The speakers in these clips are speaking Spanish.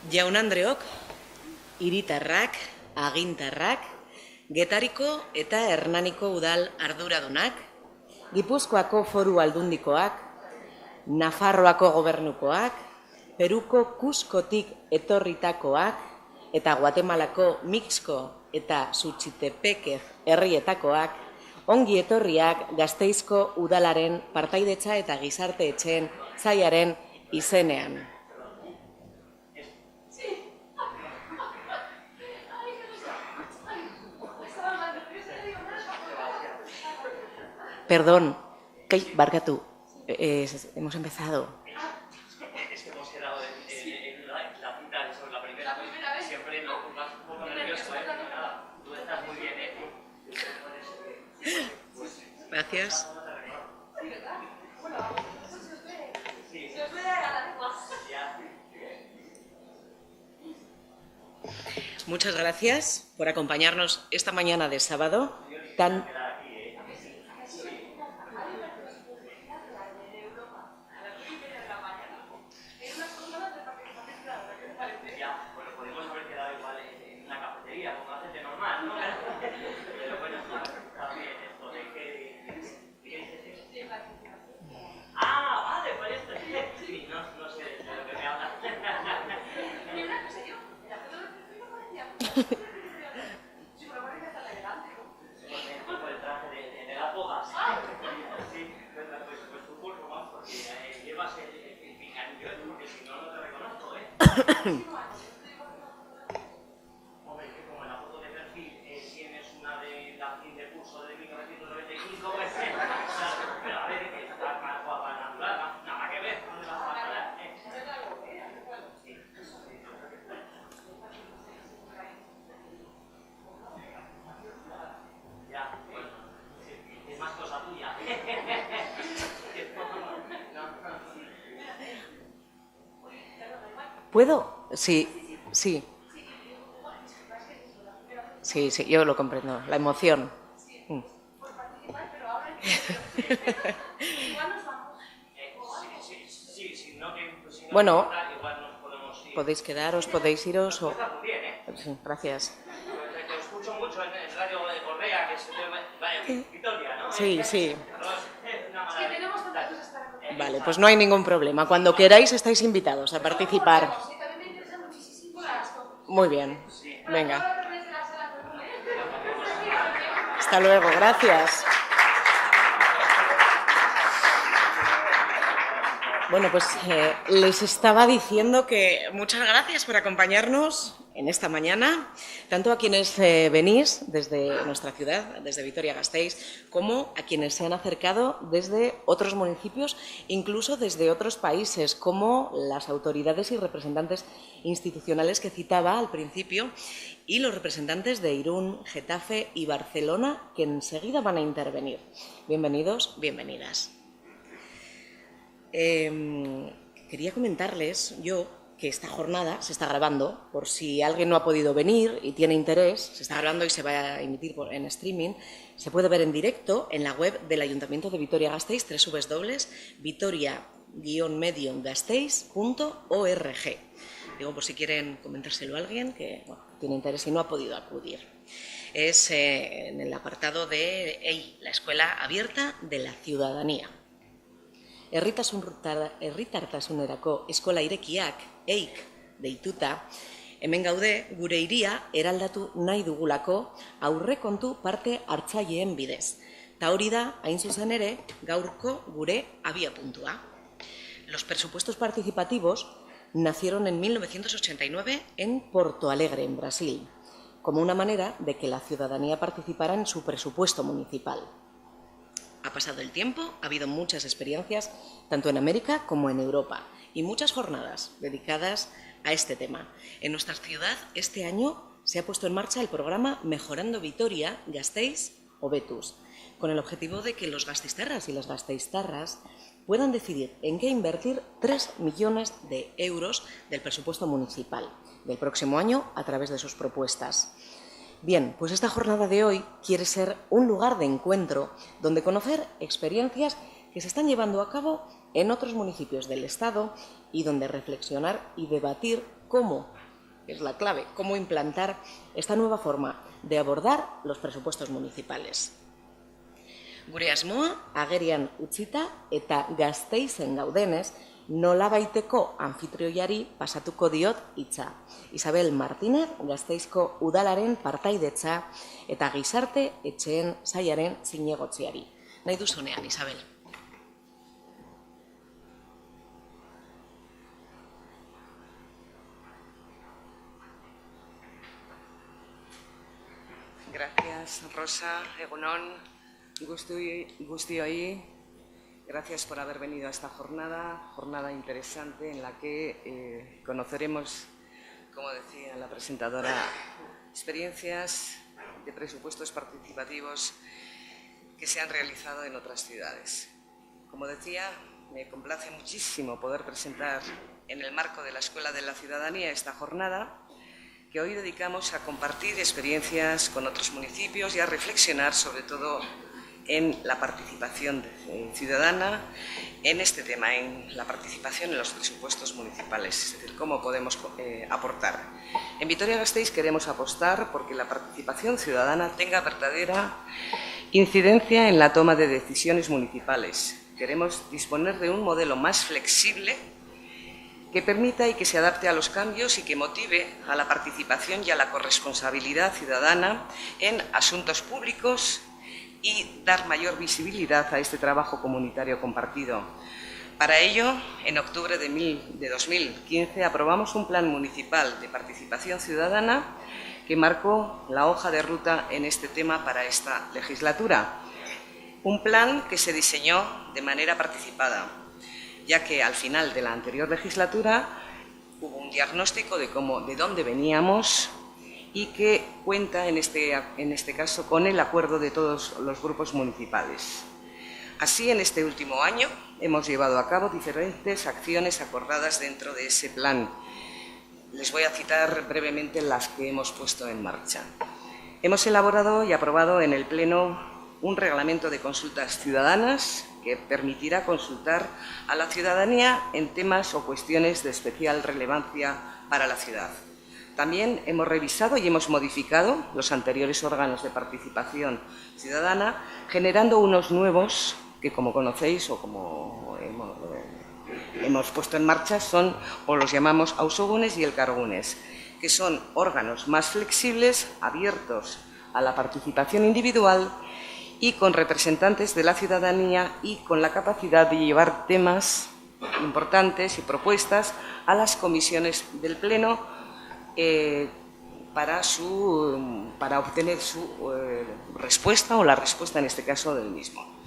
Jaun-andreok, hiritarrak, agintarrak, Getariko eta Hernaniko udal arduradunak, Gipuzkoako Foru Aldundikoak, Nafarroako gobernukoak, Peruko Cuscotik etorritakoak eta Guatemalako Mixko eta Suchitepeke herrietakoak, ongi etorriak Gasteizko udalaren partaidetza eta gizarte etxeen sailaren izenean. Perdón, barkatu, hemos empezado. Es que hemos quedado en la punta sobre la primera vez. Siempre nos vas un poco nervioso, Nada, tú estás muy bien, Gracias. Muchas gracias por acompañarnos esta mañana de sábado tan... Como en la foto de perfil tienes una de la fin de curso de 1995, pero a ver, que está más guapa natural, nada que ver, ¿dónde vas a parar? Ya, bueno, es más cosa tuya. ¿Puedo? Sí. Sí, yo lo comprendo. La emoción. Bueno, podéis quedaros, podéis iros o... Sí, gracias. Te escucho mucho en Radio de Correa, que es Vitoria, ¿no? Sí. Vale, pues no hay ningún problema. Cuando queráis estáis invitados a participar. Muy bien, venga. Hasta luego, gracias. Bueno, pues les estaba diciendo que muchas gracias por acompañarnos en esta mañana, tanto a quienes venís desde nuestra ciudad, desde Vitoria-Gasteiz, como a quienes se han acercado desde otros municipios, incluso desde otros países, como las autoridades y representantes institucionales que citaba al principio, y los representantes de Irún, Getafe y Barcelona, que enseguida van a intervenir. Bienvenidos, bienvenidas. Quería comentarles yo que esta jornada se está grabando, por si alguien no ha podido venir y tiene interés, se está grabando y se va a emitir en streaming, se puede ver en directo en la web del Ayuntamiento de Vitoria-Gasteiz, www.vitoria-gasteiz.org. Digo, por si quieren comentárselo a alguien que tiene interés y no ha podido acudir. Es en el apartado de EI, la Escuela Abierta de la Ciudadanía. Herritartasunerako eskola irekiak, EIK, deituta, hemen gaude gure hiria eraldatu nahi dugulako aurrekontu parte hartzaileen bidez. Ta hori da, hain zuzen ere, gaurko gure abiapuntua. Los presupuestos participativos nacieron en 1989 en Porto Alegre, en Brasil, como una manera de que la ciudadanía participara en su presupuesto municipal. Ha pasado el tiempo, ha habido muchas experiencias, tanto en América como en Europa, y muchas jornadas dedicadas a este tema. En nuestra ciudad, este año, se ha puesto en marcha el programa Mejorando Vitoria, Gasteiz o Vetus, con el objetivo de que los gasteiztarras y las gasteiztarras puedan decidir en qué invertir 3 millones de euros del presupuesto municipal del próximo año a través de sus propuestas. Bien, pues esta jornada de hoy quiere ser un lugar de encuentro donde conocer experiencias que se están llevando a cabo en otros municipios del Estado y donde reflexionar y debatir cómo es la clave, cómo implantar esta nueva forma de abordar los presupuestos municipales. Gure asmoa, agerian utzita eta Gasteizen gaudenez, nolabaiteko anfitrioiari pasatuko diot hitza. Isabel Martínez, Gasteizko udalaren partaidetza eta gizarte etxeen sailaren zinegotziari. Nahi duzunean, Isabel. Gracias, Rosa. Egunon, guztioi. Gracias por haber venido a esta jornada interesante en la que conoceremos, como decía la presentadora, experiencias de presupuestos participativos que se han realizado en otras ciudades. Como decía, me complace muchísimo poder presentar en el marco de la Escuela de la Ciudadanía esta jornada que hoy dedicamos a compartir experiencias con otros municipios y a reflexionar sobre todo en la participación ciudadana en este tema, en la participación en los presupuestos municipales, es decir, cómo podemos aportar. En Vitoria-Gasteiz queremos apostar porque la participación ciudadana tenga verdadera incidencia en la toma de decisiones municipales. Queremos disponer de un modelo más flexible que permita y que se adapte a los cambios y que motive a la participación y a la corresponsabilidad ciudadana en asuntos públicos y dar mayor visibilidad a este trabajo comunitario compartido. Para ello, en octubre de 2015 aprobamos un plan municipal de participación ciudadana que marcó la hoja de ruta en este tema para esta legislatura. Un plan que se diseñó de manera participada, ya que al final de la anterior legislatura hubo un diagnóstico de dónde veníamos y que cuenta en este caso con el acuerdo de todos los grupos municipales. Así, en este último año hemos llevado a cabo diferentes acciones acordadas dentro de ese plan. Les voy a citar brevemente las que hemos puesto en marcha. Hemos elaborado y aprobado en el Pleno un reglamento de consultas ciudadanas que permitirá consultar a la ciudadanía en temas o cuestiones de especial relevancia para la ciudad. También hemos revisado y hemos modificado los anteriores órganos de participación ciudadana, generando unos nuevos que, como conocéis o como hemos puesto en marcha, son, o los llamamos ausogunes y elkargunes, que son órganos más flexibles, abiertos a la participación individual y con representantes de la ciudadanía y con la capacidad de llevar temas importantes y propuestas a las comisiones del Pleno para obtener su respuesta o la respuesta en este caso del mismo.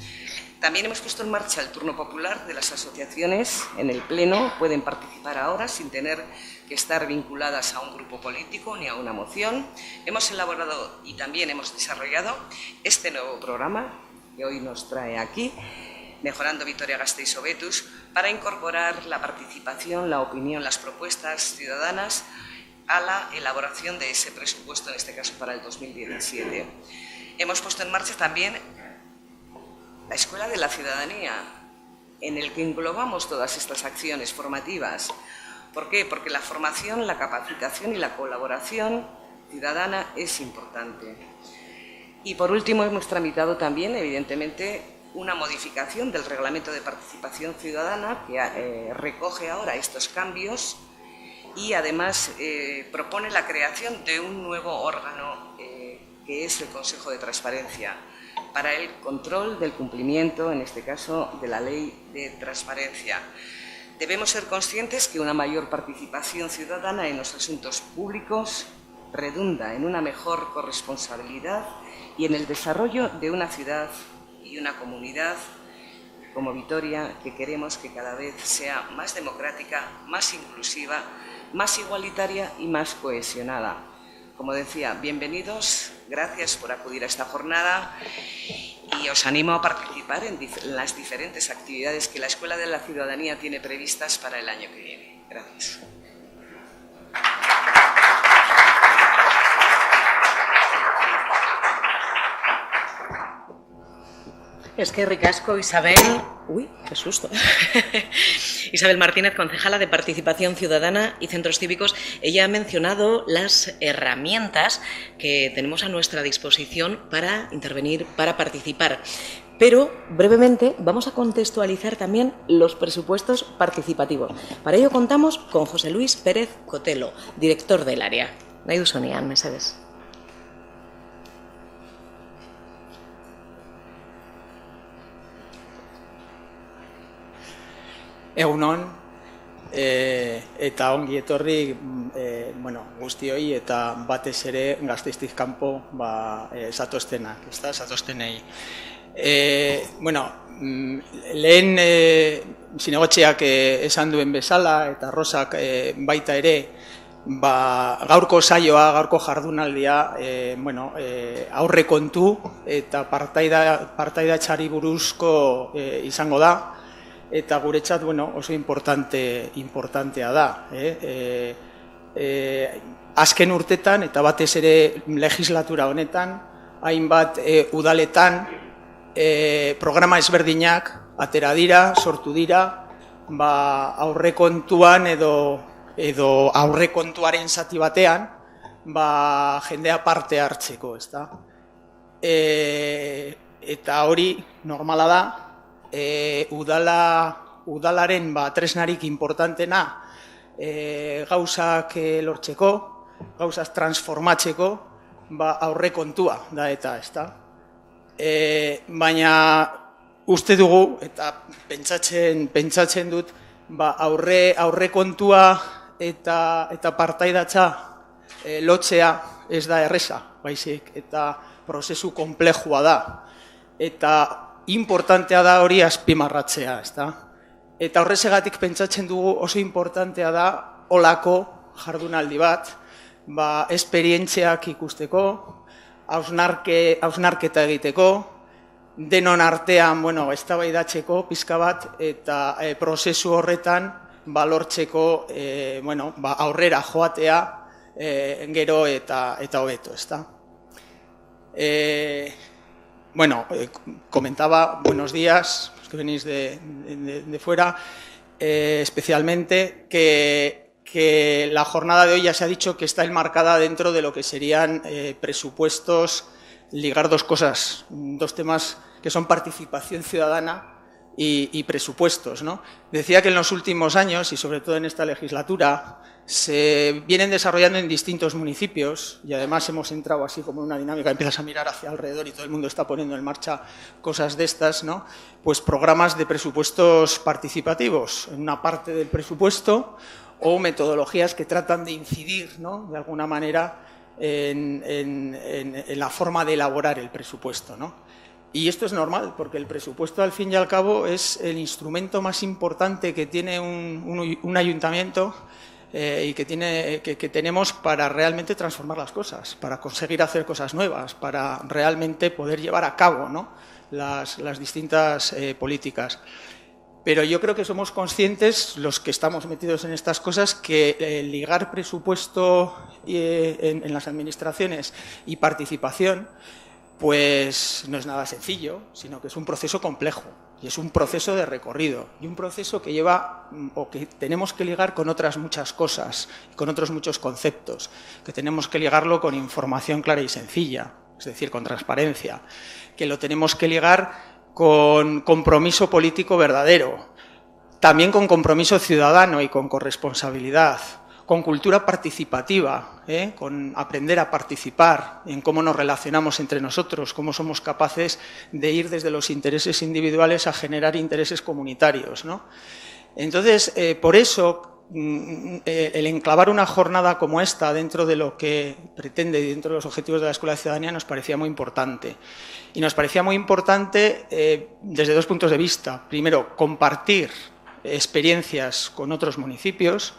También hemos puesto en marcha el turno popular de las asociaciones en el Pleno. Pueden participar ahora sin tener que estar vinculadas a un grupo político ni a una moción. Hemos elaborado y también hemos desarrollado este nuevo programa que hoy nos trae aquí, Mejorando Vitoria-Gasteiz Hobetuz, para incorporar la participación, la opinión, las propuestas ciudadanas a la elaboración de ese presupuesto, en este caso para el 2017. Hemos puesto en marcha también la Escuela de la Ciudadanía, en el que englobamos todas estas acciones formativas. ¿Por qué? Porque la formación, la capacitación y la colaboración ciudadana es importante. Y por último hemos tramitado también, evidentemente, una modificación del Reglamento de Participación Ciudadana que recoge ahora estos cambios y además propone la creación de un nuevo órgano que es el Consejo de Transparencia para el control del cumplimiento, en este caso, de la Ley de Transparencia. Debemos ser conscientes que una mayor participación ciudadana en los asuntos públicos redunda en una mejor corresponsabilidad y en el desarrollo de una ciudad y una comunidad como Vitoria, que queremos que cada vez sea más democrática, más inclusiva, más igualitaria y más cohesionada. Como decía, bienvenidos, gracias por acudir a esta jornada y os animo a participar en las diferentes actividades que la Escuela de la Ciudadanía tiene previstas para el año que viene. Gracias. Es que ricasco, Isabel. Uy, qué susto. Isabel Martínez, concejala de Participación Ciudadana y Centros Cívicos. Ella ha mencionado las herramientas que tenemos a nuestra disposición para intervenir, para participar. Pero, brevemente, vamos a contextualizar también los presupuestos participativos. Para ello contamos con José Luis Pérez Cotelo, director del área. Nahi duzunean, mesedez. Egun on, eta ongi etorri guztioi eta batez ere Gasteiztik kanpo zatoztenak, zatoztenei. Lehen zinegotxeak esan duen bezala eta Rosak baita ere, gaurko saioa, gaurko jardunaldia aurrekontu eta partaidatxari buruzko izango da. Eta guretzat oso importantea da. Azken urtetan eta batez ere legislatura honetan, hainbat udaletan programa ezberdinak atera dira, sortu dira, aurrekontuan edo aurrekontuaren zati batean jendea parte hartzeko. Eta hori normala da, udalaren tresnarik importantena gauzak lortzeko, gauzak transformatzeko, aurrekontua da eta, baina uste dugu, eta pentsatzen dut, aurrekontua eta partaidatza lotzea ez da erreza, baizik, eta prozesu konplexua da. Eta importantea da hori azpimarratzea, eta horrezegatik pentsatzen dugu oso importantea da holako jardunaldi bat, esperientziak ikusteko, hausnarketa egiteko, denon artean eztabaidatzeko pixka bat, eta prozesu horretan lortzeko aurrera joatea gero eta hobeto. Comentaba, buenos días, los que venís de fuera, especialmente que la jornada de hoy ya se ha dicho que está enmarcada dentro de lo que serían presupuestos, ligar dos cosas, dos temas que son participación ciudadana y presupuestos, ¿no? Decía que en los últimos años, y sobre todo en esta legislatura, se vienen desarrollando en distintos municipios y además hemos entrado así como en una dinámica, empiezas a mirar hacia alrededor y todo el mundo está poniendo en marcha cosas de estas, ¿no? Pues programas de presupuestos participativos en una parte del presupuesto o metodologías que tratan de incidir, ¿no?, de alguna manera en la forma de elaborar el presupuesto, ¿no? Y esto es normal, porque el presupuesto, al fin y al cabo, es el instrumento más importante que tiene un ayuntamiento y que tenemos para realmente transformar las cosas, para conseguir hacer cosas nuevas, para realmente poder llevar a cabo, ¿no?, las distintas políticas. Pero yo creo que somos conscientes, los que estamos metidos en estas cosas, que ligar presupuesto en las administraciones y participación pues no es nada sencillo, sino que es un proceso complejo y es un proceso de recorrido y un proceso que lleva o que tenemos que ligar con otras muchas cosas, con otros muchos conceptos, que tenemos que ligarlo con información clara y sencilla, es decir, con transparencia, que lo tenemos que ligar con compromiso político verdadero, también con compromiso ciudadano y con corresponsabilidad, con cultura participativa, con aprender a participar en cómo nos relacionamos entre nosotros, cómo somos capaces de ir desde los intereses individuales a generar intereses comunitarios, ¿no? Entonces, por eso, el enclavar una jornada como esta dentro de lo que pretende y dentro de los objetivos de la Escuela de Ciudadanía nos parecía muy importante. Y nos parecía muy importante desde dos puntos de vista. Primero, compartir experiencias con otros municipios.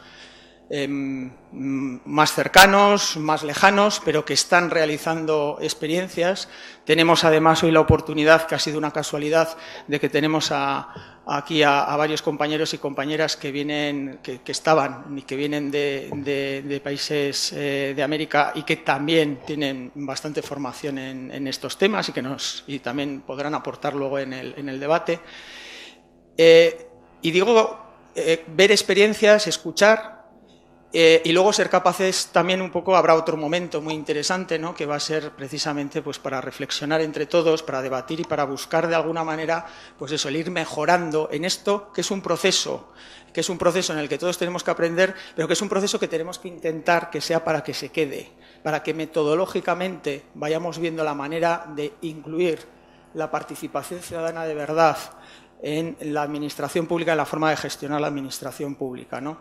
más cercanos, más lejanos, pero que están realizando experiencias. Tenemos además hoy la oportunidad, que ha sido una casualidad, de que tenemos aquí a varios compañeros y compañeras que vienen, que estaban y que vienen de países de América y que también tienen bastante formación en estos temas y también podrán aportar luego en el debate. Y digo, ver experiencias, escuchar, y luego ser capaces también un poco, habrá otro momento muy interesante, ¿no?, que va a ser precisamente pues para reflexionar entre todos, para debatir y para buscar de alguna manera pues eso, el ir mejorando en esto, que es un proceso en el que todos tenemos que aprender, pero que es un proceso que tenemos que intentar que sea para que se quede, para que metodológicamente vayamos viendo la manera de incluir la participación ciudadana de verdad en la administración pública, en la forma de gestionar la administración pública, ¿no?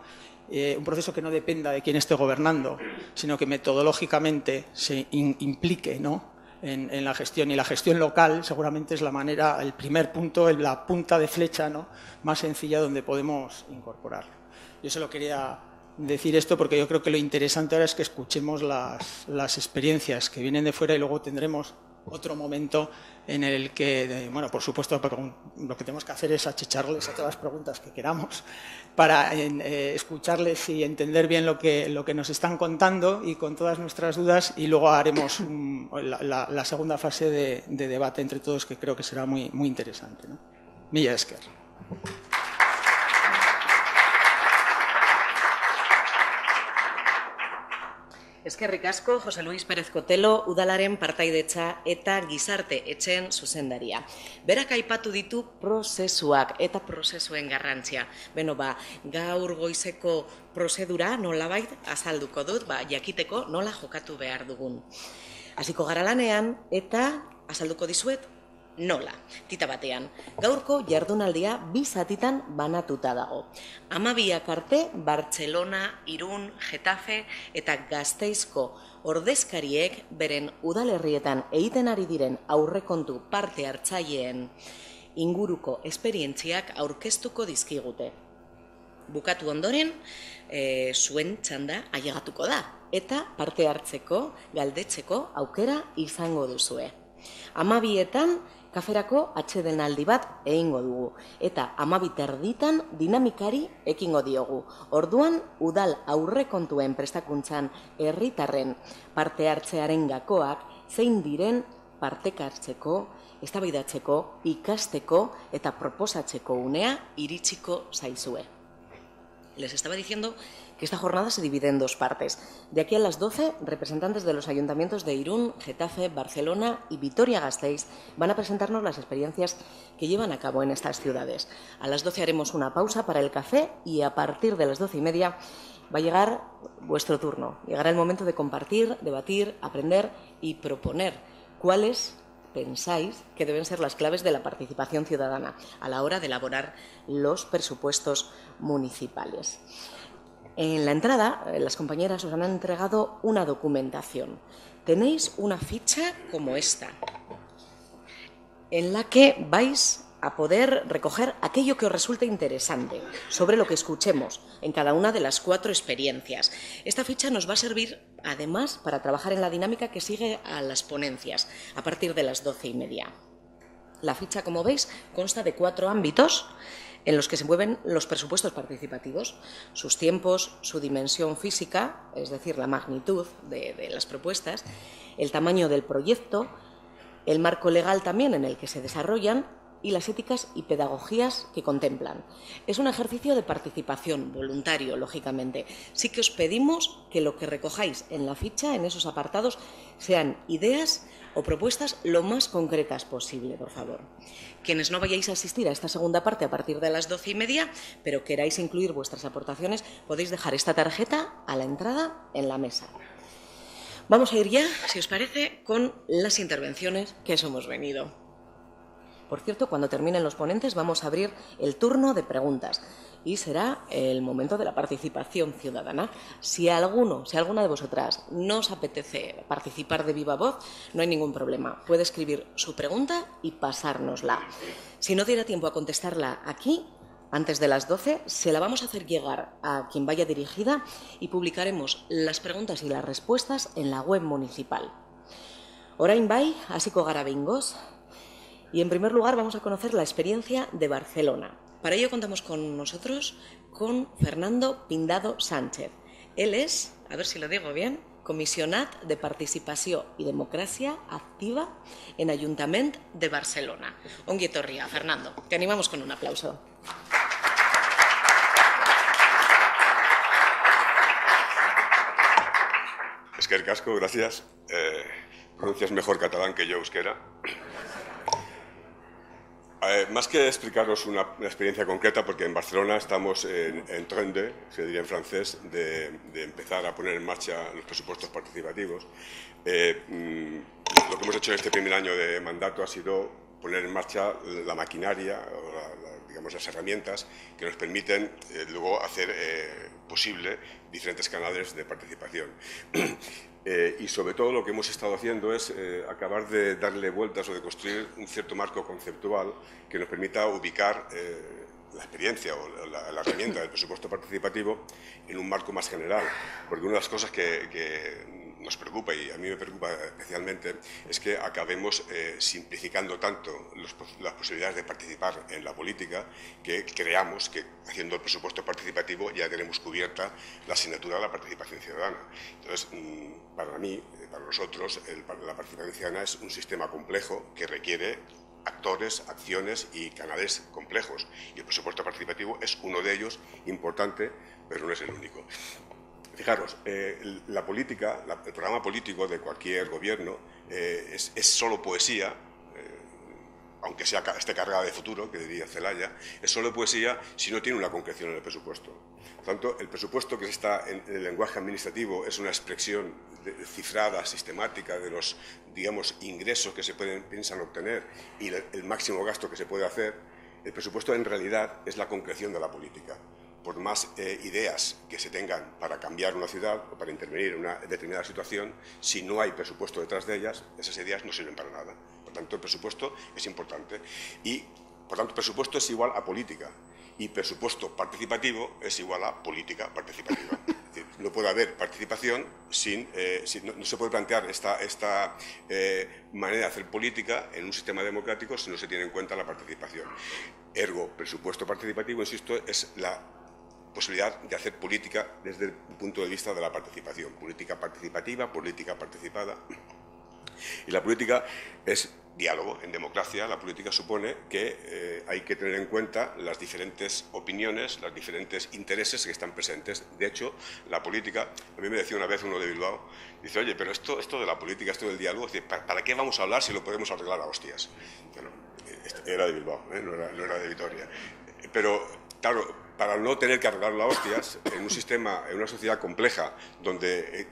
Un proceso que no dependa de quién esté gobernando, sino que metodológicamente se implique, ¿no?, en la gestión. Y la gestión local seguramente es la manera, el primer punto, la punta de flecha, ¿no?, más sencilla donde podemos incorporarlo. Yo solo quería decir esto porque yo creo que lo interesante ahora es que escuchemos las experiencias que vienen de fuera y luego tendremos otro momento en el que, bueno, por supuesto, lo que tenemos que hacer es achicharles a todas las preguntas que queramos para escucharles y entender bien lo que nos están contando y con todas nuestras dudas, y luego haremos la segunda fase de debate entre todos, que creo que será muy, muy interesante, ¿no? Mila esker. Eskerrik asko, Jose Luis Pérez Cotelo, udalaren partaidetza eta gizarte etxeen zuzendaria. Berak aipatu ditu prozesuak eta prozesuen garrantzia. Beno, gaur goizeko prozedura nolabait azalduko dut, jakiteko nola jokatu behar dugun. Hasiko gara lanean eta azalduko dizuet nola, tita batean. Gaurko jardunaldia 2 zatitan banatuta dago. 12 arte, Bartzelona, Irun, Getafe eta Gasteizko ordezkariek beren udalerrietan egiten ari diren aurrekontu parte hartzaileen inguruko esperientziak aurkeztuko dizkigute. Bukatu ondoren, zuen txanda ailegatuko da eta parte hartzeko, galdetzeko aukera izango duzue. 12etan kaferako atsedenaldi bat egingo dugu eta 12:30 dinamikari ekingo diogu. Orduan, udal aurrekontuen prestakuntzan herritarren parte hartzearen gakoak zein diren partekatzeko, eztabaidatzeko, ikasteko eta proposatzeko unea iritsiko zaizue. Les estaba diciendo que esta jornada se divide en 2 partes. De aquí a las 12, representantes de los ayuntamientos de Irún, Getafe, Barcelona y Vitoria-Gasteiz van a presentarnos las experiencias que llevan a cabo en estas ciudades. A las 12 haremos una pausa para el café y a partir de las 12:30 va a llegar vuestro turno. Llegará el momento de compartir, debatir, aprender y proponer cuáles pensáis que deben ser las claves de la participación ciudadana a la hora de elaborar los presupuestos municipales. En la entrada, las compañeras os han entregado una documentación. Tenéis una ficha como esta, en la que vais a poder recoger aquello que os resulte interesante sobre lo que escuchemos en cada una de las 4 experiencias. Esta ficha nos va a servir, además, para trabajar en la dinámica que sigue a las ponencias, a partir de las 12:30. La ficha, como veis, consta de 4 ámbitos en los que se mueven los presupuestos participativos, sus tiempos, su dimensión física, es decir, la magnitud de las propuestas, el tamaño del proyecto, el marco legal también en el que se desarrollan y las éticas y pedagogías que contemplan. Es un ejercicio de participación voluntario, lógicamente. Sí que os pedimos que lo que recojáis en la ficha, en esos apartados, sean ideas o propuestas lo más concretas posible, por favor. Quienes no vayáis a asistir a esta segunda parte a partir de las 12:30, pero queráis incluir vuestras aportaciones, podéis dejar esta tarjeta a la entrada en la mesa. Vamos a ir ya, si os parece, con las intervenciones que eso hemos venido. Por cierto, cuando terminen los ponentes vamos a abrir el turno de preguntas y será el momento de la participación ciudadana. Si alguna de vosotras no os apetece participar de viva voz, no hay ningún problema. Puede escribir su pregunta y pasárnosla. Si no diera tiempo a contestarla aquí, antes de las 12, se la vamos a hacer llegar a quien vaya dirigida y publicaremos las preguntas y las respuestas en la web municipal. Orain bai, hasiko gara behingoz, y en primer lugar vamos a conocer la experiencia de Barcelona. Para ello contamos con nosotros con Fernando Pindado Sánchez. Él es, a ver si lo digo bien, comissionat de Participació i Democràcia Activa en Ajuntament de Barcelona. Ongi etorria, Fernando. Te animamos con un aplauso. Eskerrik asko, gracias. Pronuncias mejor catalán que yo euskera. Más que explicaros una experiencia concreta, porque en Barcelona estamos en train de, se diría en francés, de empezar a poner en marcha los presupuestos participativos. Lo que hemos hecho en este primer año de mandato ha sido poner en marcha la maquinaria, digamos, las herramientas que nos permiten luego hacer posible diferentes canales de participación. Y sobre todo lo que hemos estado haciendo es acabar de darle vueltas o de construir un cierto marco conceptual que nos permita ubicar la experiencia o la herramienta del presupuesto participativo en un marco más general. Porque una de las cosas que nos preocupa, y a mí me preocupa especialmente, es que acabemos simplificando tanto las posibilidades de participar en la política, que creamos que haciendo el presupuesto participativo ya tenemos cubierta la asignatura de la participación ciudadana. Entonces, para mí, para nosotros, la participación ciudadana es un sistema complejo que requiere actores, acciones y canales complejos. Y el presupuesto participativo es uno de ellos, importante, pero no es el único. Fijaros, la política, el programa político de cualquier gobierno es solo poesía, aunque esté cargada de futuro, que diría Celaya, es solo poesía si no tiene una concreción en el presupuesto. Por tanto, el presupuesto que está en el lenguaje administrativo es una expresión cifrada, sistemática de los, digamos, ingresos que se piensan obtener y el máximo gasto que se puede hacer. El presupuesto en realidad es la concreción de la política. Por más ideas que se tengan para cambiar una ciudad o para intervenir en una determinada situación, si no hay presupuesto detrás de ellas, esas ideas no sirven para nada. Por tanto, el presupuesto es importante y, por tanto, presupuesto es igual a política y presupuesto participativo es igual a política participativa. Es decir, no puede haber participación no se puede plantear esta manera de hacer política en un sistema democrático si no se tiene en cuenta la participación. Ergo, presupuesto participativo, insisto, es la posibilidad de hacer política desde el punto de vista de la participación. Política participativa, política participada. Y la política es diálogo. En democracia, la política supone que hay que tener en cuenta las diferentes opiniones, los diferentes intereses que están presentes. De hecho, la política, a mí me decía una vez uno de Bilbao, dice, oye, pero esto de la política, esto del diálogo, es decir, ¿para qué vamos a hablar si lo podemos arreglar a hostias? Bueno, era de Bilbao, no era de Vitoria. Pero, claro, para no tener que arreglarlo a hostias, en un sistema, en una sociedad compleja, donde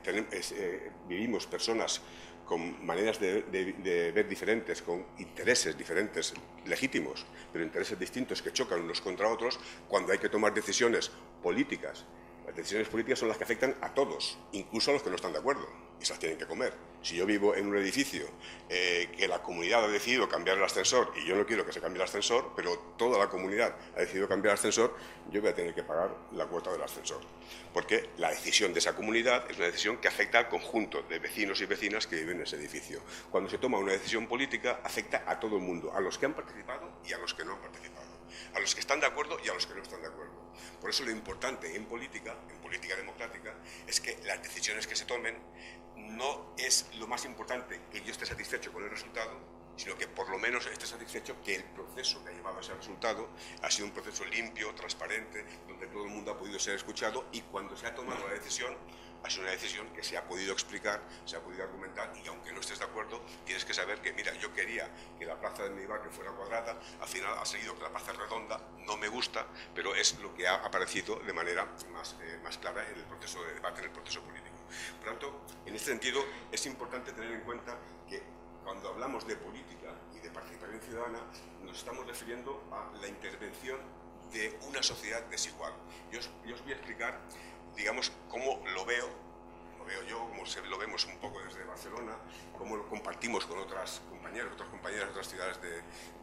vivimos personas con maneras de ver diferentes, con intereses diferentes, legítimos, pero intereses distintos que chocan unos contra otros, cuando hay que tomar decisiones políticas. Las decisiones políticas son las que afectan a todos, incluso a los que no están de acuerdo, y se las tienen que comer. Si yo vivo en un edificio que la comunidad ha decidido cambiar el ascensor y yo no quiero que se cambie el ascensor, pero toda la comunidad ha decidido cambiar el ascensor, yo voy a tener que pagar la cuota del ascensor. Porque la decisión de esa comunidad es una decisión que afecta al conjunto de vecinos y vecinas que viven en ese edificio. Cuando se toma una decisión política, afecta a todo el mundo, a los que han participado y a los que no han participado, a los que están de acuerdo y a los que no están de acuerdo. Por eso lo importante en política democrática, es que las decisiones que se tomen no es lo más importante que yo esté satisfecho con el resultado, sino que por lo menos esté satisfecho que el proceso que ha llevado a ese resultado ha sido un proceso limpio, transparente, donde todo el mundo ha podido ser escuchado y cuando se ha tomado la decisión, ha sido una decisión que se ha podido explicar, se ha podido argumentar y aunque no estés de acuerdo, tienes que saber que, mira, yo quería que la plaza de mi barrio fuera cuadrada, al final ha seguido que la plaza es redonda, no me gusta, pero es lo que ha aparecido de manera más clara en el proceso de debate, en el proceso político. Por tanto, en este sentido, es importante tener en cuenta que cuando hablamos de política y de participación ciudadana, nos estamos refiriendo a la intervención de una sociedad desigual. Yo os voy a explicar, digamos, cómo lo veo veo yo, como lo vemos un poco desde Barcelona, cómo lo compartimos con otras compañeras de otras ciudades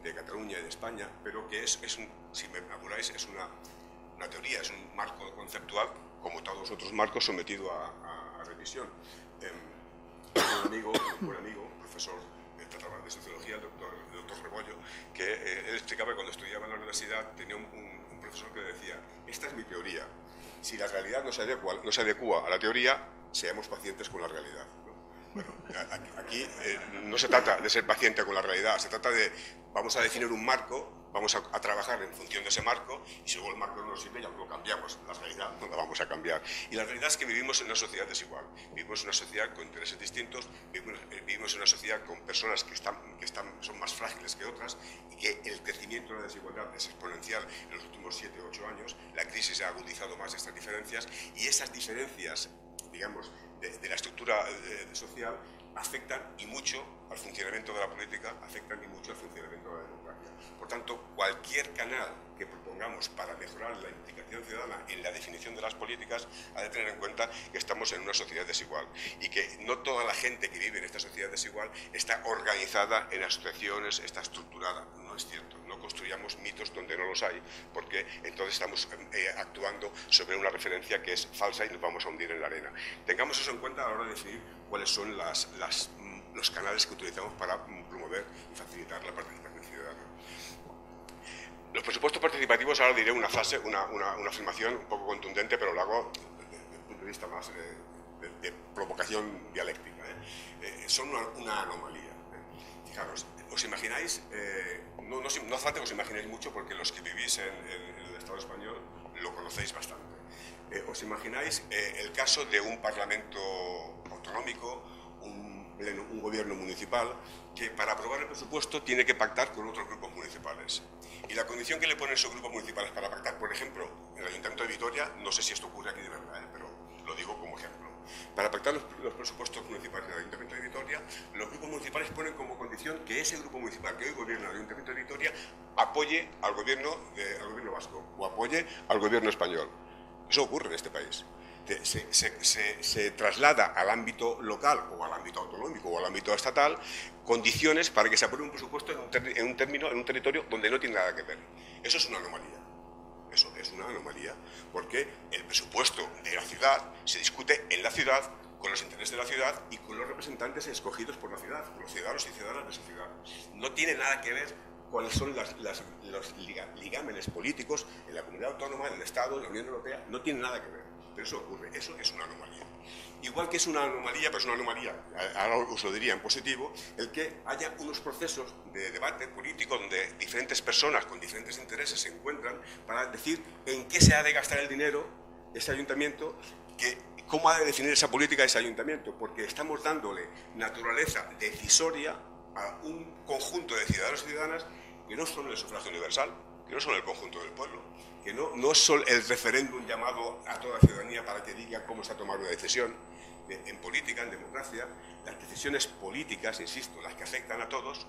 de Cataluña y de España, pero que si me apuráis, es una teoría, es un marco conceptual, como todos los otros marcos, sometido a revisión. Un buen amigo, profesor de sociología, el doctor Rebollo, que él explicaba que cuando estudiaba en la universidad tenía un profesor que decía: esta es mi teoría, si la realidad no se adecua a la teoría, seamos pacientes con la realidad, ¿no? Bueno, aquí no se trata de ser paciente con la realidad, se trata de, vamos a definir un marco, vamos a trabajar en función de ese marco, y si luego el marco no nos sirve, ya lo cambiamos. La realidad no la vamos a cambiar. Y la realidad es que vivimos en una sociedad desigual. Vivimos en una sociedad con intereses distintos, vivimos en una sociedad con personas que son más frágiles que otras, y que el crecimiento de la desigualdad es exponencial en los últimos 7 o 8 años. La crisis ha agudizado más estas diferencias, y esas diferencias, digamos, de la estructura social afectan y mucho al funcionamiento de la política, afectan y mucho al funcionamiento de la democracia. Por tanto, cualquier canal que propongamos para mejorar la implicación ciudadana en la definición de las políticas ha de tener en cuenta que estamos en una sociedad desigual y que no toda la gente que vive en esta sociedad desigual está organizada en asociaciones, está estructurada. No es cierto. No construyamos mitos donde no los hay, porque entonces estamos actuando sobre una referencia que es falsa y nos vamos a hundir en la arena. Tengamos eso en cuenta a la hora de decidir cuáles son los canales que utilizamos para promover y facilitar la participación ciudadana. Los presupuestos participativos, ahora diré una frase, una afirmación un poco contundente, pero lo hago desde el punto de vista más de provocación dialéctica. Son una anomalía. Fijaros, ¿os imagináis? No hace falta que os imaginéis mucho, porque los que vivís en el Estado español lo conocéis bastante. ¿Os imagináis el caso de un parlamento autonómico, un gobierno municipal, que para aprobar el presupuesto tiene que pactar con otros grupos municipales? Y la condición que le ponen esos grupos municipales para pactar, por ejemplo, en el Ayuntamiento de Vitoria, no sé si esto ocurre aquí de verdad, pero lo digo como ejemplo. Para pactar los presupuestos municipales del Ayuntamiento de Vitoria, los grupos municipales ponen como condición que ese grupo municipal que hoy gobierna el Ayuntamiento de Vitoria apoye al gobierno vasco o apoye al gobierno español. Eso ocurre en este país. Se traslada al ámbito local o al ámbito autonómico o al ámbito estatal condiciones para que se apruebe un presupuesto en un territorio donde no tiene nada que ver. Eso es una anomalía. Eso es una anomalía, porque el presupuesto de la ciudad se discute en la ciudad, con los intereses de la ciudad y con los representantes escogidos por la ciudad, con los ciudadanos y ciudadanas de esa ciudad. No tiene nada que ver cuáles son los ligámenes políticos en la comunidad autónoma, en el Estado, en la Unión Europea. No tiene nada que ver, pero eso ocurre. Eso es una anomalía. Igual que es una anomalía, pero es una anomalía, ahora os lo diría en positivo, el que haya unos procesos de debate político donde diferentes personas con diferentes intereses se encuentran para decir en qué se ha de gastar el dinero ese ayuntamiento, cómo ha de definir esa política ese ayuntamiento, porque estamos dándole naturaleza decisoria a un conjunto de ciudadanos y ciudadanas que no son el sufragio universal, que no son el conjunto del pueblo, que no es solo el referéndum llamado a toda la ciudadanía para que diga cómo se ha tomado una decisión. En política, en democracia, las decisiones políticas, insisto, las que afectan a todos,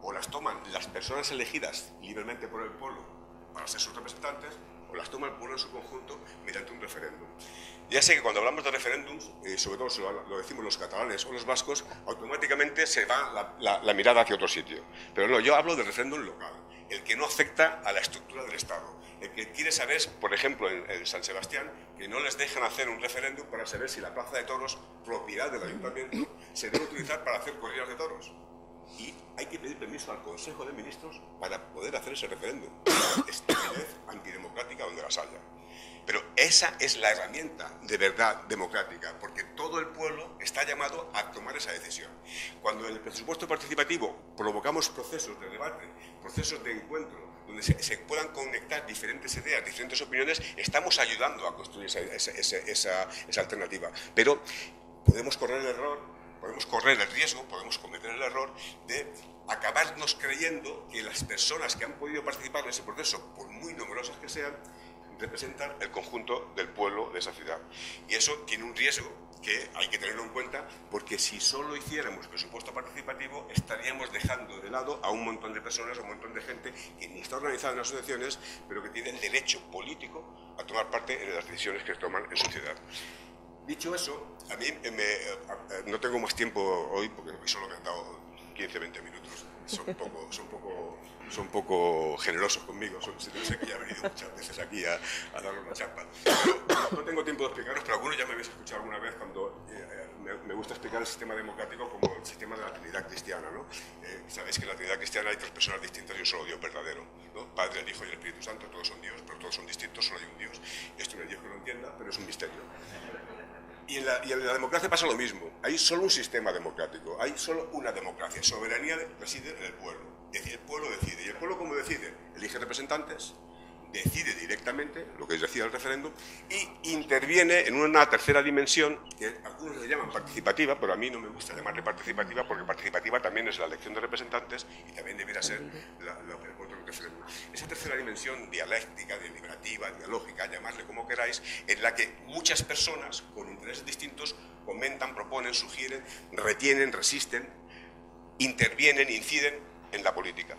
o las toman las personas elegidas libremente por el pueblo para ser sus representantes, o las toma el pueblo en su conjunto mediante un referéndum. Ya sé que cuando hablamos de referéndums, sobre todo si lo decimos los catalanes o los vascos, automáticamente se va la mirada hacia otro sitio. Pero no, yo hablo de referéndum local, el que no afecta a la estructura del Estado. El que quiere saber, por ejemplo, en San Sebastián, que no les dejan hacer un referéndum para saber si la plaza de toros, propiedad del ayuntamiento, se debe utilizar para hacer corridas de toros. Y hay que pedir permiso al Consejo de Ministros para poder hacer ese referéndum. Estupidez antidemocrática donde las haya. Pero esa es la herramienta de verdad democrática, porque todo el pueblo está llamado a tomar esa decisión. Cuando en el presupuesto participativo provocamos procesos de debate, procesos de encuentro, donde se puedan conectar diferentes ideas, diferentes opiniones, estamos ayudando a construir esa alternativa. Pero podemos correr el error, podemos correr el riesgo, podemos cometer el error de acabarnos creyendo que las personas que han podido participar en ese proceso, por muy numerosas que sean, representan el conjunto del pueblo de esa ciudad. Y eso tiene un riesgo que hay que tenerlo en cuenta, porque si solo hiciéramos presupuesto participativo estaríamos dejando de lado a un montón de personas, a un montón de gente que ni está organizada en asociaciones, pero que tiene el derecho político a tomar parte en las decisiones que se toman en su ciudad. Dicho eso, a mí no tengo más tiempo hoy porque solo me han dado 15-20 minutos. Son un poco generosos conmigo. Sé que ya he venido muchas veces aquí a darle una chapa. No tengo tiempo de explicaros, pero algunos ya me habéis escuchado alguna vez cuando me gusta explicar el sistema democrático como el sistema de la Trinidad cristiana, ¿no? Sabéis que en la Trinidad cristiana hay tres personas distintas y un solo Dios verdadero, ¿no? Padre, el Hijo y el Espíritu Santo, todos son Dios, pero todos son distintos, solo hay un Dios. Esto no hay Dios que lo entienda, pero es un misterio. Y en la democracia pasa lo mismo. Hay solo un sistema democrático, hay solo una democracia. Soberanía reside en el pueblo. El pueblo decide. ¿Y el pueblo cómo decide? Elige representantes, decide directamente, lo que decía el referéndum, y interviene en una tercera dimensión que algunos le llaman participativa, pero a mí no me gusta llamarle participativa porque participativa también es la elección de representantes y también debería ser el voto en referéndum. Esa tercera dimensión dialéctica, deliberativa, dialógica, llamadle como queráis, en la que muchas personas con intereses distintos comentan, proponen, sugieren, retienen, resisten, intervienen, inciden en la política.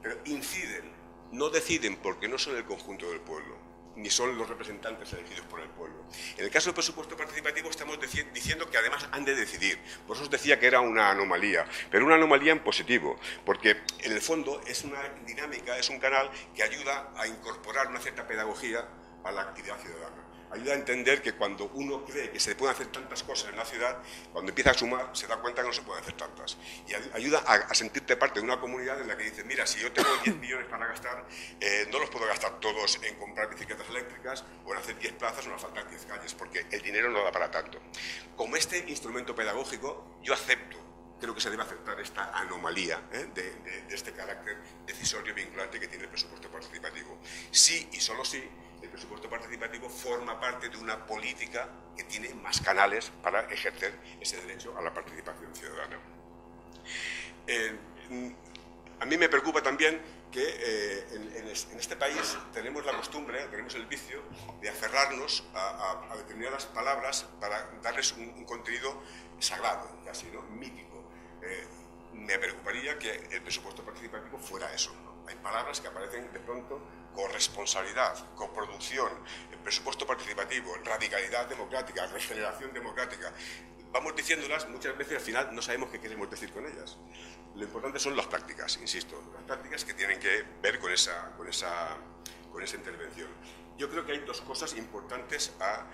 Pero inciden, no deciden porque no son el conjunto del pueblo, ni son los representantes elegidos por el pueblo. En el caso del presupuesto participativo estamos diciendo que además han de decidir. Por eso os decía que era una anomalía, pero una anomalía en positivo, porque en el fondo es una dinámica, es un canal que ayuda a incorporar una cierta pedagogía a la actividad ciudadana. Ayuda a entender que cuando uno cree que se pueden hacer tantas cosas en la ciudad, cuando empieza a sumar, se da cuenta que no se pueden hacer tantas. Y ayuda a sentirte parte de una comunidad en la que dices, mira, si yo tengo 10 millones para gastar, no los puedo gastar todos en comprar bicicletas eléctricas o en hacer 10 plazas o en asfaltar 10 calles, porque el dinero no da para tanto. Como este instrumento pedagógico, yo acepto, creo que se debe aceptar esta anomalía de este carácter decisorio vinculante que tiene el presupuesto participativo. Sí y solo sí, el presupuesto participativo forma parte de una política que tiene más canales para ejercer ese derecho a la participación ciudadana. A mí me preocupa también que en este país tenemos la costumbre, tenemos el vicio de aferrarnos a determinadas palabras para darles un contenido sagrado, casi, ¿no? Mítico. Me preocuparía que el presupuesto participativo fuera eso, ¿no? Hay palabras que aparecen de pronto: corresponsabilidad, coproducción, presupuesto participativo, radicalidad democrática, regeneración democrática. Vamos diciéndolas, muchas veces al final no sabemos qué queremos decir con ellas. Lo importante son las prácticas, insisto, las prácticas que tienen que ver con esa intervención. Yo creo que hay dos cosas importantes a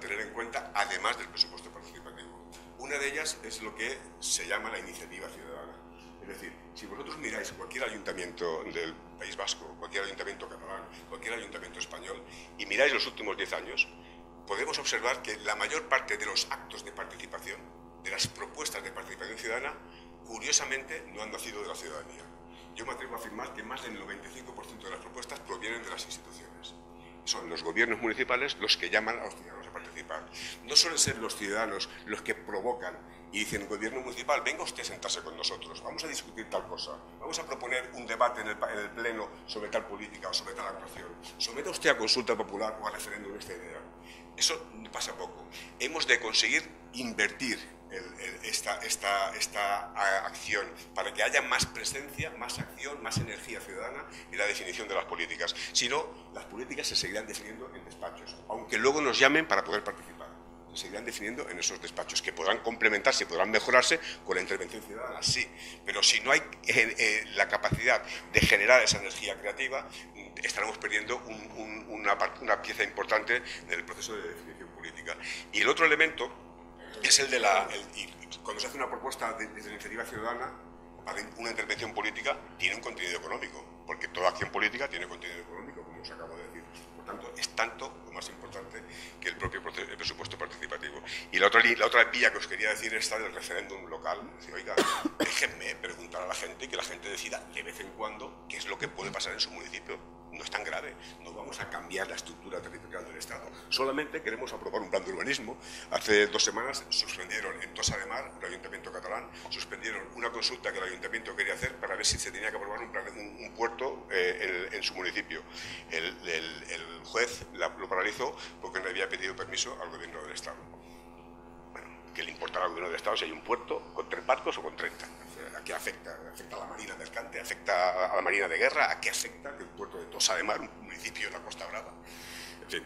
tener en cuenta, además del presupuesto participativo. Una de ellas es lo que se llama la iniciativa ciudadana. Es decir, si vosotros miráis cualquier ayuntamiento del País Vasco, cualquier ayuntamiento catalán, cualquier ayuntamiento español, y miráis los últimos 10 años, podemos observar que la mayor parte de los actos de participación, de las propuestas de participación ciudadana, curiosamente no han nacido de la ciudadanía. Yo me atrevo a afirmar que más del 95% de las propuestas provienen de las instituciones. Son los gobiernos municipales los que llaman a los ciudadanos a participar. No suelen ser los ciudadanos los que provocan y dicen, gobierno municipal, venga usted a sentarse con nosotros, vamos a discutir tal cosa, vamos a proponer un debate en el pleno sobre tal política o sobre tal actuación, someta usted a consulta popular o a referéndum esta idea. Eso pasa poco. Hemos de conseguir invertir esta acción para que haya más presencia, más acción, más energía ciudadana en la definición de las políticas. Si no, las políticas se seguirán definiendo en despachos, aunque luego nos llamen para poder participar. Se seguirán definiendo en esos despachos, que podrán complementarse, podrán mejorarse con la intervención ciudadana, sí, pero si no hay la capacidad de generar esa energía creativa, estaremos perdiendo una pieza importante del proceso de definición política. Y el otro elemento es el de cuando se hace una propuesta desde la iniciativa ciudadana para una intervención política, tiene un contenido económico, porque toda acción política tiene contenido económico, como os acabo de decir. Por tanto, es tanto o más importante que el propio presupuesto participativo. Y la otra vía que os quería decir es esta del referéndum local. Es decir, oiga, déjenme preguntar a la gente y que la gente decida de vez en cuando qué es lo que puede pasar en su municipio. No es tan grave, no vamos a cambiar la estructura territorial del Estado, solamente queremos aprobar un plan de urbanismo. Hace 2 semanas suspendieron en Tossa de Mar, el ayuntamiento catalán, suspendieron una consulta que el ayuntamiento quería hacer para ver si se tenía que aprobar un puerto en su municipio. El juez lo paralizó porque no había pedido permiso al gobierno del Estado. Bueno, ¿qué le importará al gobierno del Estado si hay un puerto con 3 barcos o con 30? ¿A qué afecta? ¿Afecta a la Marina Mercante? ¿Afecta a la Marina de Guerra? ¿A qué afecta que el puerto de Tossa de Mar, un municipio en la Costa Brava? En fin,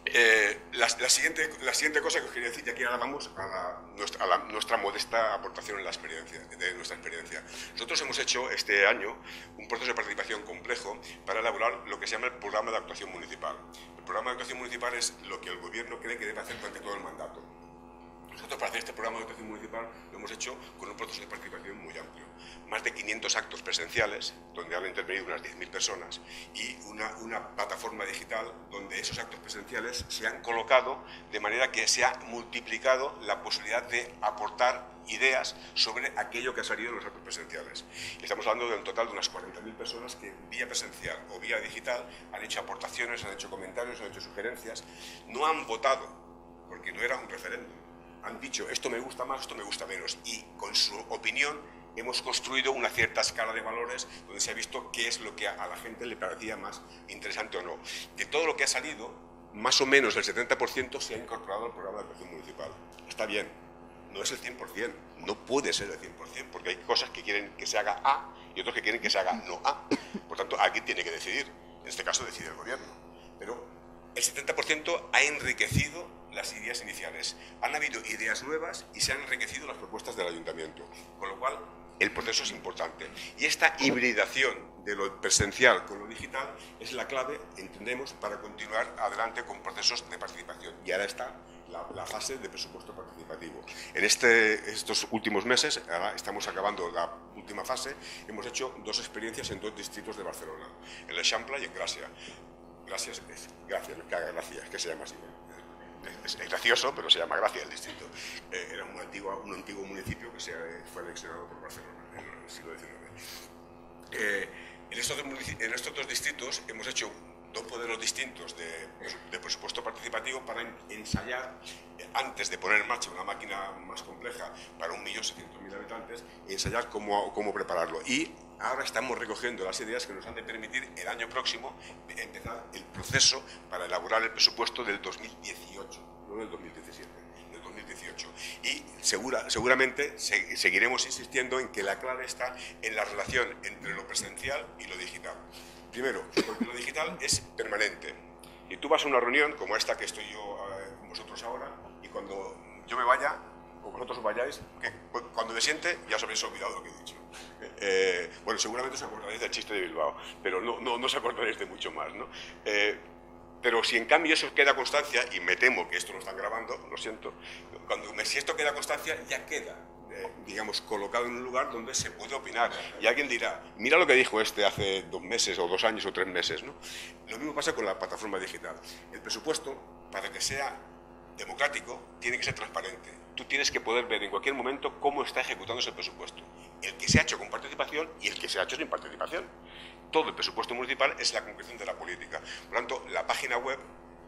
La siguiente cosa que os quería decir, y aquí ahora vamos a nuestra modesta aportación en de nuestra experiencia. Nosotros hemos hecho este año un proceso de participación complejo para elaborar lo que se llama el programa de actuación municipal. El programa de actuación municipal es lo que el gobierno cree que debe hacer durante todo el mandato. Nosotros, para hacer este programa de actuación municipal, lo hemos hecho con un proceso de participación muy amplio. Más de 500 actos presenciales, donde han intervenido unas 10.000 personas, y una plataforma digital donde esos actos presenciales se han colocado de manera que se ha multiplicado la posibilidad de aportar ideas sobre aquello que ha salido en los actos presenciales. Y estamos hablando de un total de unas 40.000 personas que, vía presencial o vía digital, han hecho aportaciones, han hecho comentarios, han hecho sugerencias. No han votado, porque no era un referéndum. Han dicho, esto me gusta más, esto me gusta menos, y con su opinión hemos construido una cierta escala de valores donde se ha visto qué es lo que a la gente le parecía más interesante o no. De todo lo que ha salido, más o menos el 70% se ha incorporado al programa de actuación municipal. Está bien, no es el 100%, no puede ser el 100%, porque hay cosas que quieren que se haga A y otros que quieren que se haga no A. Por tanto, alguien tiene que decidir, en este caso decide el gobierno. Pero el 70% ha enriquecido las ideas iniciales. Han habido ideas nuevas y se han enriquecido las propuestas del ayuntamiento, con lo cual el proceso es importante. Y esta hibridación de lo presencial con lo digital es la clave, entendemos, para continuar adelante con procesos de participación. Y ahora está la fase de presupuesto participativo. En estos últimos meses, ahora estamos acabando la última fase, hemos hecho 2 experiencias en 2 distritos de Barcelona, en l'Eixample y en Gràcia. Gracias, es que se llama así. Es gracioso, pero se llama Gracia el distrito. Era un antiguo municipio que fue anexionado por Barcelona en el siglo XIX. En estos 2 distritos hemos hecho 2 modelos distintos de presupuesto participativo para ensayar, antes de poner en marcha una máquina más compleja para 1.700.000 habitantes, ensayar cómo prepararlo. Y ahora estamos recogiendo las ideas que nos han de permitir el año próximo empezar el proceso para elaborar el presupuesto del 2018, no del 2017, del 2018. Y seguramente seguiremos insistiendo en que la clave está en la relación entre lo presencial y lo digital. Primero, porque lo digital es permanente. Y tú vas a una reunión como esta que estoy yo con vosotros ahora, y cuando yo me vaya, o vosotros os vayáis, cuando me siente ya os habréis olvidado lo que he dicho. Bueno, seguramente os acordaréis del chiste de Bilbao, pero no os acordaréis de mucho más, ¿no? Pero si en cambio eso queda constancia, y me temo que esto lo están grabando, lo siento, si esto queda constancia, ya queda, digamos, colocado en un lugar donde se puede opinar. Y alguien dirá, mira lo que dijo este hace 2 meses, o 2 años, o 3 meses, ¿no? Lo mismo pasa con la plataforma digital. El presupuesto, para que sea democrático, tiene que ser transparente. Tú tienes que poder ver en cualquier momento cómo está ejecutándose el presupuesto. El que se ha hecho con participación y el que se ha hecho sin participación. Todo el presupuesto municipal es la concreción de la política. Por lo tanto, la página web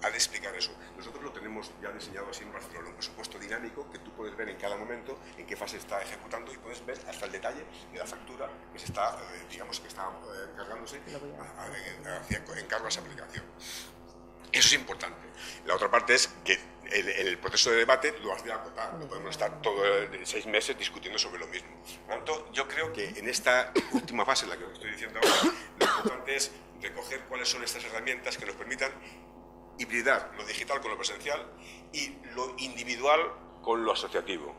ha de explicar eso. Nosotros lo tenemos ya diseñado así en Barcelona, un presupuesto dinámico que tú puedes ver en cada momento en qué fase está ejecutando, y puedes ver hasta el detalle de la factura que se está, digamos, que está cargándose en cargo a esa aplicación. Eso es importante. La otra parte es que el proceso de debate lo has de acotar, no podemos estar todos 6 meses discutiendo sobre lo mismo. Por lo tanto, yo creo que en esta última fase, en la que os estoy diciendo ahora, lo importante es recoger cuáles son estas herramientas que nos permitan hibridar lo digital con lo presencial y lo individual con lo asociativo.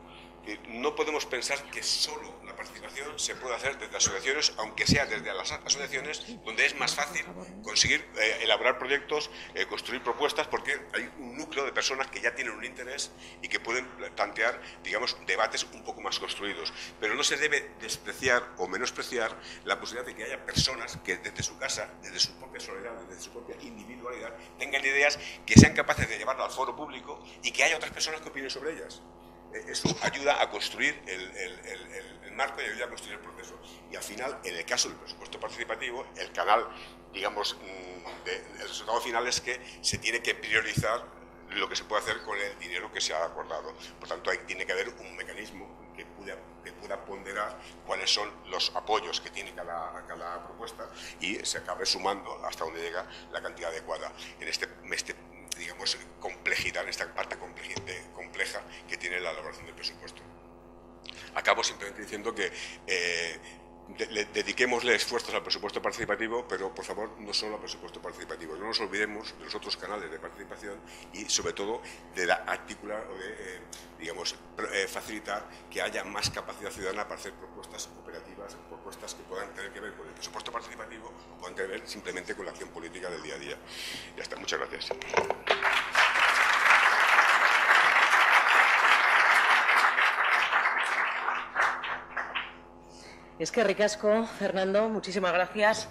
No podemos pensar que solo la participación se puede hacer desde asociaciones, aunque sea desde las asociaciones, donde es más fácil conseguir elaborar proyectos, construir propuestas, porque hay un núcleo de personas que ya tienen un interés y que pueden plantear, digamos, debates un poco más construidos. Pero no se debe despreciar o menospreciar la posibilidad de que haya personas que desde su casa, desde su propia soledad, desde su propia individualidad, tengan ideas que sean capaces de llevarlas al foro público y que haya otras personas que opinen sobre ellas. Eso ayuda a construir el marco y ayuda a construir el proceso. Y al final, en el caso del presupuesto participativo, el canal, digamos, el resultado final es que se tiene que priorizar lo que se puede hacer con el dinero que se ha acordado. Por tanto, tiene que haber un mecanismo que pueda ponderar cuáles son los apoyos que tiene cada propuesta y se acabe sumando hasta donde llega la cantidad adecuada. En este digamos, complejidad, en esta parte compleja que tiene la elaboración del presupuesto. Acabo simplemente diciendo que dediquémosle esfuerzos al presupuesto participativo, pero por favor no solo al presupuesto participativo, no nos olvidemos de los otros canales de participación y sobre todo de articular o de, facilitar que haya más capacidad ciudadana para hacer propuestas operativas, propuestas que puedan tener que ver con el presupuesto participativo o puedan tener que ver simplemente con la acción política del día a día. Ya está, muchas gracias. Es que ricasco, Fernando, muchísimas gracias.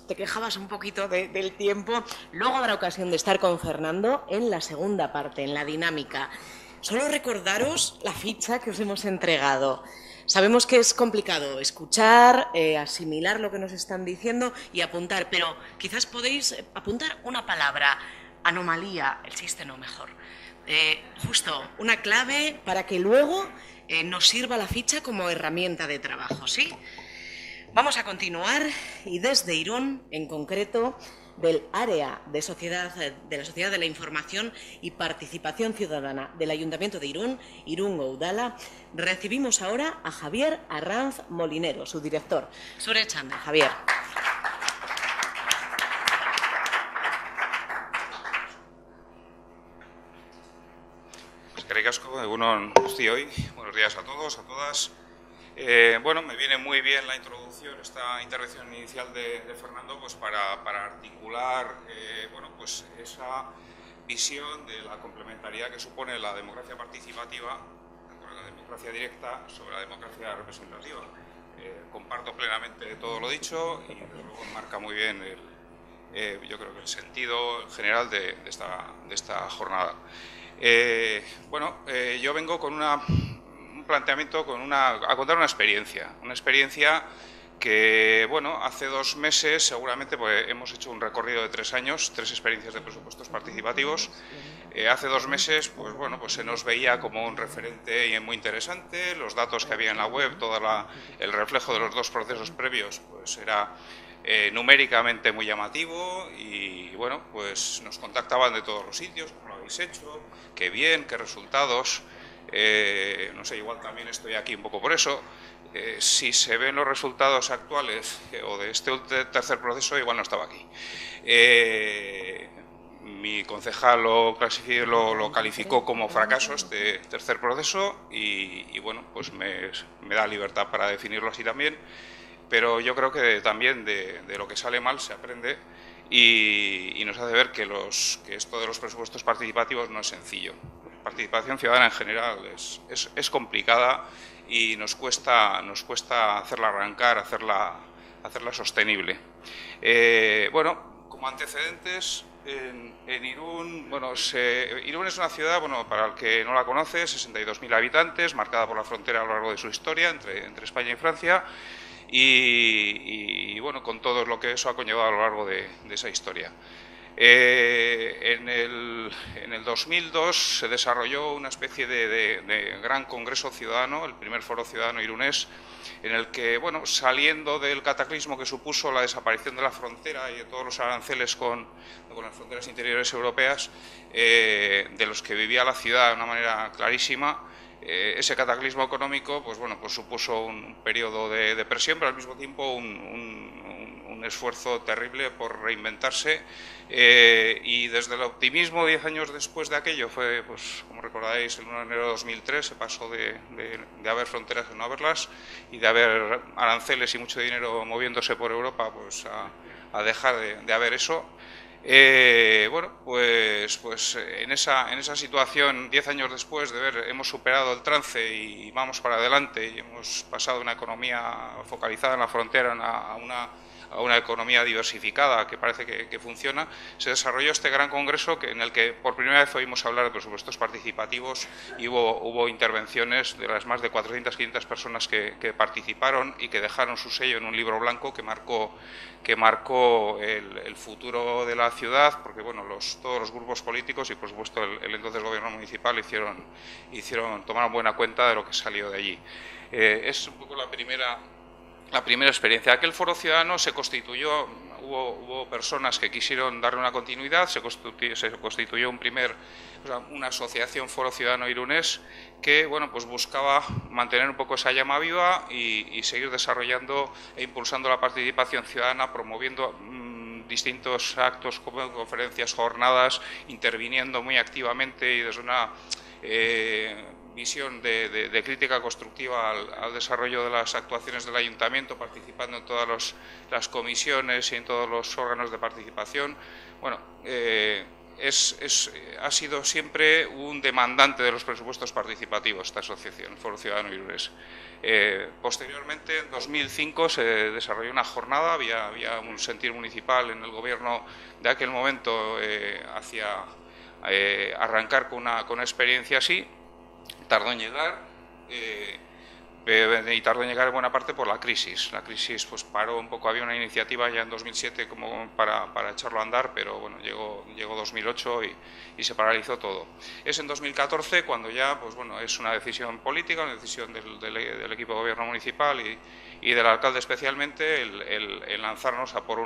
Te quejabas un poquito del tiempo. Luego habrá ocasión de estar con Fernando en la segunda parte, en la dinámica. Solo recordaros la ficha que os hemos entregado. Sabemos que es complicado escuchar, asimilar lo que nos están diciendo y apuntar, pero quizás podéis apuntar una palabra, anomalía, el chiste no mejor. Justo, una clave para que luego nos sirva la ficha como herramienta de trabajo, ¿sí? Vamos a continuar y desde Irún, en concreto, del área de la Sociedad de la Información y Participación Ciudadana del Ayuntamiento de Irún, Irún Goudala, recibimos ahora a Javier Arranz Molinero, su director. Zure txanda, Javier. Eskerrik asko, egunon guztioi, buenos días a todos, a todas. Bueno, me viene muy bien la introducción, esta intervención inicial de Fernando, pues para articular pues esa visión de la complementariedad que supone la democracia participativa, la democracia directa, sobre la democracia representativa. Comparto plenamente todo lo dicho y desde luego marca muy bien yo creo que el sentido general de esta jornada. Yo vengo con un planteamiento, a contar una experiencia que, bueno, hace 2 meses seguramente pues, hemos hecho un recorrido de 3 años, 3 experiencias de presupuestos participativos. Hace 2 meses, pues bueno, pues se nos veía como un referente y muy interesante, los datos que había en la web, todo el reflejo de los 2 procesos previos, pues era numéricamente muy llamativo y bueno, pues nos contactaban de todos los sitios, como lo habéis hecho, qué bien, qué resultados, no sé, igual también estoy aquí un poco por eso. Si se ven los resultados actuales o de este tercer proceso, igual no estaba aquí. Mi concejal lo calificó como fracaso este tercer proceso y bueno, pues me da libertad para definirlo así también. Pero yo creo que también de lo que sale mal se aprende y nos hace ver que esto de los presupuestos participativos no es sencillo. La participación ciudadana en general es complicada y nos cuesta hacerla arrancar, hacerla sostenible. Bueno, como antecedentes, en Irún, bueno, Irún es una ciudad, bueno, para el que no la conoce, 62.000 habitantes, marcada por la frontera a lo largo de su historia entre España y Francia. Y bueno, con todo lo que eso ha conllevado a lo largo de esa historia. En el 2002 se desarrolló una especie de gran congreso ciudadano, el primer foro ciudadano irunés, en el que, bueno, saliendo del cataclismo que supuso la desaparición de la frontera y de todos los aranceles con las fronteras interiores europeas, de los que vivía la ciudad de una manera clarísima, ese cataclismo económico pues bueno, pues supuso un periodo de depresión, pero al mismo tiempo un esfuerzo terrible por reinventarse y desde el optimismo 10 años después de aquello fue, pues como recordáis, el 1 de enero de 2003 se pasó de haber fronteras a no haberlas y de haber aranceles y mucho dinero moviéndose por Europa pues a dejar de haber eso. Bueno, pues en esa situación, 10 años después de hemos superado el trance y vamos para adelante y hemos pasado de una economía focalizada en la frontera a una economía diversificada que parece que funciona, se desarrolló este gran congreso en el que por primera vez oímos hablar de presupuestos participativos y hubo intervenciones de las más de 400-500 personas que participaron y que dejaron su sello en un libro blanco que marcó el futuro de la ciudad, porque bueno, todos los grupos políticos y por supuesto el entonces gobierno municipal tomaron buena cuenta de lo que salió de allí. Es un poco la primera experiencia. Aquel foro ciudadano se constituyó, hubo personas que quisieron darle una continuidad, se constituyó un primer una asociación Foro Ciudadano Irunés que bueno, pues buscaba mantener un poco esa llama viva y seguir desarrollando e impulsando la participación ciudadana, promoviendo distintos actos, como conferencias, jornadas, interviniendo muy activamente y desde una visión de crítica constructiva al desarrollo de las actuaciones del Ayuntamiento, participando en todas las comisiones y en todos los órganos de participación. Bueno, ha sido siempre un demandante de los presupuestos participativos esta asociación, Foro Ciudadano Irunés. Posteriormente, en 2005, se desarrolló una jornada, había un sentir municipal en el gobierno de aquel momento hacia arrancar con una experiencia así. Tardó en llegar y tardó en llegar en buena parte por la crisis. La crisis pues paró un poco, había una iniciativa ya en 2007 como para echarlo a andar, pero bueno, llegó 2008 y se paralizó todo. Es en 2014 cuando ya pues bueno, es una decisión política, una decisión del equipo de gobierno municipal y del alcalde especialmente el lanzarnos a por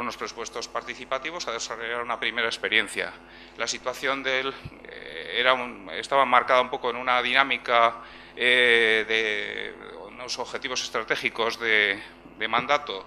unos presupuestos participativos, a desarrollar una primera experiencia. La situación estaba marcada un poco en una dinámica de unos objetivos estratégicos de mandato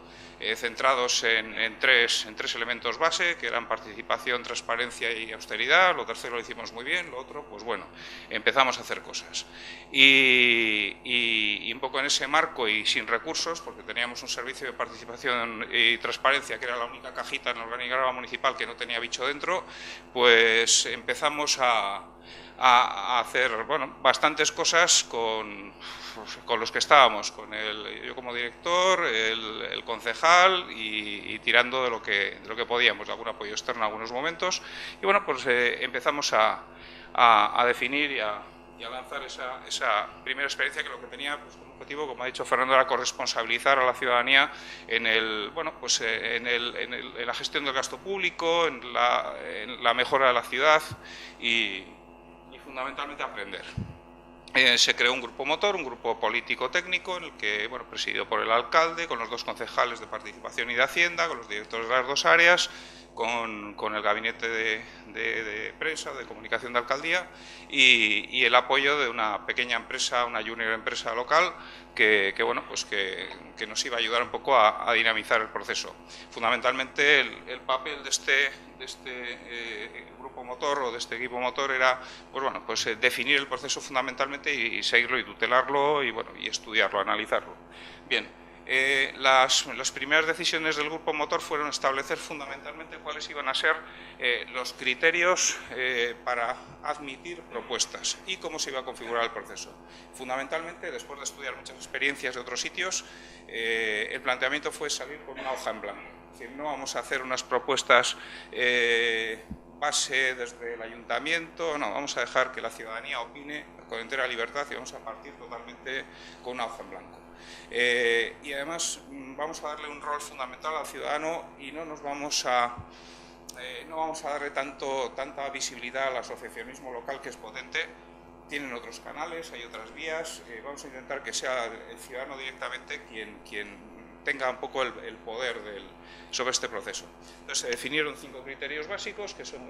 centrados en tres elementos base, que eran participación, transparencia y austeridad. Lo tercero lo hicimos muy bien, lo otro, pues bueno, empezamos a hacer cosas. Y un poco en ese marco y sin recursos, porque teníamos un servicio de participación y transparencia, que era la única cajita en el organigrama municipal que no tenía bicho dentro, pues empezamos a hacer bueno, bastantes cosas con los que estábamos, yo como director, el concejal y tirando de lo que podíamos, de algún apoyo externo en algunos momentos. Y bueno, pues empezamos a definir y a lanzar esa primera experiencia, que lo que tenía pues, como objetivo, como ha dicho Fernando, era corresponsabilizar a la ciudadanía en la gestión del gasto público, en la mejora de la ciudad y fundamentalmente aprender. Se creó un grupo motor, un grupo político-técnico, en el que, bueno, presidido por el alcalde, con los dos concejales de Participación y de Hacienda, con los directores de las dos áreas, con el gabinete de prensa, de comunicación de alcaldía y el apoyo de una pequeña empresa, una junior empresa local que nos iba a ayudar un poco a dinamizar el proceso. Fundamentalmente el papel de este grupo motor o de este equipo motor era definir el proceso fundamentalmente y seguirlo y tutelarlo y estudiarlo, analizarlo. Bien. Las primeras decisiones del grupo motor fueron establecer fundamentalmente cuáles iban a ser los criterios para admitir propuestas y cómo se iba a configurar el proceso. Fundamentalmente, después de estudiar muchas experiencias de otros sitios, el planteamiento fue salir con una hoja en blanco. Es decir, no vamos a hacer unas propuestas base desde el ayuntamiento, no, vamos a dejar que la ciudadanía opine con entera libertad y vamos a partir totalmente con una hoja en blanco. Y además vamos a darle un rol fundamental al ciudadano y no vamos a darle tanta visibilidad al asociacionismo local, que es potente. Tienen otros canales, hay otras vías. Vamos a intentar que sea el ciudadano directamente quien tenga un poco el poder sobre este proceso. Entonces se definieron 5 criterios básicos que son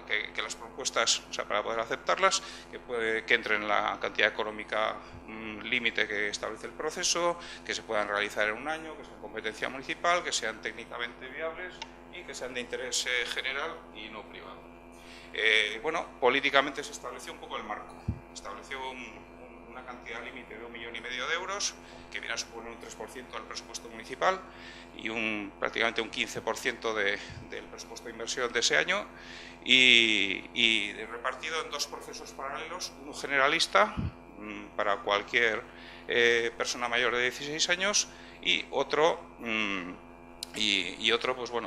que las propuestas, o sea, para poder aceptarlas, que entren en la cantidad económica límite que establece el proceso, que se puedan realizar en un año, que sean competencia municipal, que sean técnicamente viables y que sean de interés general y no privado. Políticamente se estableció un poco el marco, estableció una cantidad límite de 1,5 millones de euros, que viene a suponer un 3% del presupuesto municipal y prácticamente un 15% del presupuesto de inversión de ese año, y repartido en 2 procesos paralelos, uno generalista para cualquier persona mayor de 16 años y otro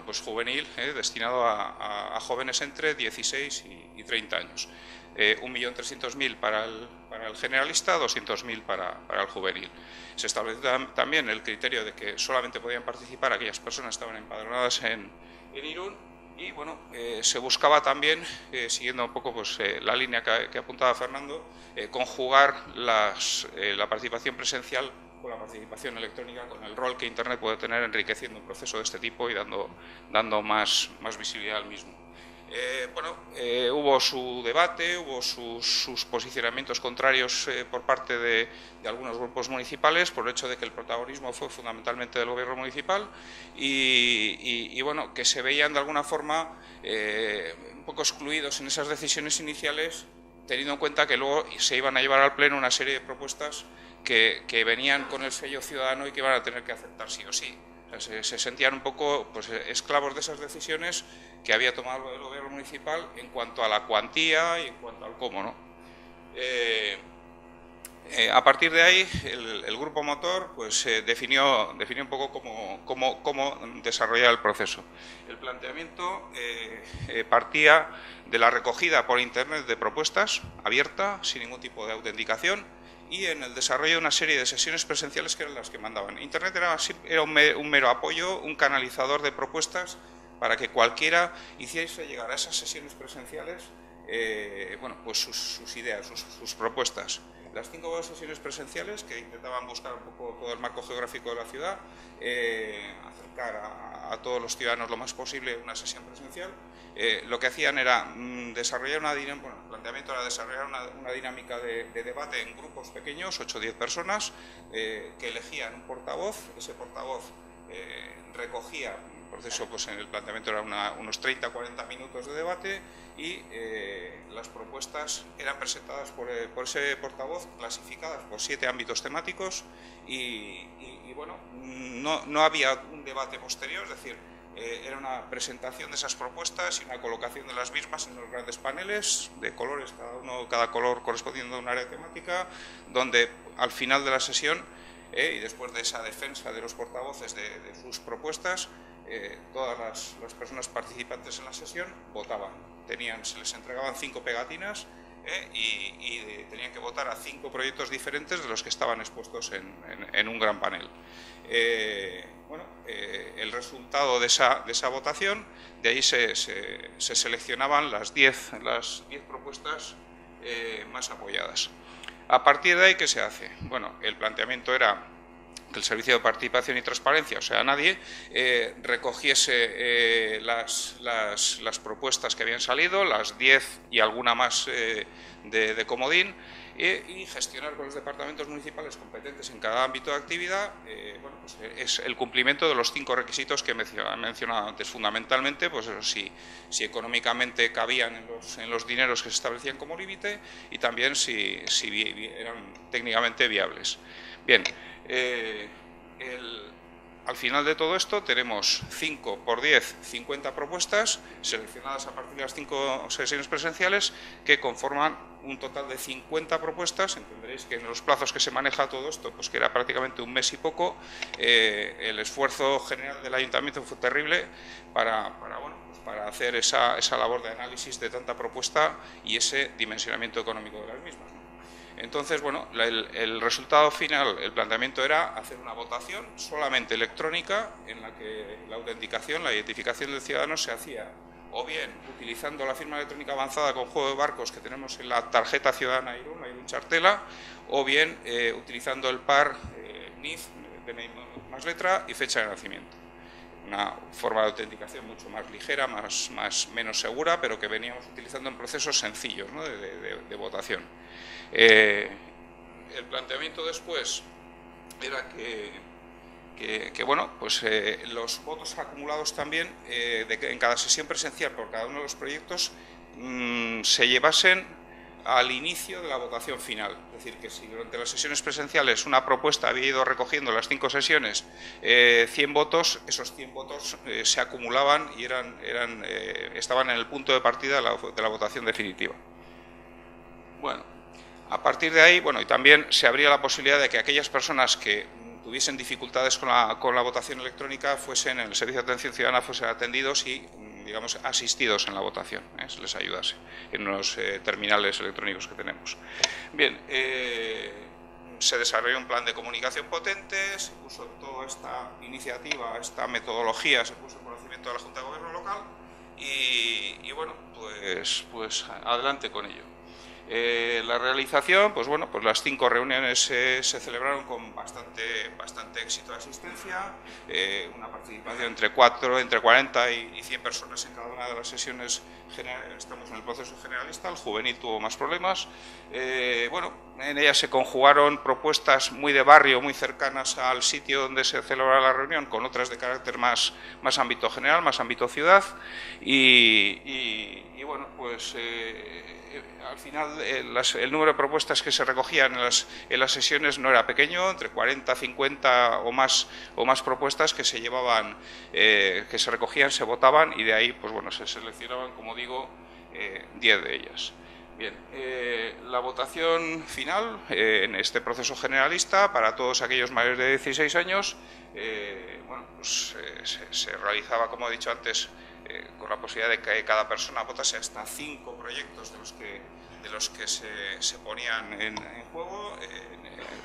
pues juvenil, destinado a jóvenes entre 16 y 30 años. 1.300.000 para el generalista, 200.000 para el juvenil. Se estableció también el criterio de que solamente podían participar aquellas personas que estaban empadronadas en Irún y se buscaba también, siguiendo un poco la línea que apuntaba Fernando, conjugar la participación presencial con la participación electrónica, con el rol que Internet puede tener enriqueciendo un proceso de este tipo y dando más visibilidad al mismo. Hubo su debate, hubo sus posicionamientos contrarios por parte de algunos grupos municipales por el hecho de que el protagonismo fue fundamentalmente del gobierno municipal y bueno, que se veían de alguna forma un poco excluidos en esas decisiones iniciales, teniendo en cuenta que luego se iban a llevar al pleno una serie de propuestas que venían con el sello ciudadano y que iban a tener que aceptar sí o sí. O sea, se sentían un poco pues, esclavos de esas decisiones que había tomado el gobierno municipal en cuanto a la cuantía y en cuanto al cómo, ¿no? A partir de ahí, el grupo motor pues, definió un poco cómo desarrollar el proceso. El planteamiento partía de la recogida por Internet de propuestas abierta, sin ningún tipo de autenticación, y en el desarrollo de una serie de sesiones presenciales que eran las que mandaban. Internet era un mero apoyo, un canalizador de propuestas para que cualquiera hiciese llegar a esas sesiones presenciales pues sus ideas, sus propuestas. Las 5 sesiones presenciales que intentaban buscar un poco todo el marco geográfico de la ciudad, acercar a todos los ciudadanos lo más posible una sesión presencial, lo que hacían era desarrollar el planteamiento era desarrollar una dinámica de debate en grupos pequeños, 8 o 10 personas, que elegían un portavoz, ese portavoz recogía el proceso, pues en el planteamiento era unos 30 o 40 minutos de debate y las propuestas eran presentadas por ese portavoz, clasificadas por 7 ámbitos temáticos y bueno, no había un debate posterior, es decir, era una presentación de esas propuestas y una colocación de las mismas en los grandes paneles de colores, cada color correspondiendo a un área temática, donde al final de la sesión y después de esa defensa de los portavoces de sus propuestas, todas las personas participantes en la sesión votaban. Se les entregaban 5 pegatinas y tenían que votar a 5 proyectos diferentes de los que estaban expuestos en un gran panel. El resultado de esa votación, de ahí se seleccionaban las 10 propuestas más apoyadas. A partir de ahí, ¿qué se hace? Bueno, el planteamiento era que el Servicio de Participación y Transparencia, o sea, nadie, recogiese las propuestas que habían salido, las 10 y alguna más de comodín, y gestionar con los departamentos municipales competentes en cada ámbito de actividad pues es el cumplimiento de los 5 requisitos que he mencionado antes, fundamentalmente, pues eso, si económicamente cabían en los dineros que se establecían como límite y también si eran técnicamente viables. Bien, al final de todo esto tenemos 5 por 10, 50 propuestas seleccionadas a partir de las 5 sesiones presenciales que conforman un total de 50 propuestas. Entenderéis que en los plazos que se maneja todo esto, pues que era prácticamente un mes y poco, el esfuerzo general del ayuntamiento fue terrible para hacer esa labor de análisis de tanta propuesta y ese dimensionamiento económico de las mismas, ¿no? Entonces, bueno, el resultado final, el planteamiento era hacer una votación solamente electrónica en la que la autenticación, la identificación del ciudadano se hacía o bien utilizando la firma electrónica avanzada con juego de barcos que tenemos en la tarjeta ciudadana Irún Chartela, o bien utilizando el par NIF, DNI más letra y fecha de nacimiento. Una forma de autenticación mucho más ligera, menos segura, pero que veníamos utilizando en procesos sencillos, ¿no? de votación. El planteamiento después era que los votos acumulados también en cada sesión presencial por cada uno de los proyectos se llevasen al inicio de la votación final. Es decir, que si durante las sesiones presenciales una propuesta había ido recogiendo las 5 sesiones 100 votos, esos 100 votos se acumulaban y estaban en el punto de partida de la votación definitiva. Bueno, a partir de ahí, y también se abría la posibilidad de que aquellas personas que tuviesen dificultades con la votación electrónica en el Servicio de Atención Ciudadana fuesen atendidos y, digamos, asistidos en la votación, se les ayudase en los terminales electrónicos que tenemos. Bien, se desarrolló un plan de comunicación potente, se puso toda esta iniciativa, esta metodología, se puso en conocimiento de la Junta de Gobierno local y bueno, pues adelante con ello. La realización, pues bueno, pues las 5 reuniones se celebraron con bastante éxito de asistencia, una participación entre 40 y 100 personas en cada una de las sesiones. Estamos en el proceso generalista, el juvenil tuvo más problemas. Bueno, en ellas se conjugaron propuestas muy de barrio, muy cercanas al sitio donde se celebraba la reunión, con otras de carácter más ámbito general, más ámbito ciudad, y bueno, pues al final el número de propuestas que se recogían en las sesiones no era pequeño, entre 40, 50 o más propuestas que se llevaban, que se recogían, se votaban, y de ahí, pues bueno, se seleccionaban, como digo, 10 de ellas. Bien, la votación final en este proceso generalista para todos aquellos mayores de 16 años, bueno, pues, se realizaba, como he dicho antes, con la posibilidad de que cada persona votase hasta 5 proyectos de los que se ponían en juego.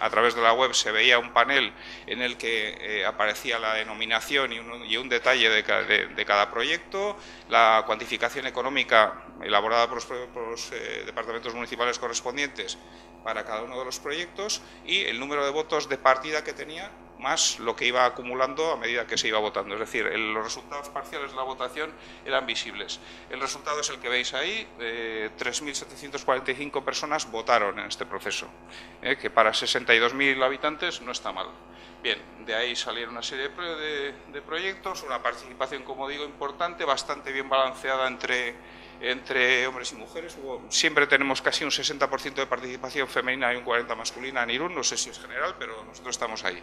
A través de la web se veía un panel en el que aparecía la denominación y un detalle de cada proyecto, la cuantificación económica elaborada por los departamentos municipales correspondientes para cada uno de los proyectos, y el número de votos de partida que tenía, más lo que iba acumulando a medida que se iba votando. Es decir, los resultados parciales de la votación eran visibles. El resultado es el que veis ahí: 3.745 personas votaron en este proceso, que para 62.000 habitantes no está mal. Bien, de ahí salieron una serie de proyectos, una participación, como digo, importante, bastante bien balanceada entre hombres y mujeres. Siempre tenemos casi un 60% de participación femenina y un 40% masculina en Irún, no sé si es general, pero nosotros estamos ahí.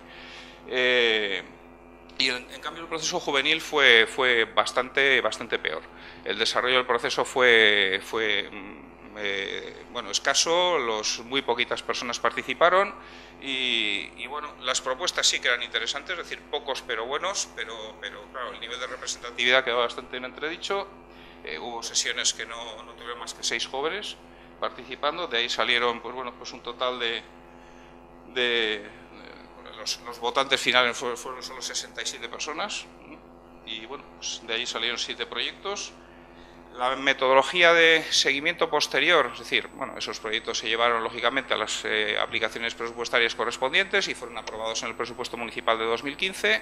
Y en cambio el proceso juvenil fue bastante peor. El desarrollo del proceso fue bueno, escaso, muy poquitas personas participaron, y bueno, las propuestas sí que eran interesantes, es decir, pocos pero buenos, pero claro, el nivel de representatividad quedó bastante en entredicho. Hubo sesiones que no tuvieron más que 6 jóvenes participando, de ahí salieron, pues bueno, pues un total los votantes finales fueron solo 67 personas, y bueno, pues de ahí salieron 7 proyectos. La metodología de seguimiento posterior, es decir, bueno, esos proyectos se llevaron lógicamente a las aplicaciones presupuestarias correspondientes y fueron aprobados en el presupuesto municipal de 2015.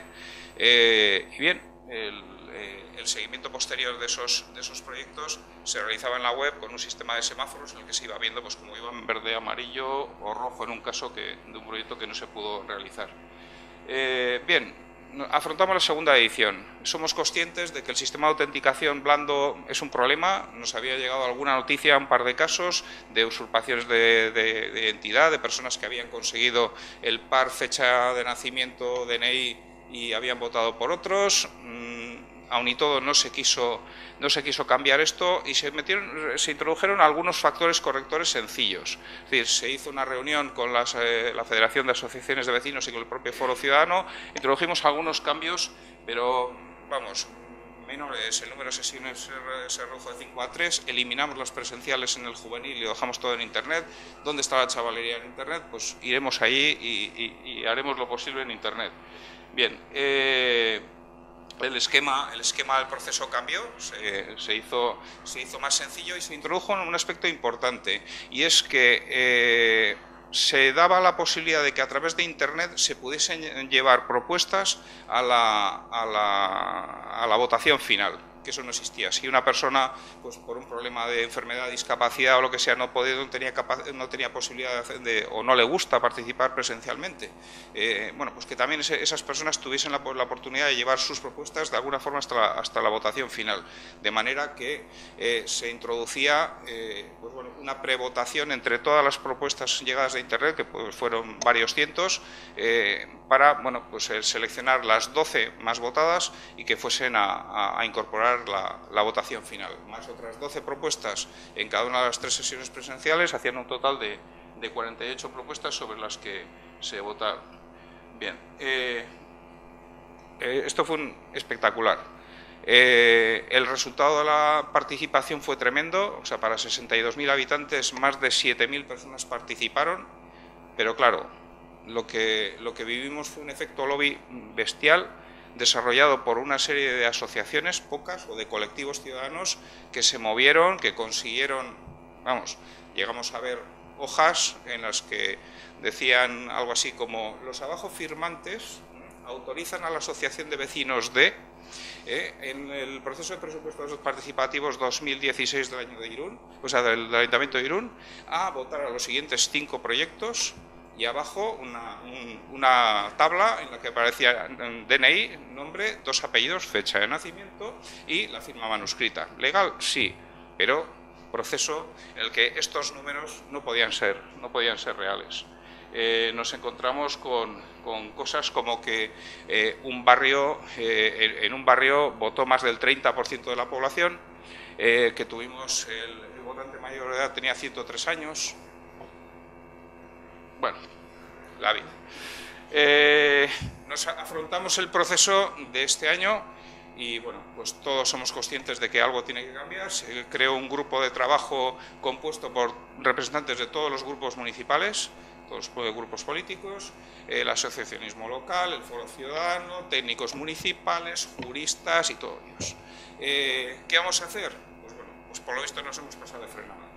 Y bien, el seguimiento posterior de esos proyectos se realizaba en la web con un sistema de semáforos en el que se iba viendo, pues, cómo iban verde, amarillo o rojo en un caso de un proyecto que no se pudo realizar. Bien, afrontamos la segunda edición. Somos conscientes de que el sistema de autenticación blando es un problema. Nos había llegado alguna noticia, un par de casos de usurpaciones de identidad, de personas que habían conseguido el par, fecha de nacimiento, DNI, y habían votado por otros. Aun y todo no se quiso cambiar esto, y se introdujeron algunos factores correctores sencillos. Es decir, se hizo una reunión con la Federación de Asociaciones de Vecinos y con el propio Foro Ciudadano, introdujimos algunos cambios, pero vamos, menores. El número de sesiones se redujo de 5 a 3, eliminamos las presenciales en el juvenil y lo dejamos todo en Internet. ¿Dónde está la chavalería en Internet? Pues iremos allí y haremos lo posible en Internet. Bien, el esquema del proceso cambió, se hizo más sencillo, y se introdujo un aspecto importante, y es que se daba la posibilidad de que a través de Internet se pudiesen llevar propuestas a la votación final, que eso no existía. Si una persona, pues por un problema de enfermedad, discapacidad o lo que sea, no tenía posibilidad o no le gusta participar presencialmente, bueno, pues que también esas personas tuviesen la oportunidad de llevar sus propuestas de alguna forma hasta la votación final, de manera que se introducía pues bueno, una prevotación entre todas las propuestas llegadas de Internet, que pues fueron varios cientos, para, bueno, pues seleccionar las 12 más votadas y que fuesen a incorporar la votación final, más otras 12 propuestas en cada una de las 3 sesiones presenciales, hacían un total de 48 propuestas sobre las que se votaron. Bien, esto fue espectacular. El resultado de la participación fue tremendo, o sea, para 62.000 habitantes, más de 7.000 personas participaron, pero claro, lo que vivimos fue un efecto lobby bestial, desarrollado por una serie de asociaciones, pocas, o de colectivos ciudadanos que se movieron, que consiguieron vamos, llegamos a ver hojas en las que decían algo así como: los abajo firmantes autorizan a la Asociación de Vecinos de, en el proceso de presupuestos participativos 2016 del año de Irún, o sea, del Ayuntamiento de Irún, a votar a los siguientes 5 proyectos, y abajo una tabla en la que aparecía DNI, nombre, 2 apellidos, fecha de nacimiento y la firma manuscrita. ¿Legal? Sí, pero proceso en el que estos números no podían ser reales. Nos encontramos con cosas como que en un barrio votó más del 30% de la población, que tuvimos el votante mayor de edad tenía 103 años. Bueno, la vida. Nos afrontamos el proceso de este año y bueno, pues todos somos conscientes de que algo tiene que cambiar. Se creó un grupo de trabajo compuesto por representantes de todos los grupos municipales, todos los grupos políticos, el asociacionismo local, el foro ciudadano, técnicos municipales, juristas y todos ellos. ¿Qué vamos a hacer? Pues bueno, pues por lo visto nos hemos pasado de frenada.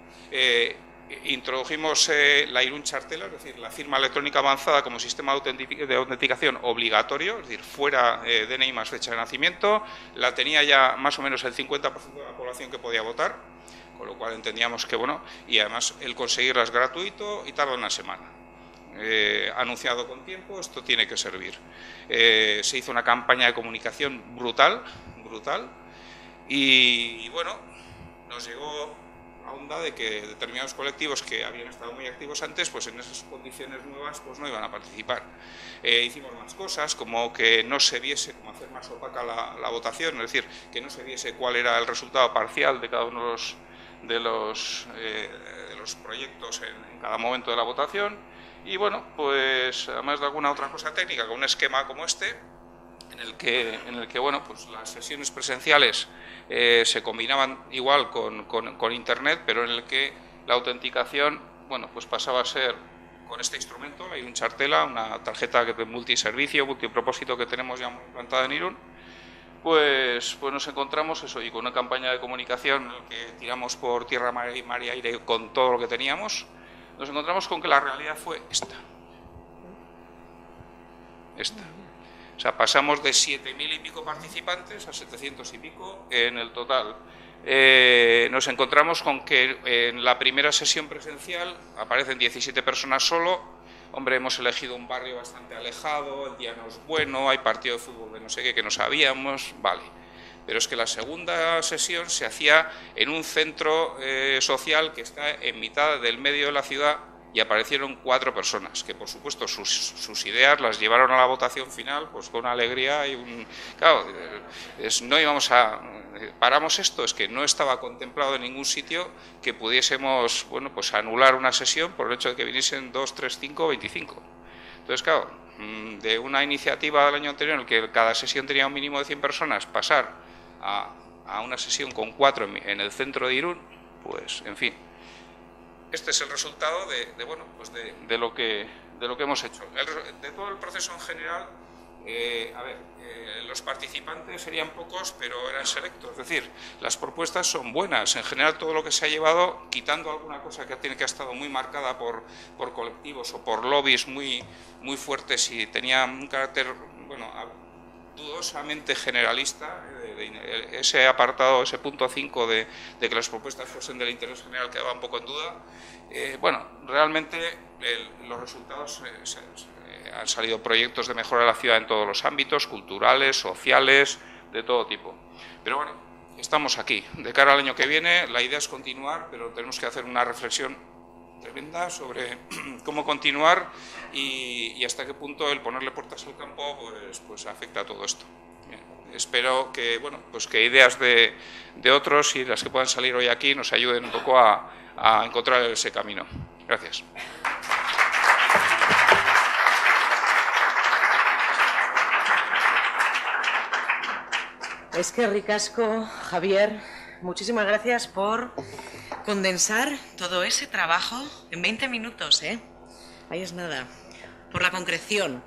Introdujimos la Irún Chartela, es decir, la firma electrónica avanzada como sistema de autenticación obligatorio, es decir, fuera DNI más fecha de nacimiento. La tenía ya más o menos el 50% de la población que podía votar, con lo cual entendíamos que, bueno, y además el conseguirla es gratuito y tarda una semana. Anunciado con tiempo, esto tiene que servir. Se hizo una campaña de comunicación brutal, y bueno, nos llegó a onda de que determinados colectivos que habían estado muy activos antes, pues en esas condiciones nuevas pues no iban a participar. Hicimos más cosas, como que no se viese, como hacer más opaca la votación, es decir, que no se viese cuál era el resultado parcial de cada uno de los proyectos en cada momento de la votación. Y bueno, pues además de alguna otra cosa técnica, con un esquema como este, en el que bueno, pues las sesiones presenciales se combinaban igual con internet, pero en el que la autenticación, bueno, pues pasaba a ser con este instrumento, la Irún Chartela, una tarjeta de multiservicio, multipropósito que tenemos ya implantada en Irún. Pues nos encontramos eso, y con una campaña de comunicación en la que tiramos por tierra, mar y aire con todo lo que teníamos. Nos encontramos con que la realidad fue esta. O sea, pasamos de 7.000 y pico participantes a 700 y pico en el total. Nos encontramos con que en la primera sesión presencial aparecen 17 personas solo. Hombre, hemos elegido un barrio bastante alejado, el día no es bueno, hay partido de fútbol de no sé qué que no sabíamos, vale. Pero es que la segunda sesión se hacía en un centro social que está en mitad del medio de la ciudad, y aparecieron 4 personas que, por supuesto, sus ideas las llevaron a la votación final pues con una alegría y claro, no íbamos a... Paramos esto, es que no estaba contemplado en ningún sitio que pudiésemos, bueno, pues anular una sesión por el hecho de que viniesen 2, 3, 5, 25. Entonces, claro, de una iniciativa del año anterior en el que cada sesión tenía un mínimo de 100 personas, pasar a una sesión con 4 en el centro de Irún, pues, en fin. Este es el resultado de lo que hemos hecho. De todo el proceso en general, los participantes serían pocos, pero eran selectos. Es decir, las propuestas son buenas. En general, todo lo que se ha llevado, quitando alguna cosa que ha estado muy marcada por colectivos o por lobbies muy fuertes y tenía un carácter, bueno, dudosamente generalista, ese apartado, ese punto 5 de que las propuestas fuesen del interés general quedaba un poco en duda. Bueno, realmente los resultados han salido proyectos de mejora de la ciudad en todos los ámbitos, culturales, sociales, de todo tipo. Pero bueno, estamos aquí. De cara al año que viene, la idea es continuar, pero tenemos que hacer una reflexión tremenda sobre cómo continuar y hasta qué punto el ponerle puertas al campo pues afecta a todo esto. Bien, espero que, bueno, pues que ideas de otros y las que puedan salir hoy aquí nos ayuden un poco a encontrar ese camino. Gracias. Es que ricasco, Javier, muchísimas gracias por condensar todo ese trabajo en 20 minutos, ¿eh? Ahí es nada, por la concreción.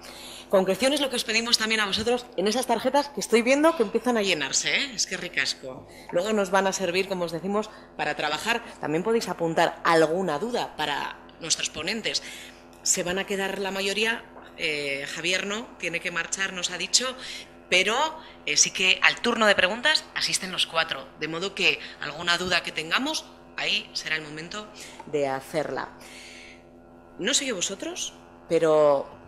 Concreción es lo que os pedimos también a vosotros en esas tarjetas que estoy viendo que empiezan a llenarse, ¿eh? Es que ricasco. Luego nos van a servir, como os decimos, para trabajar. También podéis apuntar alguna duda para nuestros ponentes. Se van a quedar la mayoría, Javier no, tiene que marchar, nos ha dicho, pero sí que al turno de preguntas asisten los 4, de modo que alguna duda que tengamos, ahí será el momento de hacerla. No sé yo vosotros, pero...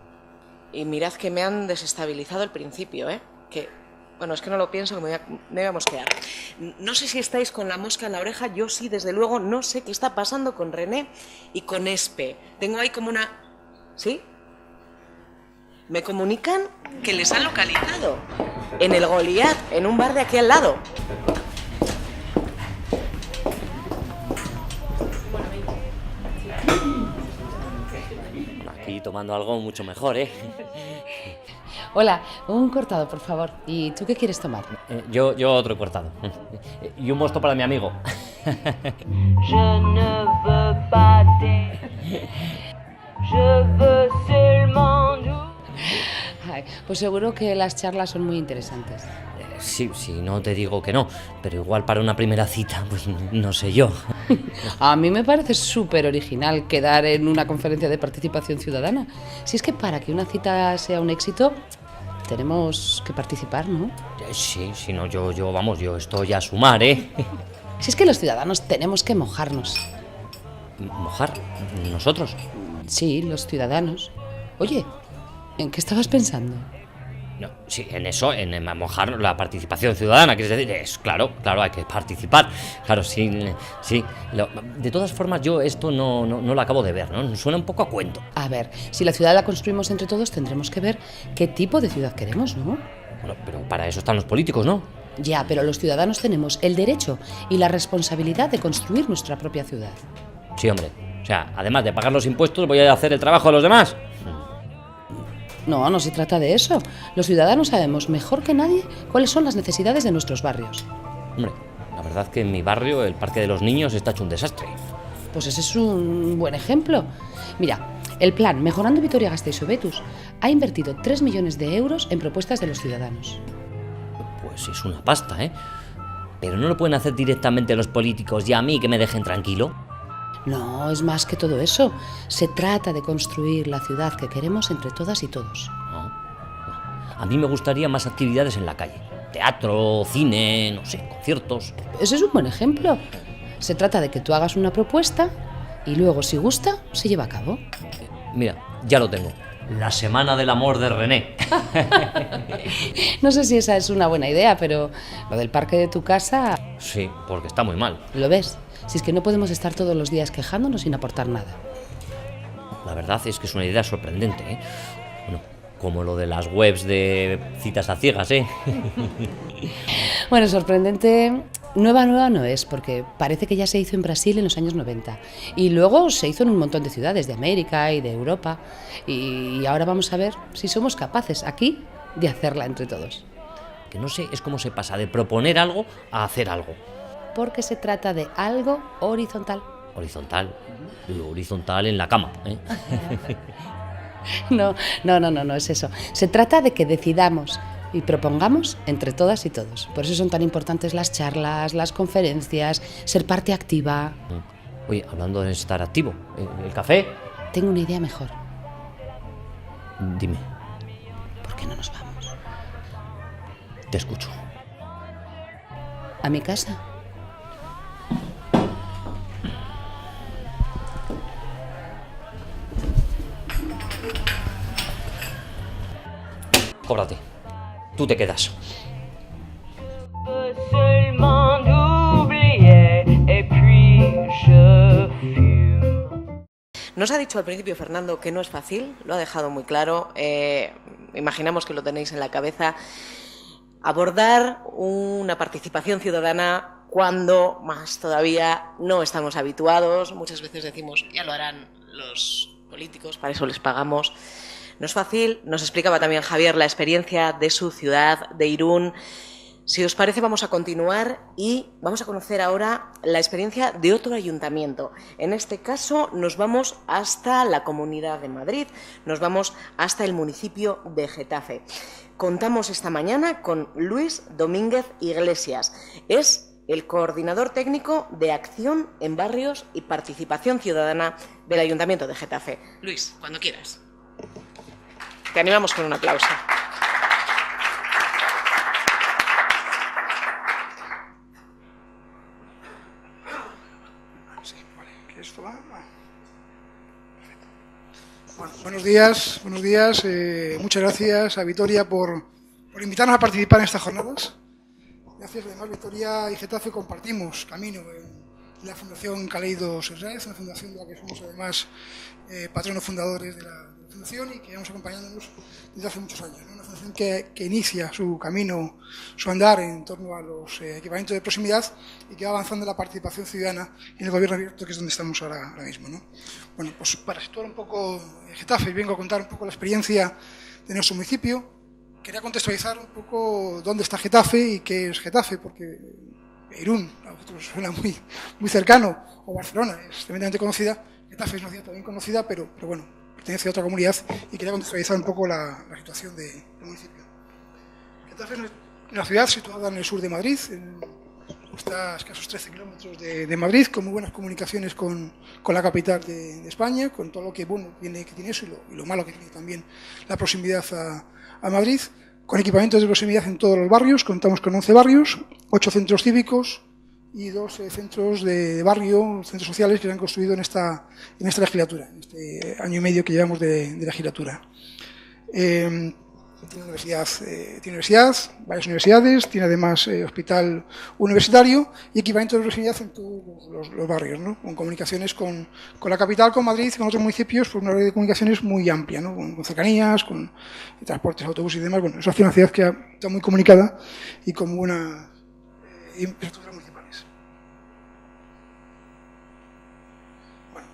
Y mirad que me han desestabilizado el principio, que, bueno, es que no lo pienso, que me voy a mosquear. No sé si estáis con la mosca en la oreja, yo sí, desde luego, no sé qué está pasando con René y con Espe. Tengo ahí como una... ¿Sí? Me comunican que les han localizado en el Goliat, en un bar de aquí al lado. Aquí tomando algo mucho mejor, ¿eh? Hola, un cortado, por favor. ¿Y tú qué quieres tomar? Yo otro cortado. Y un mosto para mi amigo. Ay, pues seguro que las charlas son muy interesantes. Sí, no te digo que no, pero igual para una primera cita, pues no sé yo. A mí me parece súper original quedar en una conferencia de participación ciudadana. Si es que para que una cita sea un éxito, tenemos que participar, ¿no? Sí, no, yo estoy a sumar, ¿eh? Si es que los ciudadanos tenemos que mojarnos. ¿Mojar? ¿Nosotros? Sí, los ciudadanos. Oye, ¿en qué estabas pensando? No, sí, en eso, en mojar la participación ciudadana, que es decir, claro, hay que participar. Claro, sí. De todas formas, yo esto no lo acabo de ver, ¿no? Suena un poco a cuento. A ver, si la ciudad la construimos entre todos, tendremos que ver qué tipo de ciudad queremos, ¿no? Bueno, pero para eso están los políticos, ¿no? Ya, pero los ciudadanos tenemos el derecho y la responsabilidad de construir nuestra propia ciudad. Sí, hombre. O sea, además de pagar los impuestos, ¿voy a hacer el trabajo de los demás? No se trata de eso. Los ciudadanos sabemos mejor que nadie cuáles son las necesidades de nuestros barrios. Hombre, la verdad que en mi barrio el parque de los niños está hecho un desastre. Pues ese es un buen ejemplo. Mira, el plan Mejorando Vitoria-Gasteiz y Betus ha invertido 3 millones de euros en propuestas de los ciudadanos. Pues es una pasta, ¿eh? Pero no lo pueden hacer directamente los políticos y a mí que me dejen tranquilo. No, es más que todo eso. Se trata de construir la ciudad que queremos entre todas y todos. A mí me gustaría más actividades en la calle. Teatro, cine, no sé, conciertos. Ese es un buen ejemplo. Se trata de que tú hagas una propuesta y luego, si gusta, se lleva a cabo. Mira, ya lo tengo. La Semana del Amor de René. No sé si esa es una buena idea, pero lo del parque de tu casa... Sí, porque está muy mal. ¿Lo ves? Si es que no podemos estar todos los días quejándonos sin aportar nada. La verdad es que es una idea sorprendente, ¿eh? Bueno, como lo de las webs de citas a ciegas, ¿eh? Bueno, sorprendente... Nueva no es, porque parece que ya se hizo en Brasil en los años 90. Y luego se hizo en un montón de ciudades de América y de Europa. Y ahora vamos a ver si somos capaces aquí de hacerla entre todos. Que no sé, es como se pasa de proponer algo a hacer algo. Porque se trata de algo horizontal. Horizontal. Lo horizontal en la cama, ¿eh? No es eso. Se trata de que decidamos y propongamos entre todas y todos. Por eso son tan importantes las charlas, las conferencias, ser parte activa. Oye, hablando de estar activo, ¿el café? Tengo una idea mejor. Dime. ¿Por qué no nos vamos? Te escucho. ¿A mi casa? Cóbrate. Tú te quedas. Nos ha dicho al principio Fernando que no es fácil, lo ha dejado muy claro, imaginamos que lo tenéis en la cabeza, abordar una participación ciudadana cuando más todavía no estamos habituados, muchas veces decimos ya lo harán los políticos, para eso les pagamos. No es fácil, nos explicaba también Javier la experiencia de su ciudad, de Irún. Si os parece, vamos a continuar y vamos a conocer ahora la experiencia de otro ayuntamiento. En este caso nos vamos hasta la Comunidad de Madrid, nos vamos hasta el municipio de Getafe. Contamos esta mañana con Luis Domínguez Iglesias. Es el coordinador técnico de Acción en Barrios y Participación Ciudadana del Ayuntamiento de Getafe. Luis, cuando quieras. Te animamos con un aplauso. Bueno, buenos días. Muchas gracias a Vitoria por invitarnos a participar en estas jornadas. Gracias, además, Vitoria y Getafe compartimos camino en la Fundación Caleidos Israez, una fundación de la que somos, además, patronos fundadores de la fundación y que llevamos acompañándonos desde hace muchos años, ¿no? Una fundación que inicia su camino, su andar en torno a los equipamientos de proximidad y que va avanzando en la participación ciudadana en el gobierno abierto, que es donde estamos ahora mismo, ¿no? Bueno, pues para situar un poco Getafe, vengo a contar un poco la experiencia de nuestro municipio. Quería contextualizar un poco dónde está Getafe y qué es Getafe, porque Irún a vosotros suena muy cercano, o Barcelona es tremendamente conocida. Getafe es una ciudad también conocida, pero bueno, pertenece a otra comunidad y quería contextualizar un poco la situación del municipio. Getafe es una ciudad situada en el sur de Madrid, está a escasos 13 kilómetros de Madrid, con muy buenas comunicaciones con la capital de España, con todo lo que bueno que tiene eso y lo malo que tiene también la proximidad a Madrid, con equipamientos de proximidad en todos los barrios. Contamos con 11 barrios, 8 centros cívicos y 2 centros de barrio, centros sociales que se han construido en esta legislatura, en este año y medio que llevamos de legislatura. Tiene universidad, varias universidades, tiene además hospital universitario y equipamientos de proximidad en todos los barrios, ¿no? Con comunicaciones con la capital, con Madrid y con otros municipios, pues una red de comunicaciones muy amplia, ¿no? Con cercanías, con transportes, autobuses y demás. Bueno, eso hace una ciudad que está muy comunicada y con buena infraestructura municipales. Bueno,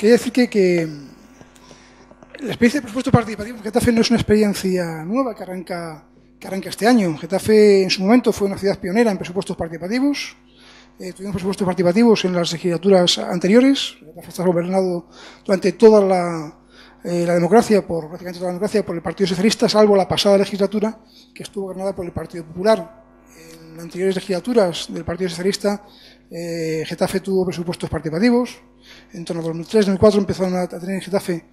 quería decir que la experiencia de presupuesto participativo en Getafe no es una experiencia nueva que arranca este año. Getafe en su momento fue una ciudad pionera en presupuestos participativos. Tuvimos presupuestos participativos en las legislaturas anteriores. Getafe está gobernado durante toda la democracia, prácticamente toda la democracia, por el Partido Socialista, salvo la pasada legislatura, que estuvo gobernada por el Partido Popular. En las anteriores legislaturas del Partido Socialista, Getafe tuvo presupuestos participativos. En torno a 2003-2004 empezaron a tener en Getafe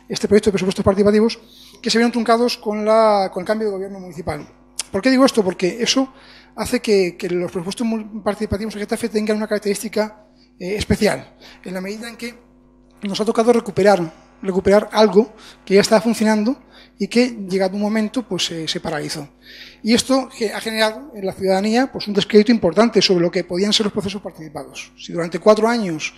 este proyecto de presupuestos participativos que se vieron truncados con el cambio de gobierno municipal. ¿Por qué digo esto? Porque eso hace que los presupuestos participativos en Getafe tengan una característica especial, en la medida en que nos ha tocado recuperar algo que ya estaba funcionando y que, llegado un momento, pues se paralizó. Y esto ha generado en la ciudadanía pues un descrédito importante sobre lo que podían ser los procesos participados. Si durante 4 años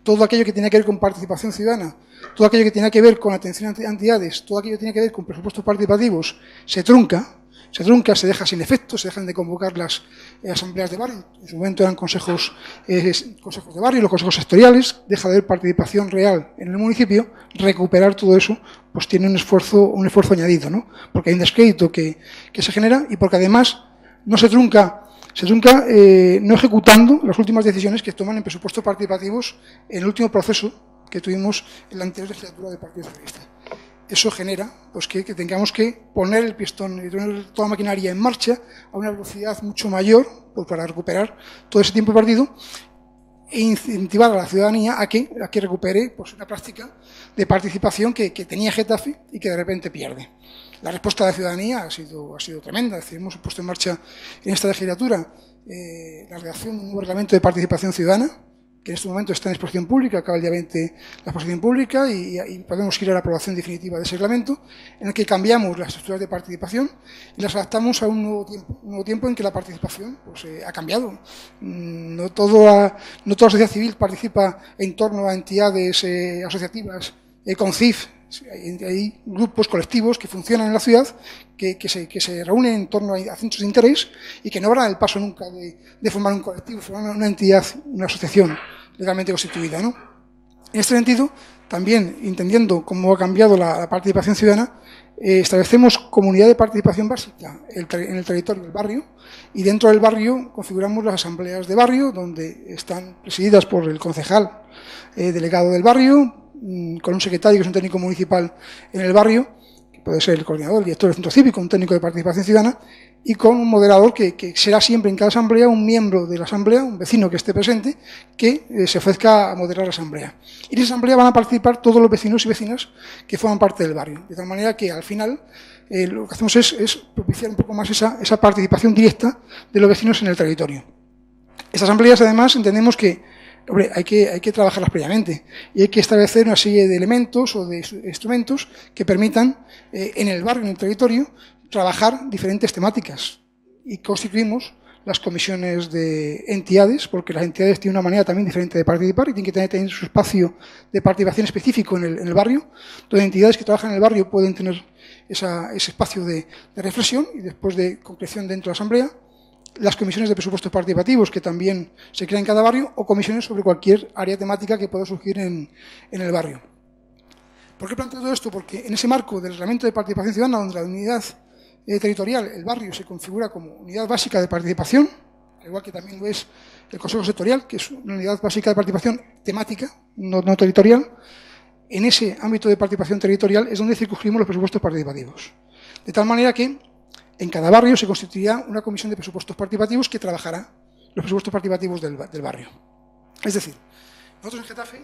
todo aquello que tenía que ver con participación ciudadana, todo aquello que tenía que ver con atención a entidades, todo aquello que tenía que ver con presupuestos participativos se trunca, se deja sin efecto, se dejan de convocar las asambleas de barrio, en su momento eran consejos de barrio, los consejos sectoriales, deja de haber participación real en el municipio. Recuperar todo eso pues tiene un esfuerzo añadido, ¿no? Porque hay un descrédito que se genera y porque además no se trunca no ejecutando las últimas decisiones que toman en presupuestos participativos en el último proceso que tuvimos en la anterior legislatura del Partido Socialista. Eso genera pues que tengamos que poner el pistón y tener toda la maquinaria en marcha a una velocidad mucho mayor pues, para recuperar todo ese tiempo perdido e incentivar a la ciudadanía a que recupere pues, una práctica de participación que tenía Getafe y que de repente pierde. La respuesta de la ciudadanía ha sido tremenda. Es decir, hemos puesto en marcha en esta legislatura la redacción de un nuevo reglamento de participación ciudadana, que en este momento está en exposición pública, acaba el día 20 la exposición pública y podemos ir a la aprobación definitiva de ese reglamento, en el que cambiamos las estructuras de participación y las adaptamos a un nuevo tiempo en que la participación pues, ha cambiado. No toda la sociedad civil participa en torno a entidades asociativas con CIF. Hay grupos colectivos que funcionan en la ciudad que se reúnen en torno a centros de interés y que no habrán el paso nunca de formar un colectivo, formar una entidad, una asociación legalmente constituida, ¿no? En este sentido, también entendiendo cómo ha cambiado la participación ciudadana, establecemos comunidad de participación básica en el territorio del barrio, y dentro del barrio configuramos las asambleas de barrio, donde están presididas por el concejal delegado del barrio, con un secretario que es un técnico municipal en el barrio, que puede ser el coordinador, el director del centro cívico, un técnico de participación ciudadana, y con un moderador que será siempre en cada asamblea un miembro de la asamblea, un vecino que esté presente, que se ofrezca a moderar la asamblea. Y en esa asamblea van a participar todos los vecinos y vecinas que forman parte del barrio, de tal manera que al final lo que hacemos es propiciar un poco más esa participación directa de los vecinos en el territorio. Estas asambleas, además, entendemos que hay que trabajarlas previamente y hay que establecer una serie de elementos o de instrumentos que permitan en el barrio, en el territorio, trabajar diferentes temáticas, y constituimos las comisiones de entidades, porque las entidades tienen una manera también diferente de participar y tienen que tener su espacio de participación específico en el barrio. Entonces, entidades que trabajan en el barrio pueden tener ese espacio de reflexión y después de concreción dentro de la asamblea. Las comisiones de presupuestos participativos, que también se crean en cada barrio, o comisiones sobre cualquier área temática que pueda surgir en el barrio. ¿Por qué planteo todo esto? Porque en ese marco del reglamento de participación ciudadana, donde la unidad territorial, el barrio, se configura como unidad básica de participación, al igual que también lo es el Consejo Sectorial, que es una unidad básica de participación temática, no territorial. En ese ámbito de participación territorial es donde circunscribimos los presupuestos participativos. De tal manera que en cada barrio se constituirá una comisión de presupuestos participativos que trabajará los presupuestos participativos del barrio. Es decir, nosotros en Getafe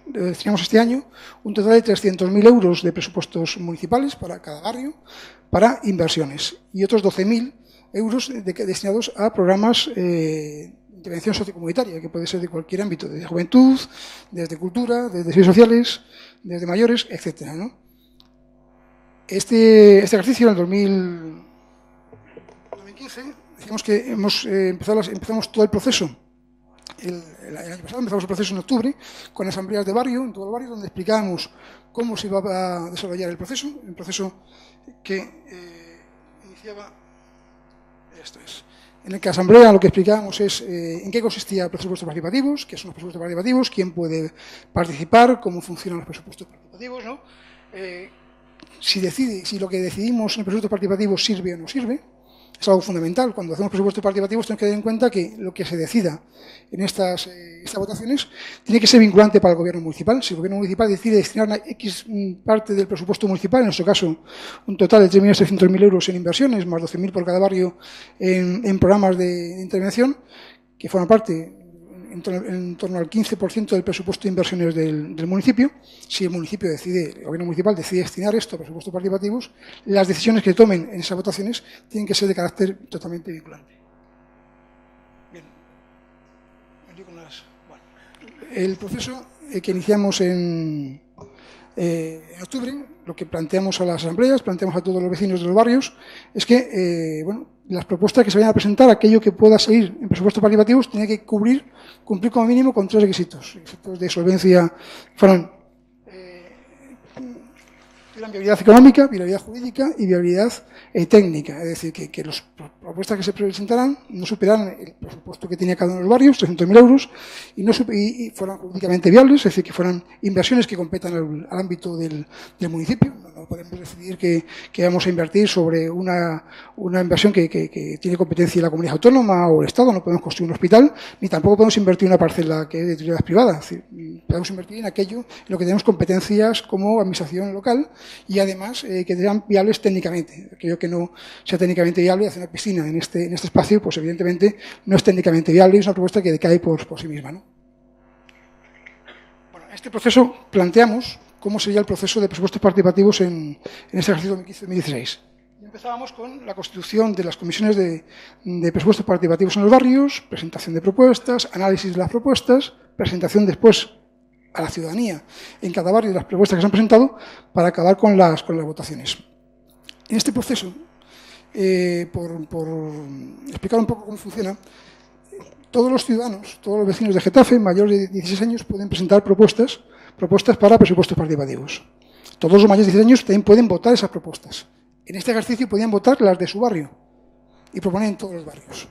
destinamos este año un total de 300.000 euros de presupuestos municipales para cada barrio, para inversiones, y otros 12.000 euros destinados a programas de intervención sociocomunitaria, que puede ser de cualquier ámbito, desde juventud, desde cultura, desde servicios sociales, desde mayores, etc., ¿no? Este ejercicio, en el 2015, decimos que empezamos todo el proceso. El año pasado empezamos el proceso en octubre con asambleas de barrio, en todo el barrio, donde explicábamos cómo se iba a desarrollar el proceso que iniciaba, en el que la asamblea lo que explicábamos es en qué consistía los presupuestos participativos, qué son los presupuestos participativos, quién puede participar, cómo funcionan los presupuestos participativos, ¿no? Si lo que decidimos en el presupuesto participativo sirve o no sirve. Es algo fundamental. Cuando hacemos presupuestos participativos tenemos que tener en cuenta que lo que se decida en estas votaciones tiene que ser vinculante para el gobierno municipal. Si el gobierno municipal decide destinar una X parte del presupuesto municipal, en nuestro caso un total de 3.300.000 euros en inversiones, más 12.000 por cada barrio en programas de intervención, que forman parte en torno al 15% del presupuesto de inversiones del municipio. Si el gobierno municipal decide destinar esto a presupuestos participativos, las decisiones que tomen en esas votaciones tienen que ser de carácter totalmente vinculante. Bien. El proceso que iniciamos en octubre, lo que planteamos a las asambleas, planteamos a todos los vecinos de los barrios, es que las propuestas que se vayan a presentar, aquello que pueda salir en presupuestos participativos, tiene que cumplir como mínimo con 3 requisitos. Requisitos de solvencia fueron viabilidad económica, viabilidad jurídica y viabilidad técnica. Es decir, que las propuestas que se presentarán no superaran el presupuesto que tenía cada uno de los barrios, 300.000 euros, y fueran jurídicamente viables, es decir, que fueran inversiones que competan al ámbito del municipio. No podemos decidir que vamos a invertir sobre una inversión que tiene competencia la comunidad autónoma o el Estado. No podemos construir un hospital, ni tampoco podemos invertir una parcela que es de utilidad privada. Es decir, podemos invertir en aquello en lo que tenemos competencias como administración local, y además que sean viables técnicamente. Aquello que no sea técnicamente viable, hacer una piscina en este espacio, pues evidentemente no es técnicamente viable y es una propuesta que decae por sí misma, ¿no? Bueno, en este proceso planteamos cómo sería el proceso de presupuestos participativos en este ejercicio 2015-2016. Empezábamos con la constitución de las comisiones de presupuestos participativos en los barrios, presentación de propuestas, análisis de las propuestas, presentación después a la ciudadanía en cada barrio de las propuestas que se han presentado, para acabar con las votaciones. En este proceso, por explicar un poco cómo funciona, todos los ciudadanos, todos los vecinos de Getafe mayores de 16 años pueden presentar propuestas para presupuestos participativos. Todos los mayores de 16 años también pueden votar esas propuestas. En este ejercicio podían votar las de su barrio y proponer en todos los barrios.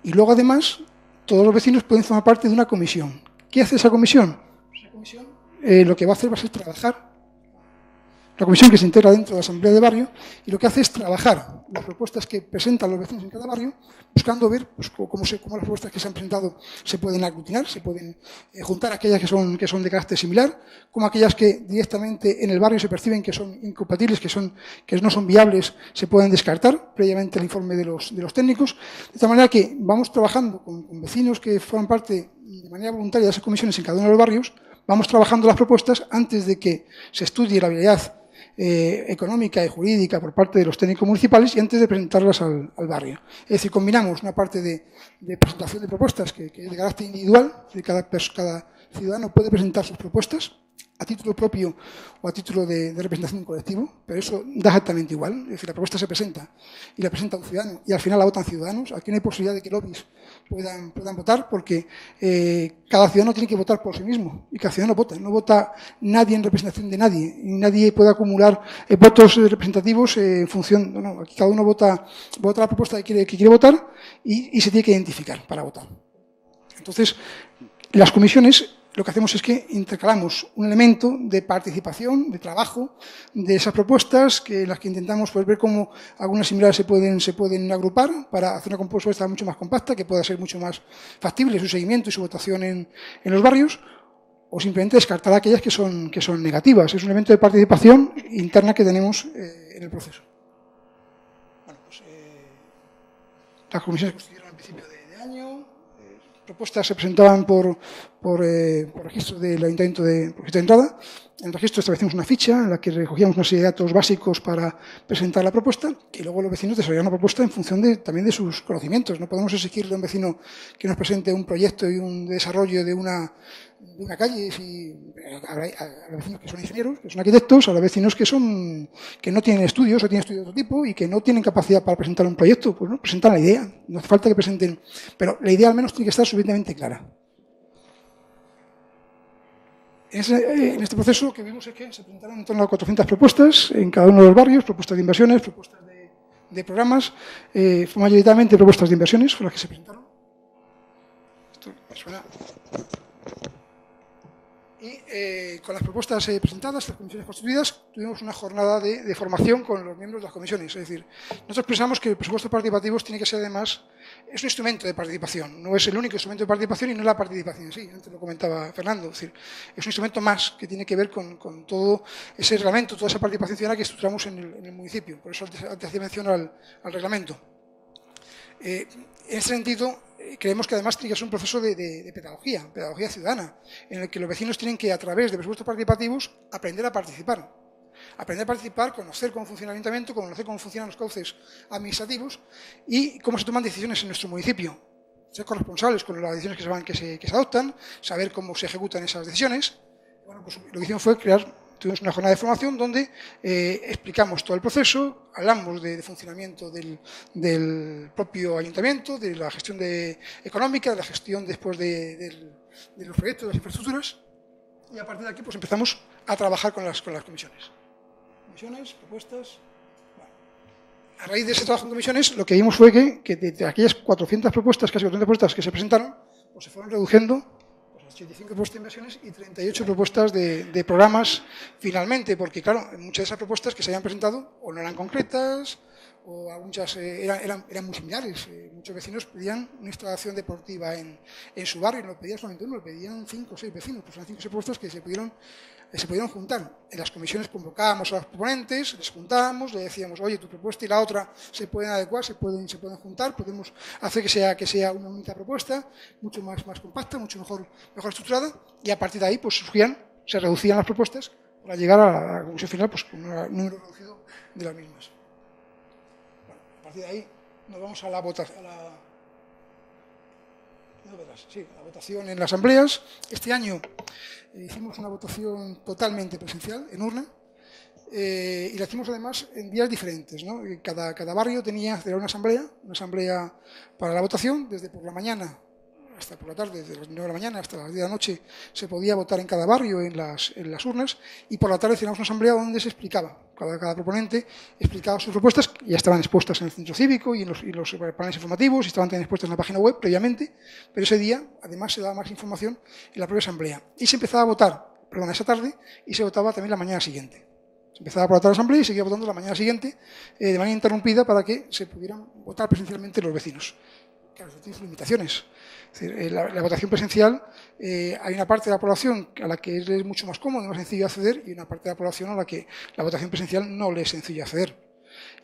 Y luego, además, todos los vecinos pueden formar parte de una comisión. ¿Qué hace esa comisión? Esa comisión lo que va a hacer va a ser trabajar la comisión que se integra dentro de la asamblea de barrio y lo que hace es trabajar las propuestas que presentan los vecinos en cada barrio, buscando ver pues, cómo las propuestas que se han presentado se pueden aglutinar, se pueden juntar aquellas que son de carácter similar, como aquellas que directamente en el barrio se perciben que son incompatibles, que no son viables, se pueden descartar previamente el informe de los técnicos, de tal manera que vamos trabajando con vecinos que forman parte de manera voluntaria de esas comisiones en cada uno de los barrios, vamos trabajando las propuestas antes de que se estudie la viabilidad económica y jurídica por parte de los técnicos municipales y antes de presentarlas al barrio. Es decir, combinamos una parte de presentación de propuestas que es de carácter individual, es decir, cada ciudadano puede presentar sus propuestas a título propio o a título de representación de un colectivo, pero eso da exactamente igual. Es decir, la propuesta se presenta y la presenta un ciudadano y al final la votan ciudadanos. Aquí no hay posibilidad de que lobbies puedan votar porque cada ciudadano tiene que votar por sí mismo y cada ciudadano vota. No vota nadie en representación de nadie y nadie puede acumular votos representativos en función. No, aquí cada uno vota la propuesta que quiere votar y se tiene que identificar para votar. Entonces, las comisiones lo que hacemos es que intercalamos un elemento de participación, de trabajo, de esas propuestas, en las que intentamos pues, ver cómo algunas similares se pueden agrupar para hacer una propuesta mucho más compacta, que pueda ser mucho más factible su seguimiento y su votación en los barrios, o simplemente descartar aquellas que son negativas. Es un elemento de participación interna que tenemos en el proceso. Bueno, pues, las comisiones se constituyeron al principio de año. Propuestas se presentaban por registro del ayuntamiento de entrada. En el registro establecimos una ficha en la que recogíamos una serie de datos básicos para presentar la propuesta y luego los vecinos desarrollaron una propuesta en función también de sus conocimientos. No podemos exigirle a un vecino que nos presente un proyecto y un desarrollo de una calle. Habrá vecinos que son ingenieros, que son arquitectos, habrá vecinos que no tienen estudios o tienen estudios de otro tipo y que no tienen capacidad para presentar un proyecto. Pues no, presentan la idea. No hace falta que presenten, pero la idea al menos tiene que estar suficientemente clara. En este proceso lo que vimos es que se presentaron en torno a 400 propuestas en cada uno de los barrios, propuestas de inversiones, propuestas de programas, mayoritariamente propuestas de inversiones fueron las que se presentaron. Esto me suena. Y con las propuestas presentadas, las comisiones constituidas, tuvimos una jornada de formación con los miembros de las comisiones. Es decir, nosotros pensamos que el presupuesto participativo tiene que ser además, es un instrumento de participación, no es el único instrumento de participación y no es la participación en sí, antes lo comentaba Fernando. Es decir, es un instrumento más que tiene que ver con todo ese reglamento, toda esa participación ciudadana que estructuramos en el municipio. Por eso antes hacía mención al reglamento. En ese sentido, creemos que además tiene que ser un proceso de pedagogía ciudadana, en el que los vecinos tienen que, a través de presupuestos participativos, aprender a participar. Conocer cómo funciona el ayuntamiento, conocer cómo funcionan los cauces administrativos y cómo se toman decisiones en nuestro municipio. Ser corresponsables con las decisiones que se adoptan, saber cómo se ejecutan esas decisiones. Bueno, pues lo que hicimos fue tuvimos una jornada de formación donde explicamos todo el proceso, hablamos de funcionamiento del propio ayuntamiento, de la gestión económica, de la gestión después de los proyectos, de las infraestructuras, y a partir de aquí pues empezamos a trabajar con las comisiones. Propuestas. Bueno. A raíz de ese trabajo en comisiones, lo que vimos fue que de aquellas 400 propuestas, casi 400 propuestas que se presentaron, pues se fueron reduciendo 85 propuestas de inversiones y 38 propuestas de programas finalmente, porque claro, muchas de esas propuestas que se habían presentado o no eran concretas o muchas eran muy similares. Muchos vecinos pedían una instalación deportiva en su barrio y no lo pedían solamente uno, lo pedían 5 o 6 vecinos, pues eran 5 o 6 propuestas que se pudieron juntar. En las comisiones convocábamos a los proponentes, les juntábamos, le decíamos, oye, tu propuesta y la otra se pueden adecuar, se pueden juntar, podemos hacer que sea una única propuesta, mucho más compacta, mucho mejor estructurada, y a partir de ahí pues se reducían las propuestas para llegar a la conclusión final pues, con un número reducido de las mismas. Bueno, a partir de ahí nos vamos a la votación. La votación en las asambleas. Este año hicimos una votación totalmente presencial, en urna, y la hicimos además en días diferentes, ¿no? Cada barrio tenía una asamblea para la votación, desde por la mañana hasta por la tarde, desde las 9 de la mañana hasta las 10 de la noche, se podía votar en cada barrio en las urnas, y por la tarde teníamos una asamblea donde se explicaba, cada proponente explicaba sus propuestas, ya estaban expuestas en el centro cívico y en los paneles informativos, y estaban también expuestas en la página web previamente, pero ese día además se daba más información en la propia asamblea. Y se empezaba a votar, esa tarde, y se votaba también la mañana siguiente. Se empezaba por votar la asamblea y seguía votando la mañana siguiente de manera interrumpida para que se pudieran votar presencialmente los vecinos. Claro, eso tiene sus limitaciones. Es decir, la votación presencial, hay una parte de la población a la que es mucho más cómodo y más sencillo acceder y una parte de la población a la que la votación presencial no le es sencillo acceder.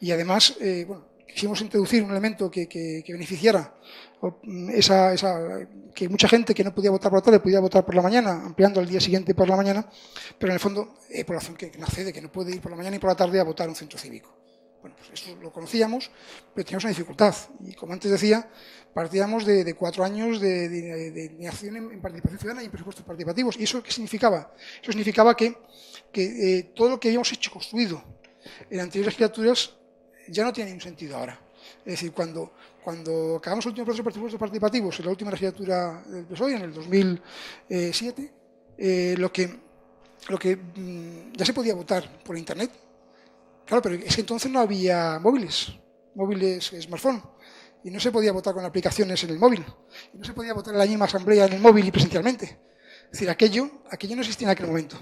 Y además, quisimos introducir un elemento que beneficiara que mucha gente que no podía votar por la tarde podía votar por la mañana, ampliando al día siguiente por la mañana, pero en el fondo población que no accede, que no puede ir por la mañana y por la tarde a votar a un centro cívico. Bueno, pues eso lo conocíamos, pero teníamos una dificultad. Y como antes decía, partíamos de 4 años de inacción en participación ciudadana y en presupuestos participativos. ¿Y eso qué significaba? Eso significaba que todo lo que habíamos hecho, construido en anteriores legislaturas, ya no tiene ningún sentido ahora. Es decir, cuando acabamos el último proceso de presupuestos participativos, en la última legislatura del PSOE, en el 2007, lo que ya se podía votar por Internet. Claro, pero es que entonces no había móviles smartphone, y no se podía votar con aplicaciones en el móvil, y no se podía votar en la misma asamblea en el móvil y presencialmente. Es decir, aquello no existía en aquel momento.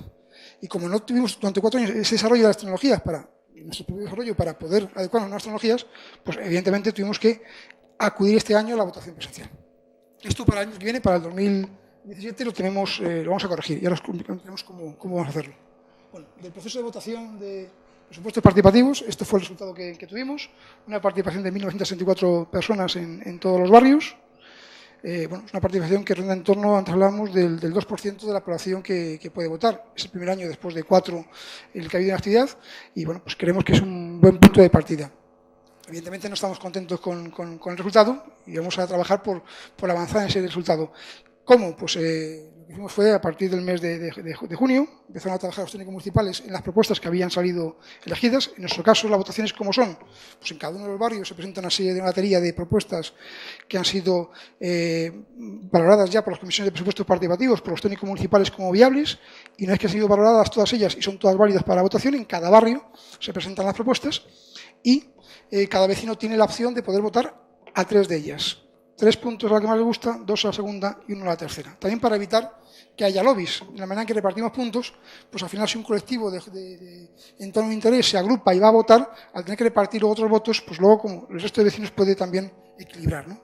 Y como no tuvimos durante 4 años ese desarrollo de las tecnologías nuestro propio desarrollo para poder adecuarnos a nuevas tecnologías, pues evidentemente tuvimos que acudir este año a la votación presencial. Esto para el año que viene, para el 2017, lo vamos a corregir y ahora tenemos cómo vamos a hacerlo. Bueno, del proceso de votación de presupuestos participativos, esto fue el resultado que tuvimos, una participación de 1.964 personas en todos los barrios. Es una participación que ronda en torno, antes hablábamos, del 2% de la población que puede votar. Es el primer año después de 4 en el que ha habido una actividad y pues creemos que es un buen punto de partida. Evidentemente no estamos contentos con el resultado y vamos a trabajar por avanzar en ese resultado. ¿Cómo? Pues lo que hicimos fue, a partir del mes de junio, empezaron a trabajar los técnicos municipales en las propuestas que habían salido elegidas. En nuestro caso, las votaciones, ¿cómo son? Pues en cada uno de los barrios se presenta una batería de propuestas que han sido valoradas ya por las comisiones de presupuestos participativos, por los técnicos municipales como viables, y una vez que han sido valoradas todas ellas y son todas válidas para la votación, en cada barrio se presentan las propuestas y cada vecino tiene la opción de poder votar a 3 de ellas. 3 puntos a la que más le gusta, 2 a la segunda y 1 a la tercera. También para evitar que haya lobbies. De la manera en que repartimos puntos, pues al final si un colectivo en torno a un interés se agrupa y va a votar, al tener que repartir otros votos, pues luego como el resto de vecinos puede también equilibrar, ¿no?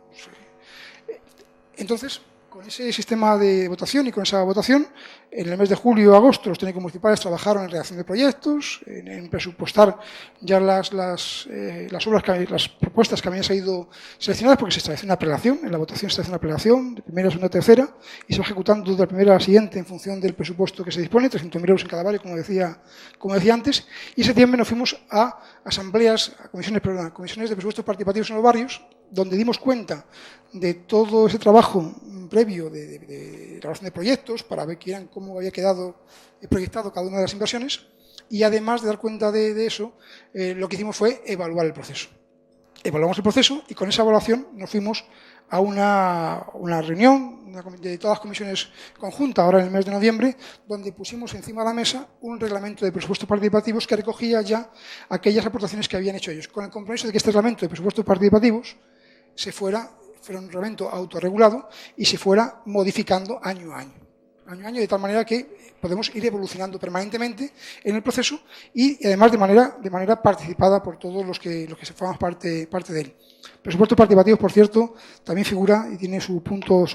Entonces, con ese sistema de votación y con esa votación, en el mes de julio y agosto los técnicos municipales trabajaron en redacción de proyectos, en presupuestar ya las obras, las propuestas que habían sido seleccionadas, porque se estableció una prelación, en la votación se establece una prelación de primera, segunda, tercera, y se va ejecutando de la primera a la siguiente en función del presupuesto que se dispone, 300.000 euros en cada barrio, como decía antes, y en septiembre nos fuimos a comisiones de presupuestos participativos en los barrios, donde dimos cuenta de todo ese trabajo previo de elaboración de proyectos para ver cómo había quedado proyectado cada una de las inversiones y además de dar cuenta de eso, lo que hicimos fue evaluar el proceso. Evaluamos el proceso y con esa evaluación nos fuimos a una reunión de todas las comisiones conjuntas ahora en el mes de noviembre, donde pusimos encima de la mesa un reglamento de presupuestos participativos que recogía ya aquellas aportaciones que habían hecho ellos, con el compromiso de que este reglamento de presupuestos participativos fuera un reglamento autorregulado y se fuera modificando año a año, de tal manera que podemos ir evolucionando permanentemente en el proceso y además de manera participada por todos los que formamos parte de él. Presupuestos participativos, por cierto, también figura y tiene su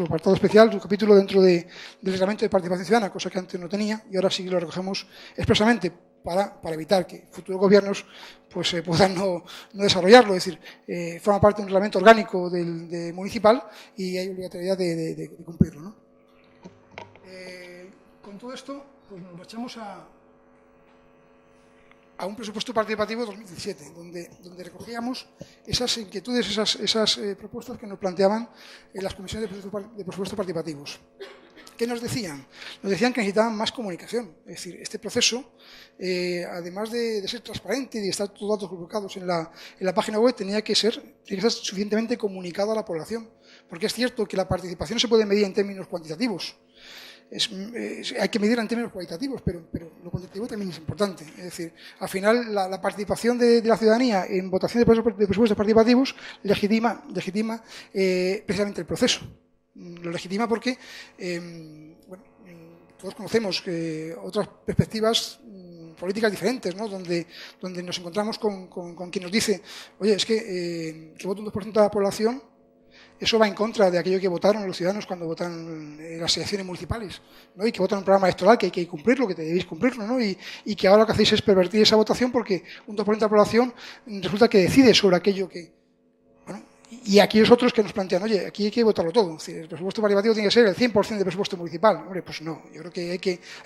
apartado especial, su capítulo dentro del reglamento de participación ciudadana, cosa que antes no tenía y ahora sí que lo recogemos expresamente para evitar que futuros gobiernos pues puedan no desarrollarlo, es decir, forma parte de un reglamento orgánico del municipal y hay obligatoriedad de cumplirlo, ¿no? Con todo esto, pues nos marchamos a un presupuesto participativo 2017, donde recogíamos esas inquietudes, esas propuestas que nos planteaban en las comisiones de presupuestos participativos. ¿Qué nos decían? Nos decían que necesitaban más comunicación. Es decir, este proceso, además de ser transparente y de estar todos los datos publicados en la página web, tenía que estar suficientemente comunicado a la población. Porque es cierto que la participación se puede medir en términos cuantitativos. Hay que medirla en términos cualitativos, pero lo cuantitativo también es importante. Es decir, al final la participación de la ciudadanía en votación de presupuestos participativos legitima precisamente el proceso. Lo legitima porque todos conocemos que otras perspectivas políticas diferentes, ¿no? donde nos encontramos con quien nos dice, oye, es que vote un 2% de la población, eso va en contra de aquello que votaron los ciudadanos cuando votan en las elecciones municipales, ¿no? Y que votan un programa electoral que hay que cumplirlo, que debéis cumplirlo, ¿no? Y que ahora lo que hacéis es pervertir esa votación porque un 2% de la población resulta que decide sobre aquello que... Bueno, y aquellos otros que nos plantean, oye, aquí hay que votarlo todo, es decir, el presupuesto participativo tiene que ser el 100% del presupuesto municipal. Hombre, pues no, yo creo que hay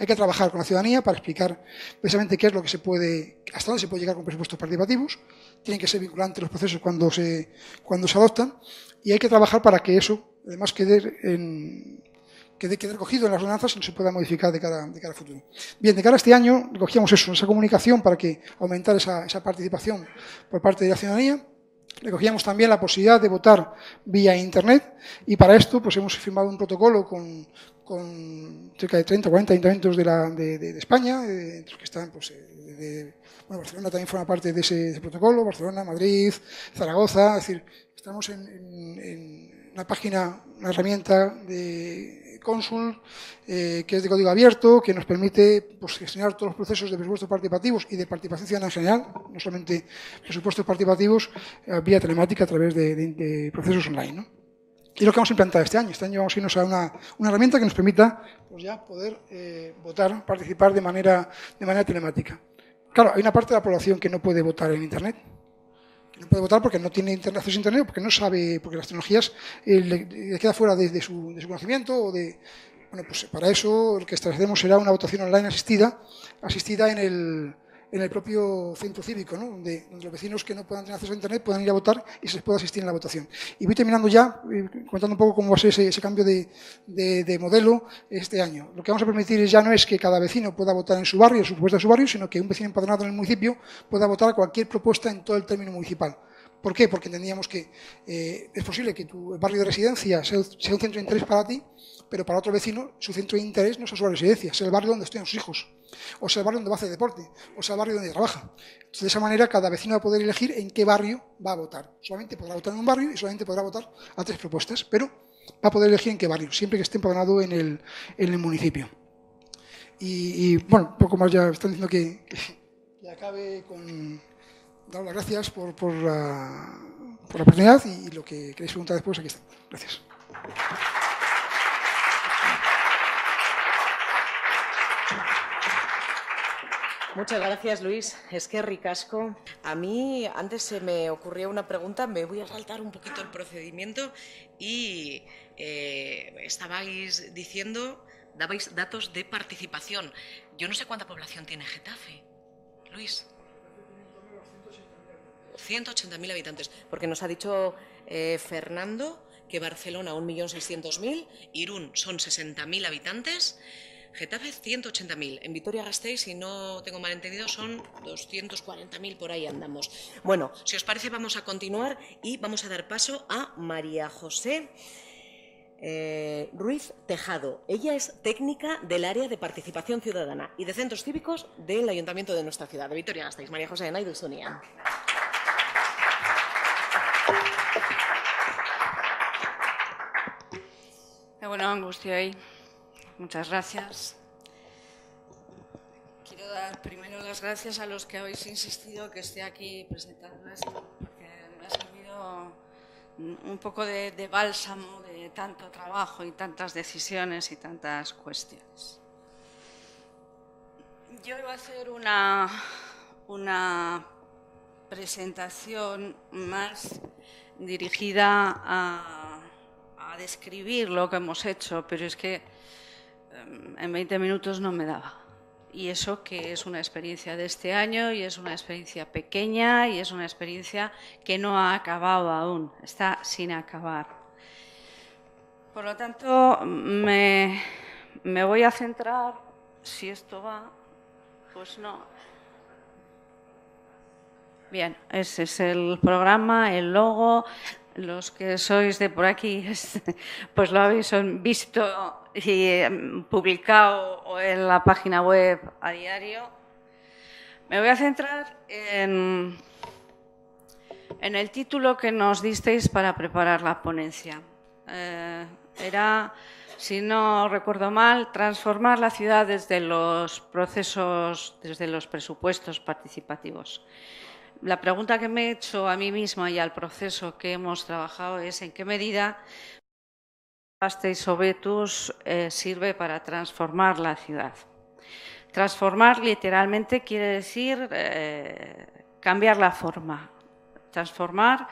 que trabajar con la ciudadanía para explicar precisamente qué es lo que se puede, hasta dónde se puede llegar con presupuestos participativos. Tienen que ser vinculantes los procesos cuando se adoptan. Y hay que trabajar para que eso, además, quede recogido en las ordenanzas y no se pueda modificar de cara al futuro. Bien, de cara a este año, recogíamos eso, esa comunicación para que aumentar esa participación por parte de la ciudadanía. Recogíamos también la posibilidad de votar vía Internet y para esto pues hemos firmado un protocolo con cerca de 30 o 40 ayuntamientos de España, entre los que están pues, bueno, Barcelona también forma parte de ese protocolo, Barcelona, Madrid, Zaragoza, es decir, estamos en una página, una herramienta de Cónsul que es de código abierto, que nos permite pues, gestionar todos los procesos de presupuestos participativos y de participación ciudadana en general, no solamente presupuestos participativos vía telemática a través de procesos online, ¿no? Y lo que vamos a implantar este año. Este año vamos a irnos a una herramienta que nos permita pues ya poder votar, participar de manera telemática. Claro, hay una parte de la población que no puede votar en Internet. No puede votar porque no tiene acceso a Internet, porque no sabe, porque las tecnologías le queda fuera de su conocimiento o de... Bueno, pues para eso lo que establecemos será una votación online asistida en el propio centro cívico, ¿no? donde los vecinos que no puedan tener acceso a Internet puedan ir a votar y se les pueda asistir en la votación. Y voy terminando ya, contando un poco cómo va a ser ese cambio de modelo este año. Lo que vamos a permitir ya no es que cada vecino pueda votar en su barrio, en su propuesta de su barrio, sino que un vecino empadronado en el municipio pueda votar a cualquier propuesta en todo el término municipal. ¿Por qué? Porque entendíamos que es posible que tu barrio de residencia sea un centro de interés para ti, pero para otro vecino su centro de interés no sea su residencia, sea el barrio donde estudian sus hijos, o sea el barrio donde va a hacer deporte, o sea el barrio donde trabaja. Entonces, de esa manera, cada vecino va a poder elegir en qué barrio va a votar. Solamente podrá votar en un barrio y solamente podrá votar a 3 propuestas, pero va a poder elegir en qué barrio, siempre que esté empadronado en el municipio. Y bueno, un poco más ya están diciendo que acabe con dar las gracias por la oportunidad y lo que queréis preguntar después, aquí está. Gracias. Muchas gracias, Luis. Es que ricasco. A mí antes se me ocurrió una pregunta, me voy a saltar un poquito el procedimiento y estabais diciendo, dabais datos de participación. Yo no sé cuánta población tiene Getafe, Luis. 180.000 habitantes, porque nos ha dicho Fernando que Barcelona 1.600.000, Irún son 60.000 habitantes, Getafe 180.000, en Vitoria-Gasteiz, si no tengo mal entendido, son 240.000, por ahí andamos. Bueno, si os parece vamos a continuar y vamos a dar paso a María José Ruiz Tejado. Ella es técnica del área de participación ciudadana y de centros cívicos del Ayuntamiento de nuestra ciudad, de Vitoria-Gasteiz. María José, nahi duzunean. Egunon guztioi, muchas gracias. Quiero dar primero las gracias a los que habéis insistido que esté aquí presentando esto, porque me ha servido un poco de bálsamo de tanto trabajo y tantas decisiones y tantas cuestiones. Yo iba a hacer una presentación más dirigida a describir lo que hemos hecho, pero es que en 20 minutos no me daba. Y eso que es una experiencia de este año y es una experiencia pequeña y es una experiencia que no ha acabado aún, está sin acabar. Por lo tanto, me voy a centrar, si esto va, pues no. Bien, ese es el programa, el logo. Los que sois de por aquí, pues lo habéis visto y publicado en la página web a diario. Me voy a centrar en el título que nos disteis para preparar la ponencia. Era si no recuerdo mal, transformar la ciudad desde los procesos, desde los presupuestos participativos. La pregunta que me he hecho a mí misma y al proceso que hemos trabajado es en qué medida Gasteiz-Hobetuz sirve para transformar la ciudad. Transformar literalmente quiere decir cambiar la forma. Transformar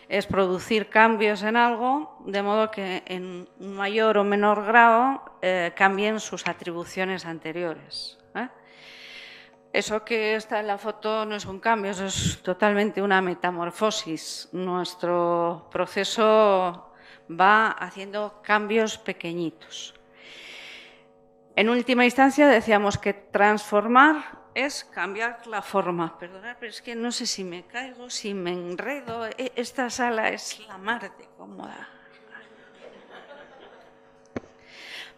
es producir cambios en algo, de modo que en un mayor o menor grado cambien sus atribuciones anteriores. Eso que está en la foto no es un cambio, eso es totalmente una metamorfosis. Nuestro proceso va haciendo cambios pequeñitos. En última instancia decíamos que transformar es cambiar la forma. Perdonad, pero es que no sé si me caigo, si me enredo. Esta sala es la mar de cómoda.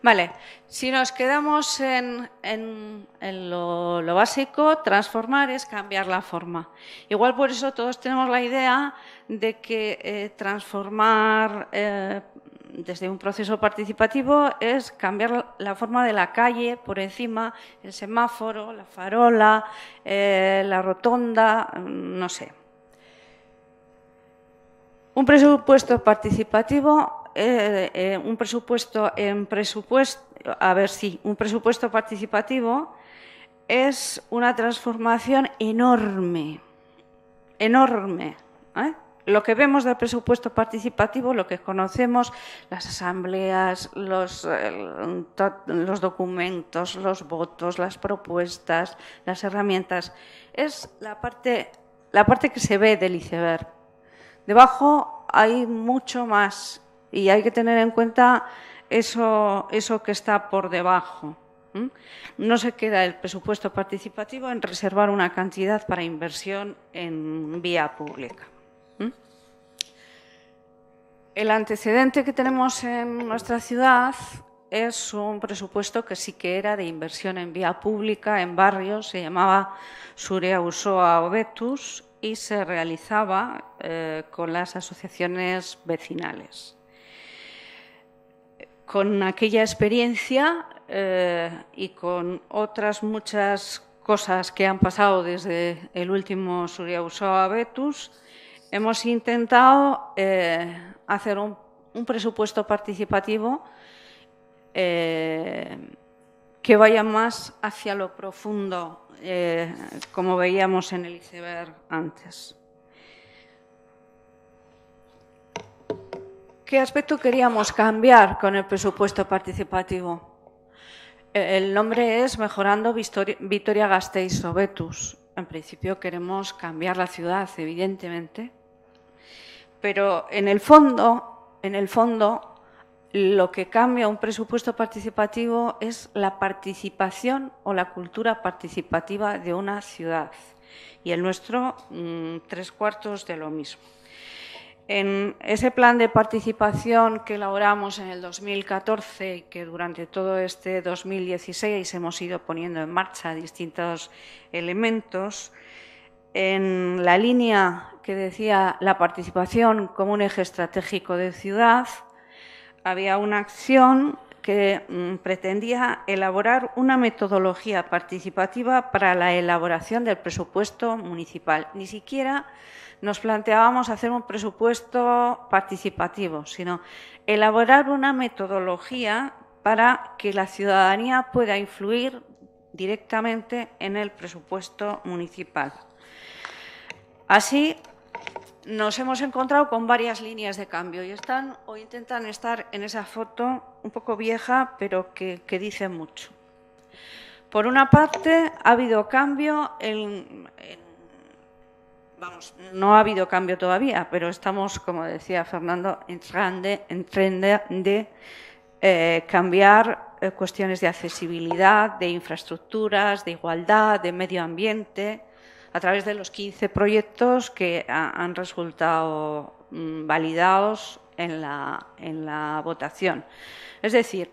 Vale, si nos quedamos en lo básico, transformar es cambiar la forma. Igual por eso todos tenemos la idea de que transformar desde un proceso participativo es cambiar la forma de la calle por encima, el semáforo, la farola, la rotonda, no sé. Un presupuesto participativo, un presupuesto participativo es una transformación enorme, enorme. Lo que vemos del presupuesto participativo, lo que conocemos, las asambleas, los documentos, los votos, las propuestas, las herramientas, es la parte que se ve del iceberg. Debajo hay mucho más y hay que tener en cuenta eso que está por debajo. No se queda el presupuesto participativo en reservar una cantidad para inversión en vía pública. El antecedente que tenemos en nuestra ciudad es un presupuesto que sí que era de inversión en vía pública, en barrios, se llamaba Zure Auzoa Hobetuz y se realizaba con las asociaciones vecinales. Con aquella experiencia y con otras muchas cosas que han pasado desde el último Zure Auzoa Hobetuz, hemos intentado hacer un presupuesto participativo que vaya más hacia lo profundo, como veíamos en el iceberg antes. ¿Qué aspecto queríamos cambiar con el presupuesto participativo? El nombre es Mejorando Vitoria-Gasteiz-Hobetuz. En principio queremos cambiar la ciudad, evidentemente, pero en el fondo, lo que cambia un presupuesto participativo es la participación o la cultura participativa de una ciudad. Y el nuestro, 3/4 de lo mismo. En ese plan de participación que elaboramos en el 2014 y que durante todo este 2016 hemos ido poniendo en marcha distintos elementos, en la línea que decía la participación como un eje estratégico de ciudad, había una acción que pretendía elaborar una metodología participativa para la elaboración del presupuesto municipal. Ni siquiera nos planteábamos hacer un presupuesto participativo, sino elaborar una metodología para que la ciudadanía pueda influir directamente en el presupuesto municipal. Así, nos hemos encontrado con varias líneas de cambio y están o intentan estar en esa foto un poco vieja, pero que dice mucho. Por una parte, ha habido cambio no ha habido cambio todavía, pero estamos, como decía Fernando, en tren de cambiar cuestiones de accesibilidad, de infraestructuras, de igualdad, de medio ambiente, a través de los 15 proyectos que han resultado validados en la votación. Es decir,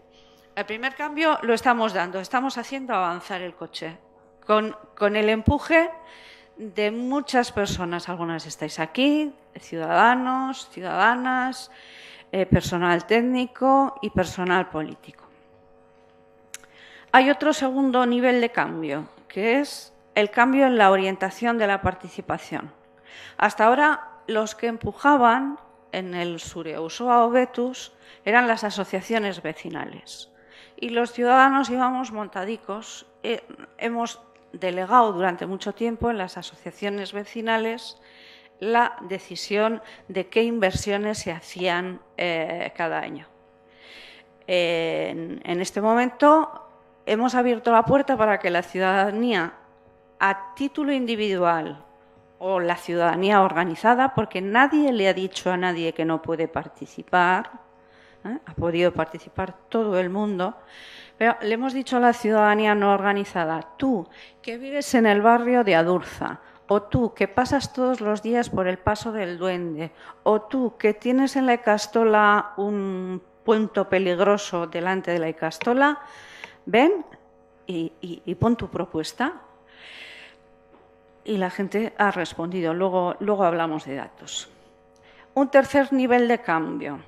el primer cambio lo estamos dando, estamos haciendo avanzar el coche con el empuje de muchas personas, algunas estáis aquí, ciudadanos, ciudadanas, personal técnico y personal político. Hay otro segundo nivel de cambio, que es el cambio en la orientación de la participación. Hasta ahora, los que empujaban en el Zure Auzoa Hobetuz eran las asociaciones vecinales. Y los ciudadanos íbamos montadicos. Hemos delegado durante mucho tiempo en las asociaciones vecinales la decisión de qué inversiones se hacían cada año. En este momento hemos abierto la puerta para que la ciudadanía, a título individual o la ciudadanía organizada, porque nadie le ha dicho a nadie que no puede participar, ha podido participar todo el mundo, pero le hemos dicho a la ciudadanía no organizada: tú que vives en el barrio de Adurza, o tú que pasas todos los días por el Paso del Duende, o tú que tienes en la Ikastola un punto peligroso delante de la Ikastola, ven y pon tu propuesta. Y la gente ha respondido. Luego hablamos de datos. Un tercer nivel de cambio.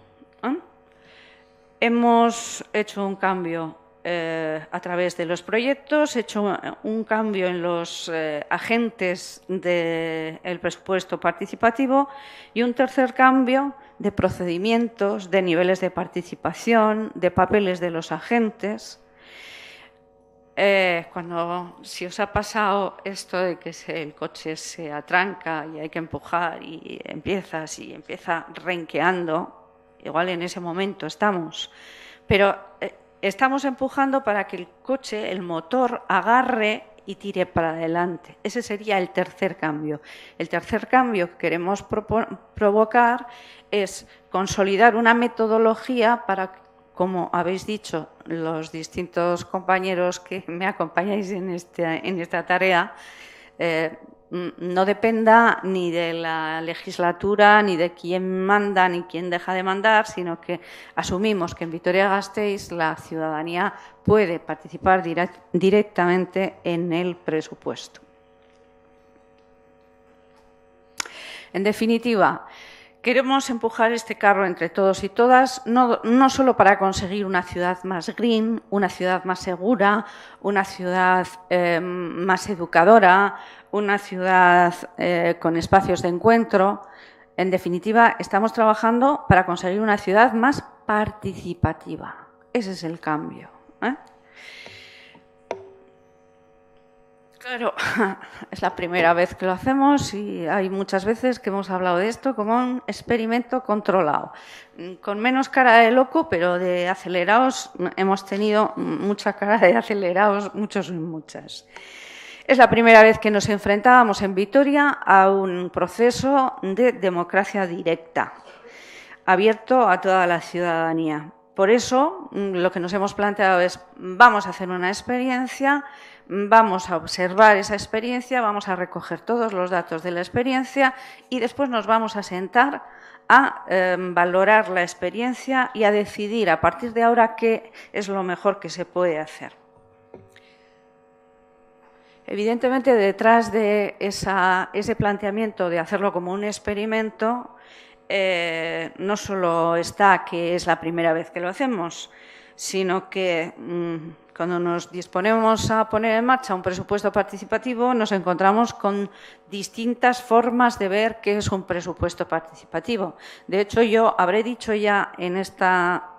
Hemos hecho un cambio a través de los proyectos, hecho un cambio en los agentes del presupuesto participativo y un tercer cambio de procedimientos, de niveles de participación, de papeles de los agentes. Si os ha pasado esto de que el coche se atranca y hay que empujar y empieza renqueando, igual en ese momento estamos, pero estamos empujando para que el coche, el motor, agarre y tire para adelante. Ese sería el tercer cambio. El tercer cambio que queremos provocar es consolidar una metodología para, como habéis dicho los distintos compañeros que me acompañáis en esta tarea, no dependa ni de la legislatura, ni de quién manda, ni quién deja de mandar, sino que asumimos que en Vitoria-Gasteiz la ciudadanía puede participar directamente en el presupuesto. En definitiva, queremos empujar este carro entre todos y todas, no solo para conseguir una ciudad más green, una ciudad más segura, una ciudad más educadora, una ciudad con espacios de encuentro. En definitiva, estamos trabajando para conseguir una ciudad más participativa. Ese es el cambio. Claro, es la primera vez que lo hacemos y hay muchas veces que hemos hablado de esto como un experimento controlado. Con menos cara de loco, pero de acelerados hemos tenido mucha cara de acelerados, muchos y muchas. Es la primera vez que nos enfrentábamos en Vitoria a un proceso de democracia directa, abierto a toda la ciudadanía. Por eso, lo que nos hemos planteado es: vamos a hacer una experiencia, vamos a observar esa experiencia, vamos a recoger todos los datos de la experiencia y después nos vamos a sentar a valorar la experiencia y a decidir a partir de ahora qué es lo mejor que se puede hacer. Evidentemente, detrás de ese planteamiento de hacerlo como un experimento, no solo está que es la primera vez que lo hacemos, sino que cuando nos disponemos a poner en marcha un presupuesto participativo nos encontramos con distintas formas de ver qué es un presupuesto participativo. De hecho, yo habré dicho ya en esta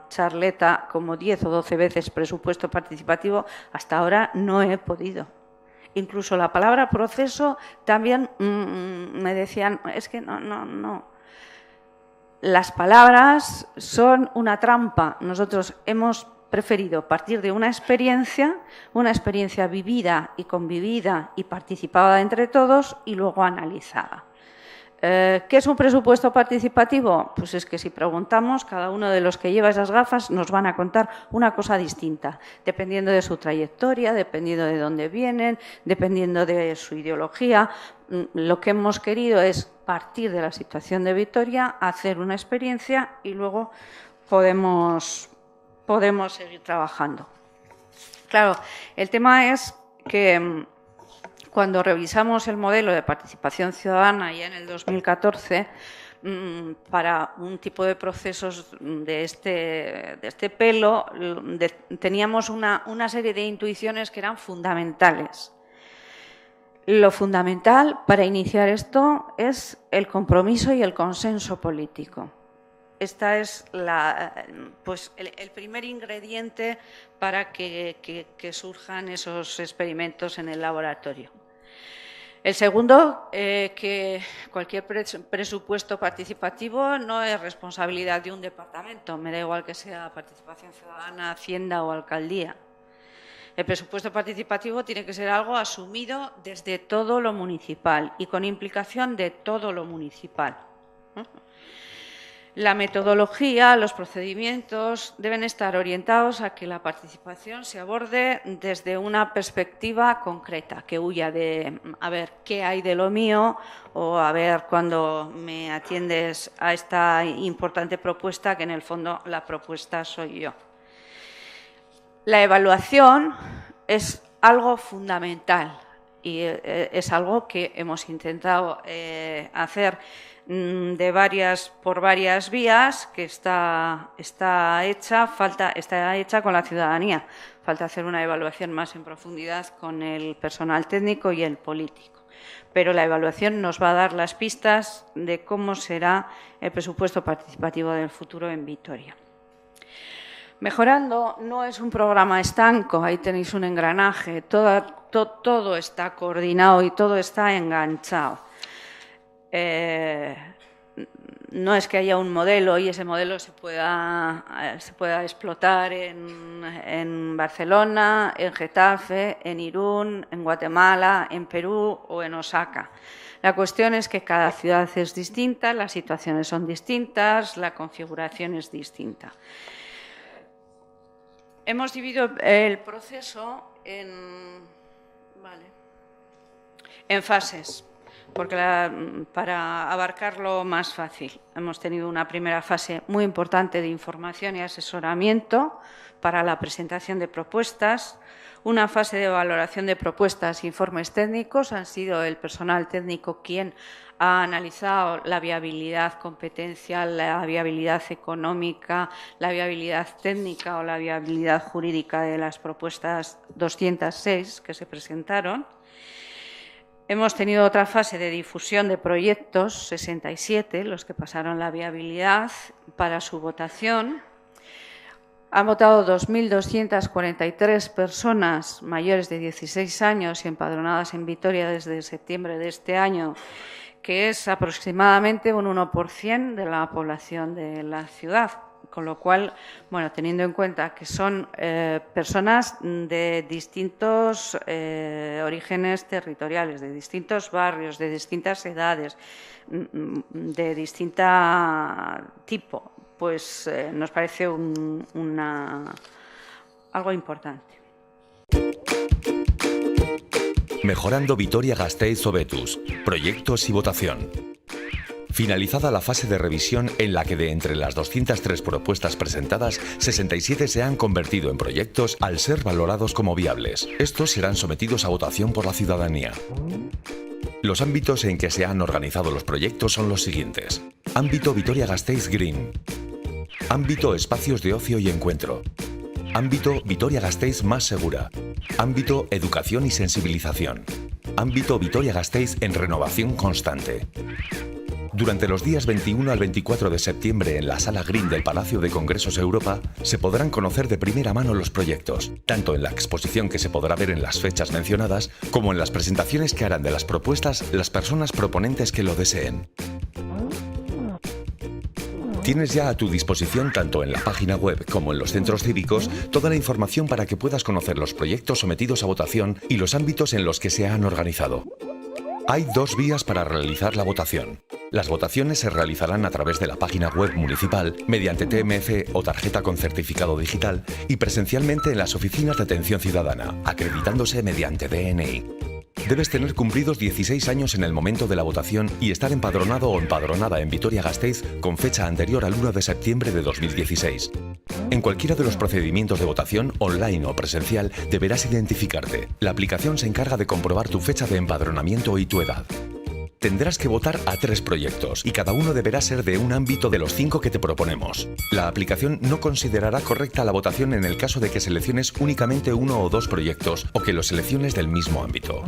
charleta como 10 o 12 veces presupuesto participativo, hasta ahora no he podido. Incluso la palabra proceso también me decían, es que no. Las palabras son una trampa. Nosotros hemos preferido partir de una experiencia vivida y convivida y participada entre todos y luego analizada. ¿Qué es un presupuesto participativo? Pues es que si preguntamos, cada uno de los que lleva esas gafas nos van a contar una cosa distinta, dependiendo de su trayectoria, dependiendo de dónde vienen, dependiendo de su ideología. Lo que hemos querido es partir de la situación de Vitoria, hacer una experiencia y luego podemos seguir trabajando. Claro, el tema es que cuando revisamos el modelo de participación ciudadana ya en el 2014, para un tipo de procesos de este pelo, teníamos una serie de intuiciones que eran fundamentales. Lo fundamental para iniciar esto es el compromiso y el consenso político. Esta es el primer ingrediente para que surjan esos experimentos en el laboratorio. El segundo, que cualquier presupuesto participativo no es responsabilidad de un departamento, me da igual que sea Participación Ciudadana, Hacienda o Alcaldía. El presupuesto participativo tiene que ser algo asumido desde todo lo municipal y con implicación de todo lo municipal. La metodología, los procedimientos deben estar orientados a que la participación se aborde desde una perspectiva concreta, que huya de a ver qué hay de lo mío o a ver cuando me atiendes a esta importante propuesta, que en el fondo la propuesta soy yo. La evaluación es algo fundamental y es algo que hemos intentado hacer por varias vías, que está hecha con la ciudadanía. Falta hacer una evaluación más en profundidad con el personal técnico y el político. Pero la evaluación nos va a dar las pistas de cómo será el presupuesto participativo del futuro en Vitoria. Mejorando no es un programa estanco, ahí tenéis un engranaje, todo está coordinado y todo está enganchado. No es que haya un modelo y ese modelo se pueda explotar en Barcelona, en Getafe, en Irún, en Guatemala, en Perú o en Osaka. La cuestión es que cada ciudad es distinta, las situaciones son distintas, la configuración es distinta. Hemos dividido el proceso en fases, porque para abarcarlo más fácil. Hemos tenido una primera fase muy importante de información y asesoramiento para la presentación de propuestas, una fase de valoración de propuestas e informes técnicos. Han sido el personal técnico quien ha analizado la viabilidad competencial, la viabilidad económica, la viabilidad técnica o la viabilidad jurídica de las propuestas 206 que se presentaron. Hemos tenido otra fase de difusión de proyectos, 67, los que pasaron la viabilidad para su votación. Han votado 2.243 personas mayores de 16 años y empadronadas en Vitoria desde septiembre de este año, que es aproximadamente un 1% de la población de la ciudad. Con lo cual, teniendo en cuenta que son personas de distintos orígenes territoriales, de distintos barrios, de distintas edades, de distinta tipo, pues nos parece algo importante. Mejorando Vitoria-Gasteiz o Betus. Proyectos y votación. Finalizada la fase de revisión en la que de entre las 203 propuestas presentadas, 67 se han convertido en proyectos al ser valorados como viables. Estos serán sometidos a votación por la ciudadanía. Los ámbitos en que se han organizado los proyectos son los siguientes. Ámbito Vitoria-Gasteiz Green. Ámbito Espacios de Ocio y Encuentro. Ámbito Vitoria-Gasteiz Más Segura. Ámbito Educación y Sensibilización. Ámbito Vitoria-Gasteiz en Renovación Constante. Durante los días 21 al 24 de septiembre en la Sala Green del Palacio de Congresos Europa se podrán conocer de primera mano los proyectos, tanto en la exposición que se podrá ver en las fechas mencionadas, como en las presentaciones que harán de las propuestas las personas proponentes que lo deseen. Tienes ya a tu disposición, tanto en la página web como en los centros cívicos, toda la información para que puedas conocer los proyectos sometidos a votación y los ámbitos en los que se han organizado. Hay dos vías para realizar la votación. Las votaciones se realizarán a través de la página web municipal, mediante TMF o tarjeta con certificado digital y presencialmente en las oficinas de atención ciudadana, acreditándose mediante DNI. Debes tener cumplidos 16 años en el momento de la votación y estar empadronado o empadronada en Vitoria-Gasteiz con fecha anterior al 1 de septiembre de 2016. En cualquiera de los procedimientos de votación, online o presencial, deberás identificarte. La aplicación se encarga de comprobar tu fecha de empadronamiento y tu edad. Tendrás que votar a 3 proyectos y cada uno deberá ser de un ámbito de los 5 que te proponemos. La aplicación no considerará correcta la votación en el caso de que selecciones únicamente 1 o 2 proyectos o que los selecciones del mismo ámbito.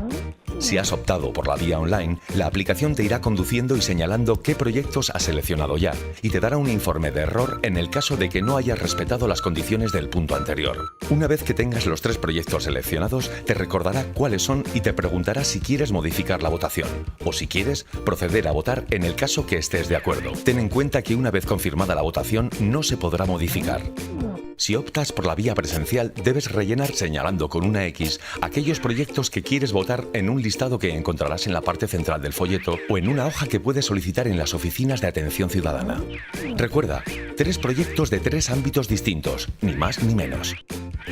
Si has optado por la vía online, la aplicación te irá conduciendo y señalando qué proyectos has seleccionado ya y te dará un informe de error en el caso de que no hayas respetado las condiciones del punto anterior. Una vez que tengas los 3 proyectos seleccionados, te recordará cuáles son y te preguntará si quieres modificar la votación o si quieres proceder a votar en el caso que estés de acuerdo. Ten en cuenta que una vez confirmada la votación no se podrá modificar. Si optas por la vía presencial, debes rellenar señalando con una X aquellos proyectos que quieres votar en un listado que encontrarás en la parte central del folleto o en una hoja que puedes solicitar en las oficinas de atención ciudadana. Recuerda, 3 proyectos de 3 ámbitos distintos, ni más ni menos.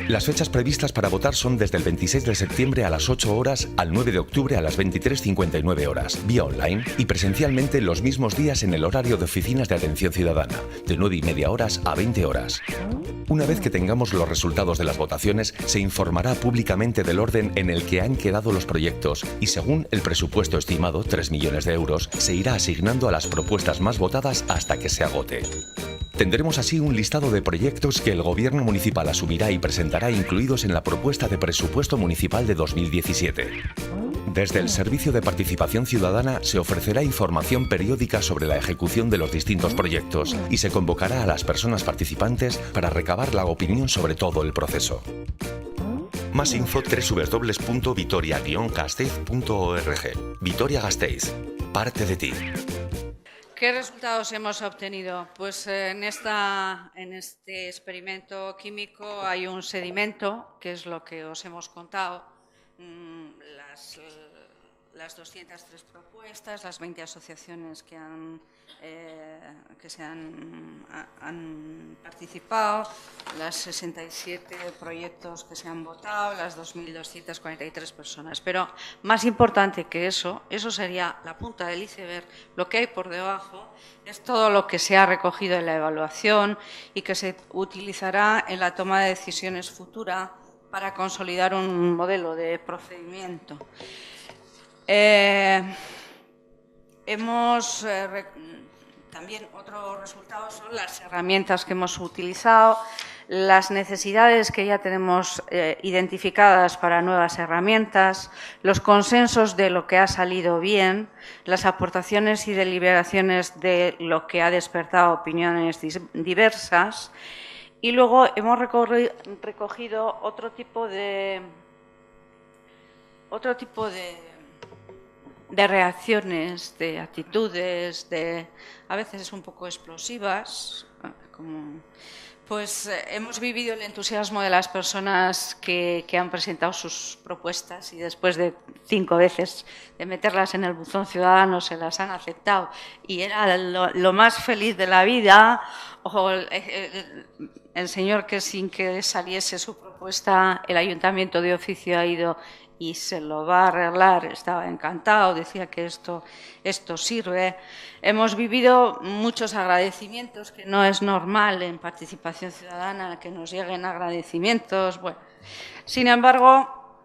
Las fechas previstas para votar son desde el 26 de septiembre a las 8 horas al 9 de octubre a las 23:59 horas, vía online y presencialmente los mismos días en el horario de oficinas de atención ciudadana, de 9:30 horas a 20 horas. Una vez que tengamos los resultados de las votaciones, se informará públicamente del orden en el que han quedado los proyectos y según el presupuesto estimado, 3 millones de euros, se irá asignando a las propuestas más votadas hasta que se agote. Tendremos así un listado de proyectos que el Gobierno municipal asumirá y presentará incluidos en la propuesta de presupuesto municipal de 2017. Desde el Servicio de Participación Ciudadana se ofrecerá información periódica sobre la ejecución de los distintos proyectos y se convocará a las personas participantes para recabar la opinión sobre todo el proceso. Más info www.vitoria-gasteiz.org. Vitoria-Gasteiz. Parte de ti. ¿Qué resultados hemos obtenido? Pues en este experimento químico hay un sedimento, que es lo que os hemos contado, las 203 propuestas, las 20 asociaciones que han participado, las 67 proyectos que se han votado, las 2.243 personas. Pero más importante que eso sería la punta del iceberg. Lo que hay por debajo es todo lo que se ha recogido en la evaluación y que se utilizará en la toma de decisiones futura para consolidar un modelo de procedimiento. También otro resultado son las herramientas que hemos utilizado, las necesidades que ya tenemos identificadas para nuevas herramientas, los consensos de lo que ha salido bien, las aportaciones y deliberaciones de lo que ha despertado opiniones diversas y luego hemos recogido otro tipo de reacciones, de actitudes, a veces un poco explosivas, pues hemos vivido el entusiasmo de las personas que han presentado sus propuestas y después de 5 veces de meterlas en el buzón ciudadano se las han aceptado y era lo más feliz de la vida. O el señor que sin que saliese su propuesta el ayuntamiento de oficio ha ido y se lo va a arreglar, estaba encantado, decía que esto sirve. Hemos vivido muchos agradecimientos, que no es normal en participación ciudadana que nos lleguen agradecimientos. Bueno, sin embargo,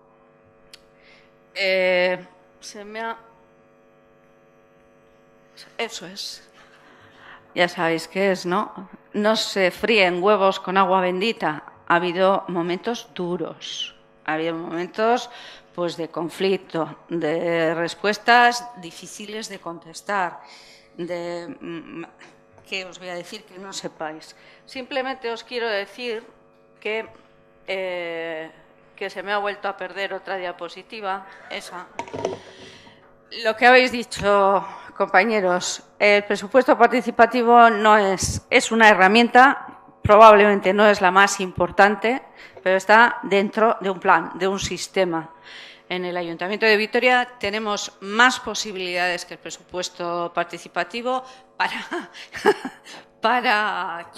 eso es. Ya sabéis qué es, ¿no? No se fríen huevos con agua bendita. Ha habido momentos duros, ha habido momentos pues de conflicto, de respuestas difíciles de contestar, ¿qué os voy a decir que no sepáis? Simplemente os quiero decir que se me ha vuelto a perder otra diapositiva, esa. Lo que habéis dicho, compañeros, el presupuesto participativo no es una herramienta, probablemente no es la más importante, pero está dentro de un plan, de un sistema. En el Ayuntamiento de Vitoria tenemos más posibilidades que el presupuesto participativo para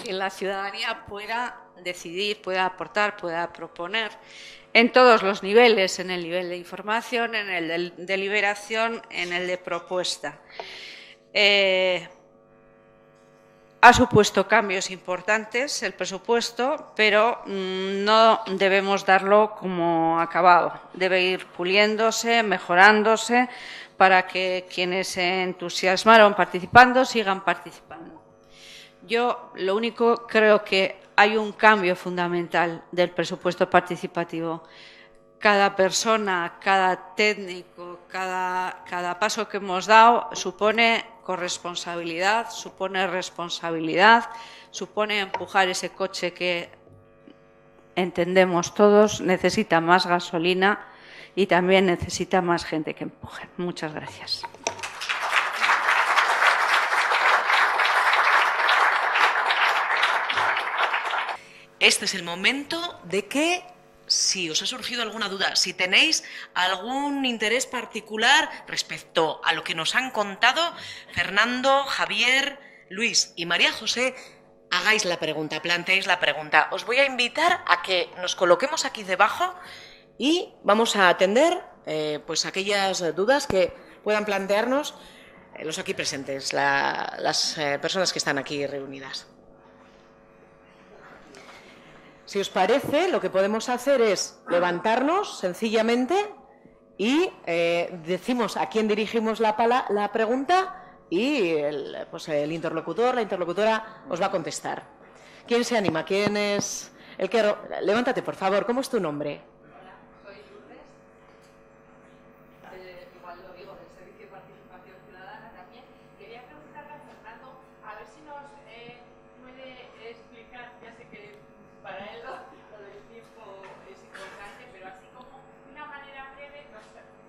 que la ciudadanía pueda decidir, pueda aportar, pueda proponer en todos los niveles, en el nivel de información, en el de deliberación, en el de propuesta. Ha supuesto cambios importantes el presupuesto, pero no debemos darlo como acabado. Debe ir puliéndose, mejorándose, para que quienes se entusiasmaron participando sigan participando. Yo lo único creo que hay un cambio fundamental del presupuesto participativo. Cada persona, cada técnico, cada paso que hemos dado supone corresponsabilidad, supone responsabilidad, supone empujar ese coche que entendemos todos necesita más gasolina y también necesita más gente que empuje. Muchas gracias. Este es el momento de que, si os ha surgido alguna duda, si tenéis algún interés particular respecto a lo que nos han contado Fernando, Javier, Luis y María José, hagáis la pregunta, planteéis la pregunta. Os voy a invitar a que nos coloquemos aquí debajo y vamos a atender pues aquellas dudas que puedan plantearnos los aquí presentes, las personas que están aquí reunidas. Si os parece, lo que podemos hacer es levantarnos sencillamente y decimos a quién dirigimos la pregunta y el interlocutor, la interlocutora os va a contestar. ¿Quién se anima? ¿Quién es el que...? Levántate, por favor. ¿Cómo es tu nombre? Hola, soy Lourdes. Igual lo digo, del Servicio de Participación Ciudadana también. Quería preguntarle a Fernando a ver si nos puede explicar, ya sé que para él lo del tiempo es importante, pero así como de una manera breve,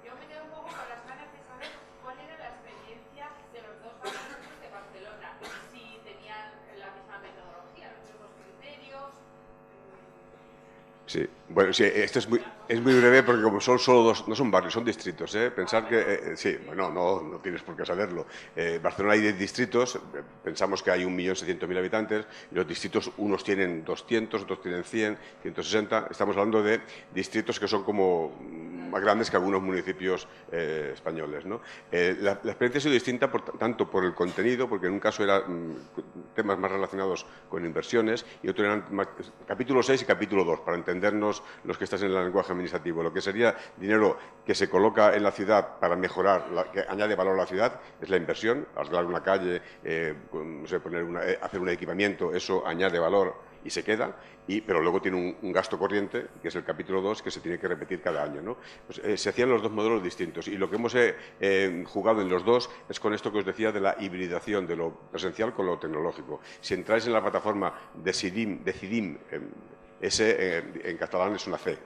yo me quedo un poco con las ganas de saber cuál era la experiencia de los dos barrios de Barcelona, si tenían la misma metodología, los mismos criterios. Sí, bueno, sí, esto es muy breve porque como son solo dos, no son barrios, son distritos, ¿eh? Pensar que, sí, bueno, no tienes por qué saberlo. Barcelona hay 10 distritos, pensamos que hay 1.600.000 habitantes, y los distritos, unos tienen 200, otros tienen 100, 160, estamos hablando de distritos que son como más grandes que algunos municipios españoles, ¿no? La experiencia ha sido distinta tanto por el contenido, porque en un caso eran temas más relacionados con inversiones, y otro eran capítulo 6 y capítulo 2, para entendernos los que estás en el lenguaje administrativo. Lo que sería dinero que se coloca en la ciudad para mejorar, que añade valor a la ciudad, es la inversión, arreglar una calle, no sé, hacer un equipamiento, eso añade valor y se queda, pero luego tiene un gasto corriente, que es el capítulo 2, que se tiene que repetir cada año, ¿no? Pues, se hacían los dos modelos distintos, y lo que hemos jugado en los dos es con esto que os decía de la hibridación de lo presencial con lo tecnológico. Si entráis en la plataforma Decidim, ese en catalán es una C,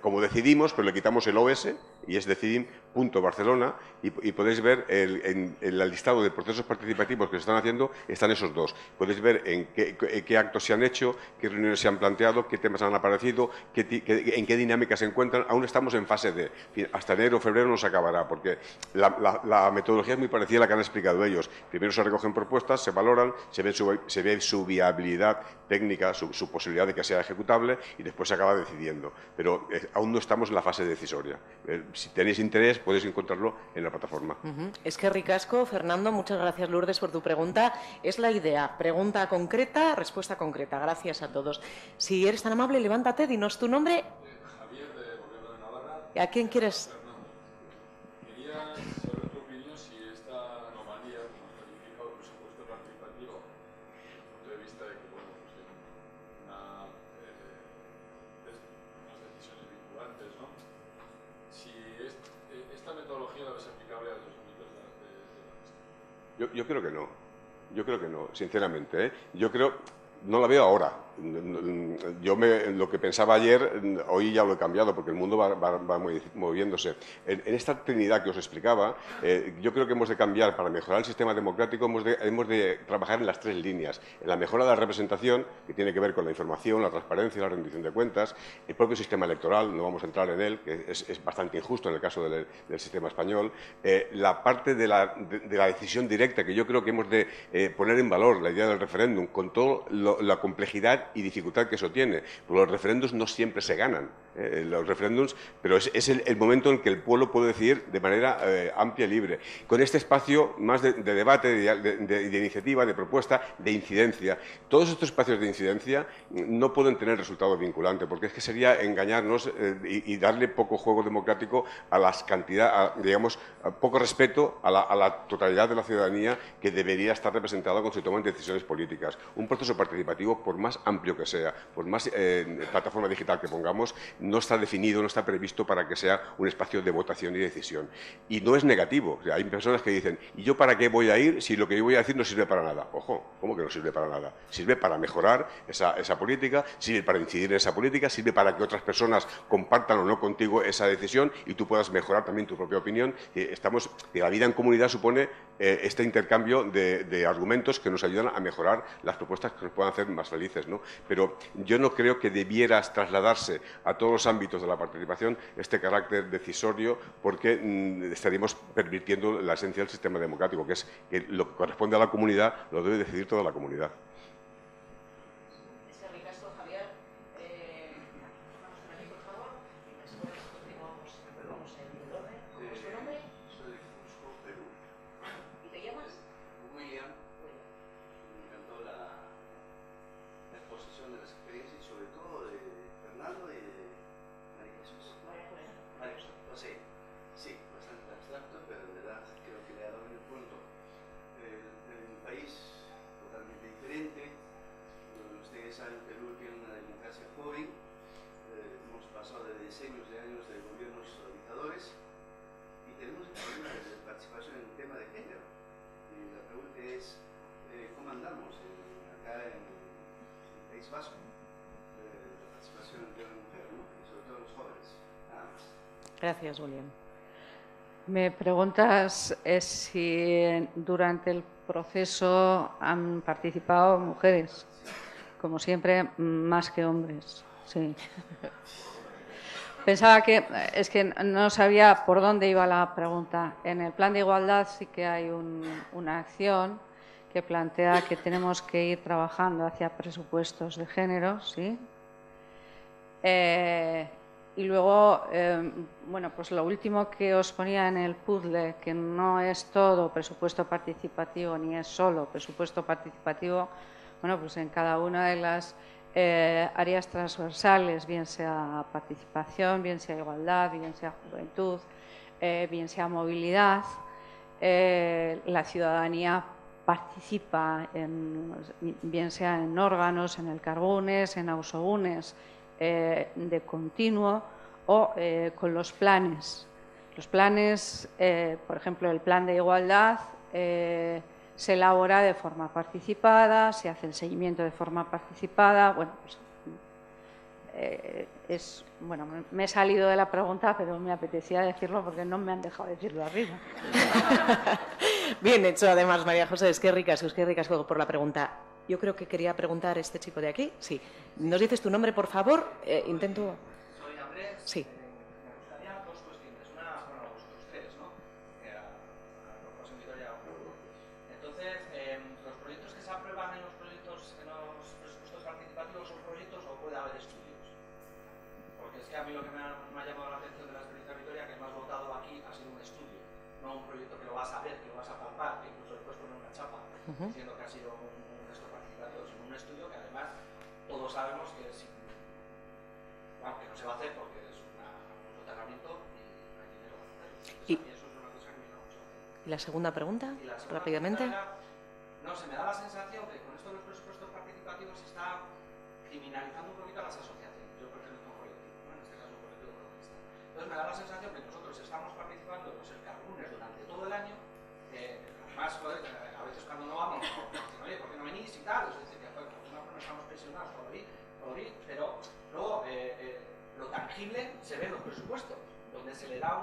como decidimos, pero le quitamos el OS y es decidim.barcelona y podéis ver en el listado de procesos participativos que se están haciendo, están esos dos. Podéis ver en qué actos se han hecho, qué reuniones se han planteado, qué temas han aparecido, en qué dinámica se encuentran. Aún estamos en fase de, hasta enero o febrero no se acabará, porque la metodología es muy parecida a la que han explicado ellos. Primero se recogen propuestas, se valoran, se ve su viabilidad técnica, su posibilidad de que sea ejecutable y después se acaba decidiendo. Pero aún no estamos en la fase decisoria. Si tenéis interés, podéis encontrarlo en la plataforma. Es que ricasco, Fernando. Muchas gracias, Lourdes, por tu pregunta. Es la idea. Pregunta concreta, respuesta concreta. Gracias a todos. Si eres tan amable, levántate, dinos tu nombre. Javier, de Gobierno de Navarra. ¿A quién quieres? Fernando. Quería saber tu opinión si esta anomalía que nos califica el presupuesto participativo, desde el punto de vista de que, bueno, pues unas decisiones vinculantes, ¿no? Si esta metodología debe ser aplicable a los ámbitos de la Yo creo que no. Yo creo que no, sinceramente, ¿eh? Yo creo, no la veo ahora. Lo que pensaba ayer, hoy ya lo he cambiado porque el mundo va moviéndose. En esta trinidad que os explicaba, yo creo que hemos de cambiar, para mejorar el sistema democrático, hemos de trabajar en las tres líneas. En la mejora de la representación, que tiene que ver con la información, la transparencia, la rendición de cuentas, el propio sistema electoral, no vamos a entrar en él, que es bastante injusto en el caso del sistema español. La parte de la decisión directa, que yo creo que hemos de poner en valor, la idea del referéndum, con toda la complejidad y dificultad que eso tiene, porque los referéndums no siempre se ganan. los referéndums, pero es el momento en que el pueblo puede decidir de manera amplia y libre, con este espacio más de debate, de iniciativa, de propuesta, de incidencia. Todos estos espacios de incidencia no pueden tener resultado vinculante, porque es que sería engañarnos y darle poco juego democrático a las cantidades, digamos, poco respeto a la totalidad de la ciudadanía que debería estar representada cuando se toman decisiones políticas. Un proceso participativo, por más amplio que sea, por más plataforma digital que pongamos, no está definido, no está previsto para que sea un espacio de votación y decisión. Y no es negativo. O sea, hay personas que dicen, ¿y yo para qué voy a ir si lo que yo voy a decir no sirve para nada? Ojo, ¿cómo que no sirve para nada? Sirve para mejorar esa política, sirve para incidir en esa política, sirve para que otras personas compartan o no contigo esa decisión y tú puedas mejorar también tu propia opinión. La vida en comunidad supone este intercambio de argumentos que nos ayudan a mejorar las propuestas que nos puedan hacer más felices, ¿no? Pero yo no creo que debieras trasladarse a todos los ámbitos de la participación este carácter decisorio, porque estaríamos pervirtiendo la esencia del sistema democrático, que es que lo que corresponde a la comunidad lo debe decidir toda la comunidad. Gracias, William. Me preguntas si durante el proceso han participado mujeres. Como siempre, más que hombres. Sí. Pensaba que no sabía por dónde iba la pregunta. En el plan de igualdad sí que hay una acción que plantea que tenemos que ir trabajando hacia presupuestos de género, ¿sí? Y luego, bueno, pues lo último que os ponía en el puzzle, que no es todo presupuesto participativo ni es solo presupuesto participativo, bueno, pues en cada una de las áreas transversales, bien sea participación, bien sea igualdad, bien sea juventud, bien sea movilidad, la ciudadanía participa, bien sea en órganos, en elkargunes, en auzogunes, de continuo o con los planes. Los planes, por ejemplo, el plan de igualdad se elabora de forma participada, se hace el seguimiento de forma participada. Bueno, pues, bueno, me he salido de la pregunta, pero me apetecía decirlo porque no me han dejado decirlo arriba. Bien hecho, además, María José. Es que ricas por la pregunta. Yo creo que quería preguntar este chico de aquí. Sí. ¿Nos dices tu nombre, por favor? Intento... Soy Andrés. Sí. Me gustaría dos cuestiones. Una, bueno, vosotros tres, ¿no? A José Vitoria. Entonces, ¿los proyectos que se aprueban en los presupuestos participativos son proyectos o puede haber estudios? Porque es que a mí lo que me ha llamado la atención de la experiencia de Vitoria, que más votado aquí ha sido un estudio, no un proyecto que lo vas a ver, que lo vas a palpar, que incluso después poner una chapa, diciendo que ha sido un estudio que además todos sabemos que no se va a hacer porque es un soterramiento y no hay dinero para hacerlo. Entonces, eso es una cosa que me llama mucho la atención. ¿Y la segunda pregunta? Rápidamente. No, se me da la sensación que con esto de los presupuestos participativos se está criminalizando un poquito a las asociaciones. Yo pertenezco a un colectivo, ¿no? En este caso un colectivo ecologista. Entonces me da la sensación que nosotros estamos participando en los elkargunes durante todo el año. Además, joder, a veces cuando no vamos, dicen, oye, ¿por qué no venís y tal? Es decir, que no estamos presionados por ir, pero luego lo tangible se ve en los presupuestos, donde se le da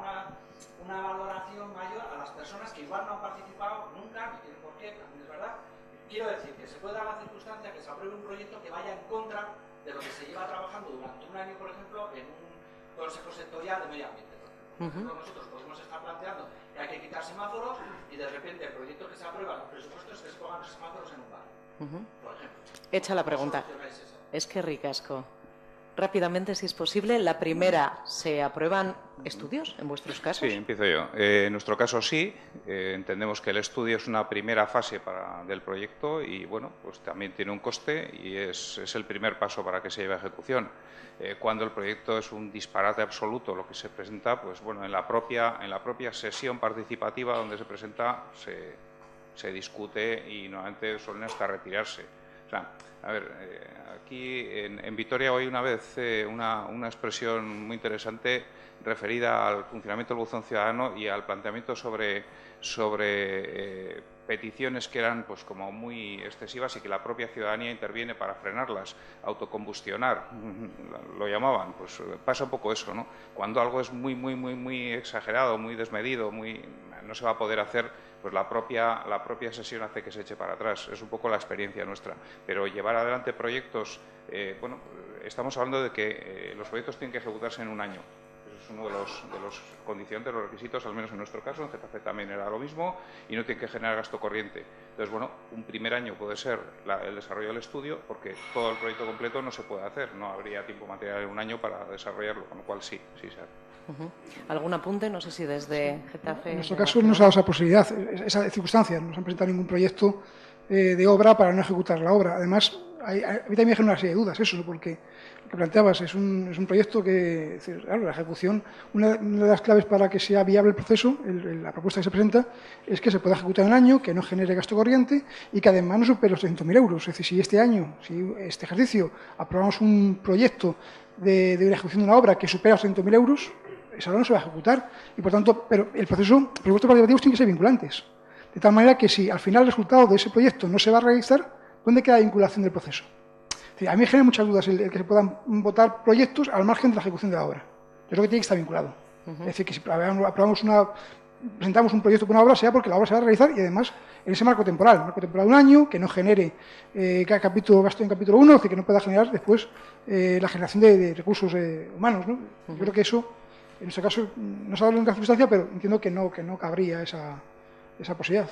una valoración mayor a las personas que igual no han participado nunca, ni tienen por qué, también es verdad. Quiero decir que se puede dar la circunstancia que se apruebe un proyecto que vaya en contra de lo que se lleva trabajando durante un año, por ejemplo, en un consejo sectorial de medio ambiente. Por ejemplo, nosotros podemos estar planteando que hay que quitar semáforos y de repente el proyecto que se aprueba en los presupuestos es que se pongan los semáforos en un bar, por ejemplo. Hecha la pregunta. Es que ricasco. rápidamente, si es posible. La primera, ¿se aprueban estudios en vuestros casos? Sí, empiezo yo. En nuestro caso sí, entendemos que el estudio es una primera fase del proyecto y bueno, pues también tiene un coste y es el primer paso para que se lleve a ejecución. Cuando el proyecto es un disparate absoluto lo que se presenta, pues bueno, en la propia sesión participativa donde se presenta se discute y normalmente suelen hasta retirarse. O sea, a ver, aquí en Vitoria oí una vez una expresión muy interesante referida al funcionamiento del buzón ciudadano y al planteamiento sobre peticiones que eran pues como muy excesivas y que la propia ciudadanía interviene para frenarlas, autocombustionar, lo llamaban. Pues pasa un poco eso, ¿no? Cuando algo es muy exagerado, muy desmedido, no se va a poder hacer, pues la propia sesión hace que se eche para atrás. Es un poco la experiencia nuestra. Pero llevar adelante proyectos, bueno, estamos hablando de que los proyectos tienen que ejecutarse en un año. Es uno de los condicionantes, los requisitos, al menos en nuestro caso, en Getafe también era lo mismo, y no tiene que generar gasto corriente. Entonces, bueno, un primer año puede ser el desarrollo del estudio, porque todo el proyecto completo no se puede hacer, no habría tiempo material en un año para desarrollarlo, con lo cual sí se hace. ¿Algún apunte? No sé si desde Getafe... En nuestro caso no se ha dado esa posibilidad, esa circunstancia. No se han presentado ningún proyecto de obra para no ejecutar la obra. Además, a mí también me genera una serie de dudas eso, porque lo que planteabas es un proyecto que, claro, la ejecución, una de las claves para que sea viable el proceso, la propuesta que se presenta, es que se pueda ejecutar en un año, que no genere gasto corriente y que además no supere los 300.000 euros. Es decir, si este ejercicio aprobamos un proyecto de una ejecución de una obra que supera los 300.000 euros, esa obra no se va a ejecutar. Y por tanto, pero el proceso, los proyectos participativos tienen que ser vinculantes. De tal manera que si al final el resultado de ese proyecto no se va a realizar, ¿dónde queda la vinculación del proceso? Es decir, a mí me genera muchas dudas el que se puedan votar proyectos al margen de la ejecución de la obra. Yo creo que tiene que estar vinculado. Es decir, que si presentamos un proyecto con una obra, sea porque la obra se va a realizar y además en ese marco temporal de un año, que no genere gasto en capítulo 1, es decir, que no pueda generar después la generación de recursos humanos, ¿no? Yo creo que eso, en nuestro caso, no se ha dado ninguna circunstancia, pero entiendo que no cabría esa posibilidad.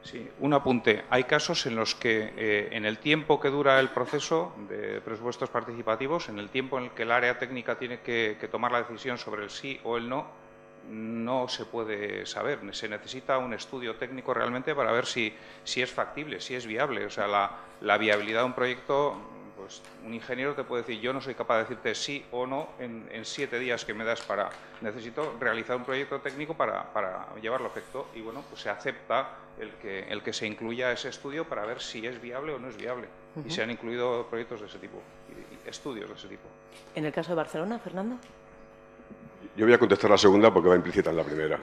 Sí, un apunte. Hay casos en los que en el tiempo que dura el proceso de presupuestos participativos, en el tiempo en el que el área técnica tiene que tomar la decisión sobre el sí o el no se puede saber. Se necesita un estudio técnico realmente para ver si es factible, si es viable. O sea, la viabilidad de un proyecto, pues un ingeniero te puede decir, yo no soy capaz de decirte sí o no en 7 días que me das necesito realizar un proyecto técnico para llevarlo a efecto. Y bueno, pues se acepta el que se incluya ese estudio para ver si es viable o no es viable. Y se han incluido proyectos de ese tipo, y estudios de ese tipo. En el caso de Barcelona, Fernando. Yo voy a contestar la segunda porque va implícita en la primera.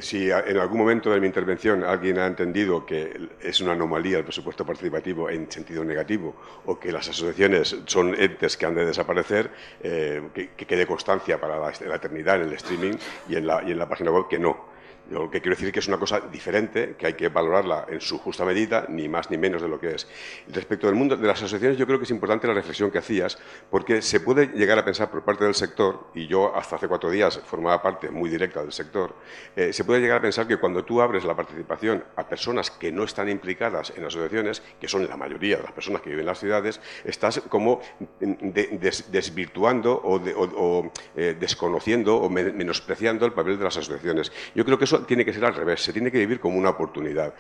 Si en algún momento de mi intervención alguien ha entendido que es una anomalía el presupuesto participativo en sentido negativo o que las asociaciones son entes que han de desaparecer, que quede constancia para la eternidad en el streaming y en la página web que no. Yo lo que quiero decir es que es una cosa diferente, que hay que valorarla en su justa medida, ni más ni menos de lo que es. Respecto del mundo de las asociaciones, yo creo que es importante la reflexión que hacías, porque se puede llegar a pensar por parte del sector, y yo hasta hace 4 días formaba parte muy directa del sector, se puede llegar a pensar que cuando tú abres la participación a personas que no están implicadas en asociaciones, que son la mayoría de las personas que viven en las ciudades, estás como desvirtuando o desconociendo o menospreciando el papel de las asociaciones. Yo creo que eso tiene que ser al revés, se tiene que vivir como una oportunidad.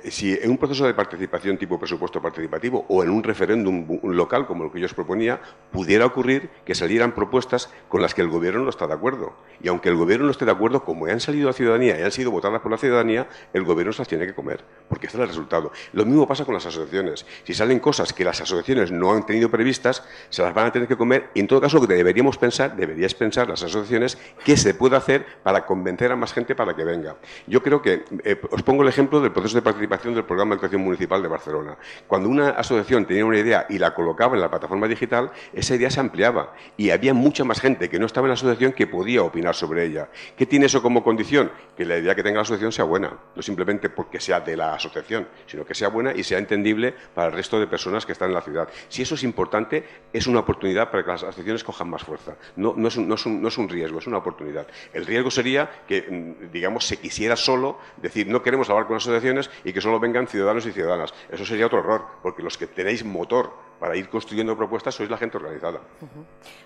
Si en un proceso de participación tipo presupuesto participativo o en un referéndum local, como el que yo os proponía, pudiera ocurrir que salieran propuestas con las que el Gobierno no está de acuerdo. Y aunque el Gobierno no esté de acuerdo, como han salido a la ciudadanía y han sido votadas por la ciudadanía, el Gobierno se las tiene que comer, porque este es el resultado. Lo mismo pasa con las asociaciones. Si salen cosas que las asociaciones no han tenido previstas, se las van a tener que comer. Y en todo caso, lo que deberíais pensar las asociaciones, qué se puede hacer para convencer a más gente para que venga. Yo creo que, os pongo el ejemplo del proceso de participación del Programa de Educación Municipal de Barcelona. Cuando una asociación tenía una idea y la colocaba en la plataforma digital, esa idea se ampliaba y había mucha más gente que no estaba en la asociación que podía opinar sobre ella. ¿Qué tiene eso como condición? Que la idea que tenga la asociación sea buena, no simplemente porque sea de la asociación, sino que sea buena y sea entendible para el resto de personas que están en la ciudad. Si eso es importante, es una oportunidad para que las asociaciones cojan más fuerza. No es un riesgo, es una oportunidad. El riesgo sería que, digamos, se quisiera solo decir no queremos hablar con asociaciones y que solo vengan ciudadanos y ciudadanas. Eso sería otro error, porque los que tenéis motor para ir construyendo propuestas sois la gente organizada.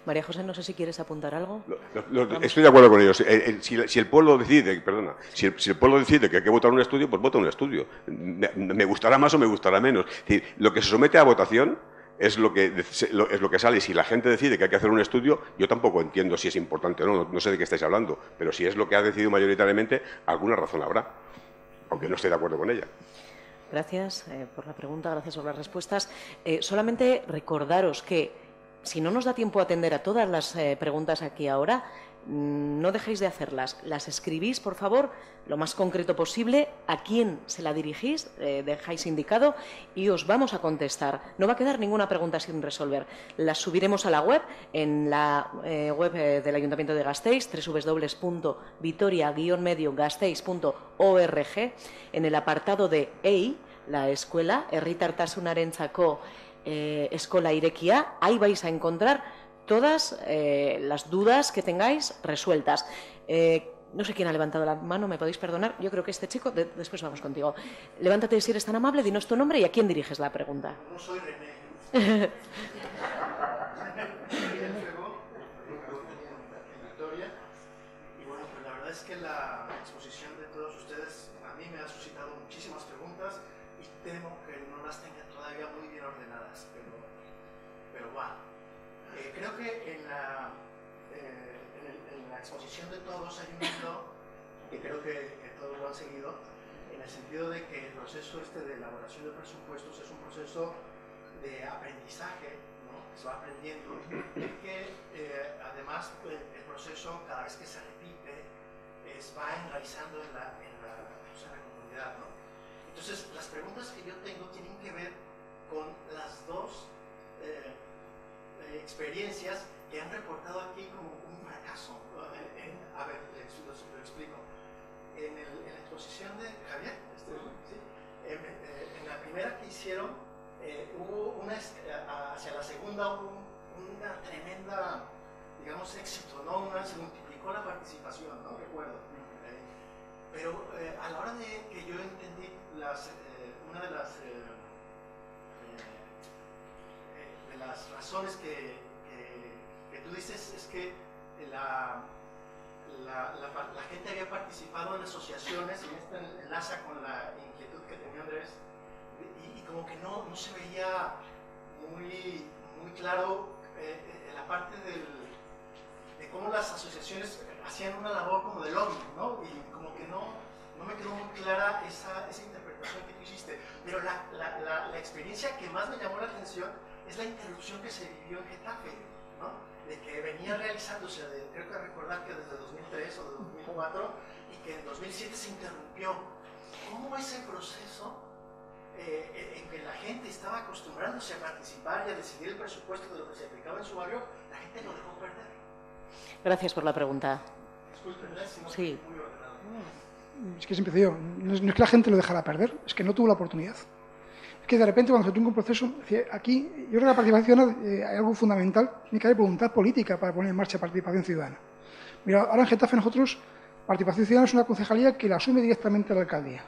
María José, no sé si quieres apuntar algo. Estoy de acuerdo con ellos. Si el pueblo decide, si el pueblo decide que hay que votar un estudio, pues vota un estudio. Me gustará más o me gustará menos. Es decir, lo que se somete a votación es lo que sale. Si la gente decide que hay que hacer un estudio, yo tampoco entiendo si es importante o no. No sé de qué estáis hablando, pero si es lo que ha decidido mayoritariamente, alguna razón habrá, aunque no esté de acuerdo con ella. Gracias por la pregunta, gracias por las respuestas. Solamente recordaros que si no nos da tiempo a atender a todas las preguntas aquí ahora, no dejéis de hacerlas. Las escribís, por favor, lo más concreto posible, a quién se la dirigís, dejáis indicado y os vamos a contestar. No va a quedar ninguna pregunta sin resolver. Las subiremos a la web, en la web del Ayuntamiento de Gasteiz, www.vitoria-medio-gasteiz.org, en el apartado de EI, la escuela, Herritartasunarentzako Eskola Irekia. Ahí vais a encontrar todas las dudas que tengáis resueltas. No sé quién ha levantado la mano, me podéis perdonar. Yo creo que este chico, después vamos contigo. Levántate si eres tan amable, dinos tu nombre y a quién diriges la pregunta. No soy René. Victoria. Y bueno, pues la verdad es que la exposición de todos ustedes a mí me ha suscitado muchísimas preguntas y temo que no las tenga todavía muy bien ordenadas, pero va. Creo que en la exposición de todos hay un hilo que creo que todos lo han seguido, en el sentido de que el proceso de elaboración de presupuestos es un proceso de aprendizaje, ¿no? Que se va aprendiendo, y que además el proceso, cada vez que se repite, va enraizando en la comunidad, ¿no? Entonces, las preguntas que yo tengo tienen que ver con las dos experiencias que han reportado aquí como un fracaso. A ver, lo explico. En la exposición de Javier, ¿sí? En la primera que hicieron, hubo hacia la segunda hubo una tremenda, digamos, éxito, ¿no? Se multiplicó la participación, ¿no? Recuerdo. Pero a la hora de que yo entendí una de las razones que tú dices es que la gente había participado en asociaciones, y esto enlaza con la inquietud que tenía Andrés, y como que no se veía muy claro la parte de cómo las asociaciones hacían una labor como de lobby, ¿no? Y como que no me quedó muy clara esa interpretación que tú hiciste. Pero la experiencia que más me llamó la atención es la interrupción que se vivió en Getafe, ¿no? De que venía realizándose, creo que recordar que desde 2003 o de 2004, y que en 2007 se interrumpió. ¿Cómo ese proceso en que la gente estaba acostumbrándose a participar y a decidir el presupuesto de lo que se aplicaba en su barrio, la gente lo dejó perder? Gracias por la pregunta. Disculpenme, si no sí. Muy ordenado. Es que siempre digo, no es que la gente lo dejara perder, es que no tuvo la oportunidad. Es que de repente cuando se tuvo un proceso, aquí yo creo que la participación hay algo fundamental, tiene que haber voluntad política para poner en marcha participación ciudadana. Mira, ahora en Getafe nosotros, participación ciudadana es una concejalía que la asume directamente la alcaldía.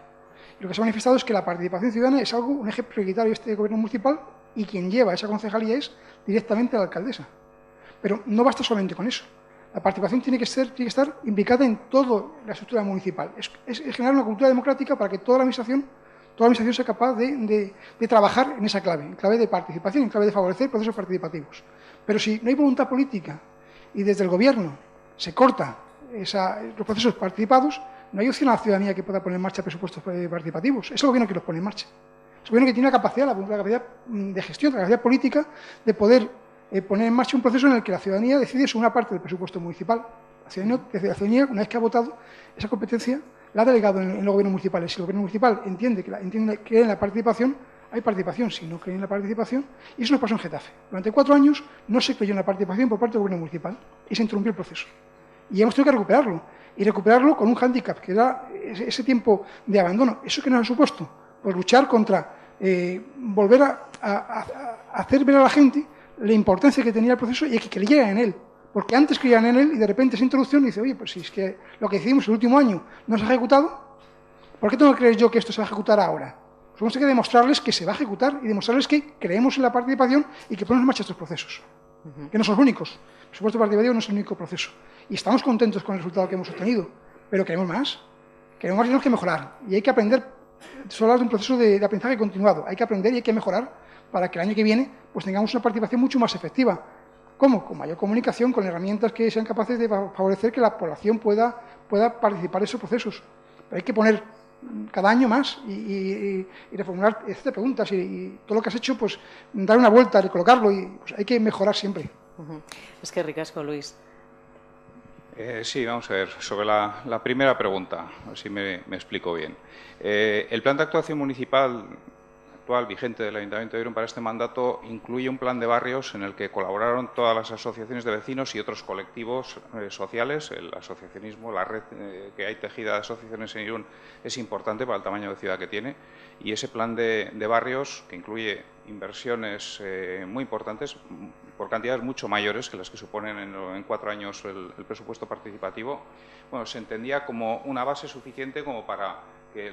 Y lo que se ha manifestado es que la participación ciudadana es algo, un eje prioritario de este gobierno municipal, y quien lleva esa concejalía es directamente la alcaldesa. Pero no basta solamente con eso. La participación tiene que estar implicada en toda la estructura municipal. Es generar una cultura democrática para que toda la administración sea capaz de trabajar en esa clave, en clave de participación, en clave de favorecer procesos participativos. Pero si no hay voluntad política y desde el gobierno se corta los procesos participados, no hay opción a la ciudadanía que pueda poner en marcha presupuestos participativos. Es el gobierno que los pone en marcha. Es el gobierno que tiene la capacidad de gestión, la capacidad política de poder poner en marcha un proceso en el que la ciudadanía decide sobre una parte del presupuesto municipal. La ciudadanía, una vez que ha votado, esa competencia la ha delegado en los gobiernos municipales. Si el gobierno municipal entiende que en la participación, hay participación. Si no cree en la participación, y eso nos pasó en Getafe. Durante 4 años no se creyó en la participación por parte del gobierno municipal y se interrumpió el proceso. Y hemos tenido que recuperarlo. Y recuperarlo con un hándicap, que era ese tiempo de abandono. ¿Eso que nos ha supuesto? Pues luchar contra, volver a hacer ver a la gente la importancia que tenía el proceso y que creyeran en él. Porque antes creían en él y de repente esa introducción dice, oye, pues si es que lo que decidimos el último año no se ha ejecutado, ¿por qué tengo que creer yo que esto se va a ejecutar ahora? Tenemos que demostrarles que se va a ejecutar y demostrarles que creemos en la participación y que ponemos en marcha estos procesos, que no son los únicos. El presupuesto participativo no es el único proceso. Y estamos contentos con el resultado que hemos obtenido, pero queremos más y tenemos que mejorar. Y hay que aprender, solo hablar de un proceso de aprendizaje continuado. Hay que aprender y hay que mejorar para que el año que viene pues tengamos una participación mucho más efectiva. ¿Cómo? Con mayor comunicación, con herramientas que sean capaces de favorecer que la población pueda participar en esos procesos. Pero hay que poner cada año más y reformular estas preguntas y todo lo que has hecho, pues dar una vuelta, recolocarlo y pues, hay que mejorar siempre. Es que ricasco, Luis. Sí, vamos a ver. Sobre la primera pregunta, a ver si me explico bien. El plan de actuación municipal actual vigente del Ayuntamiento de Irún para este mandato incluye un plan de barrios en el que colaboraron todas las asociaciones de vecinos y otros colectivos sociales. El asociacionismo, la red que hay tejida de asociaciones en Irún es importante para el tamaño de ciudad que tiene, y ese plan de barrios, que incluye inversiones muy importantes, por cantidades mucho mayores que las que suponen en 4 años el presupuesto participativo, bueno, se entendía como una base suficiente como para que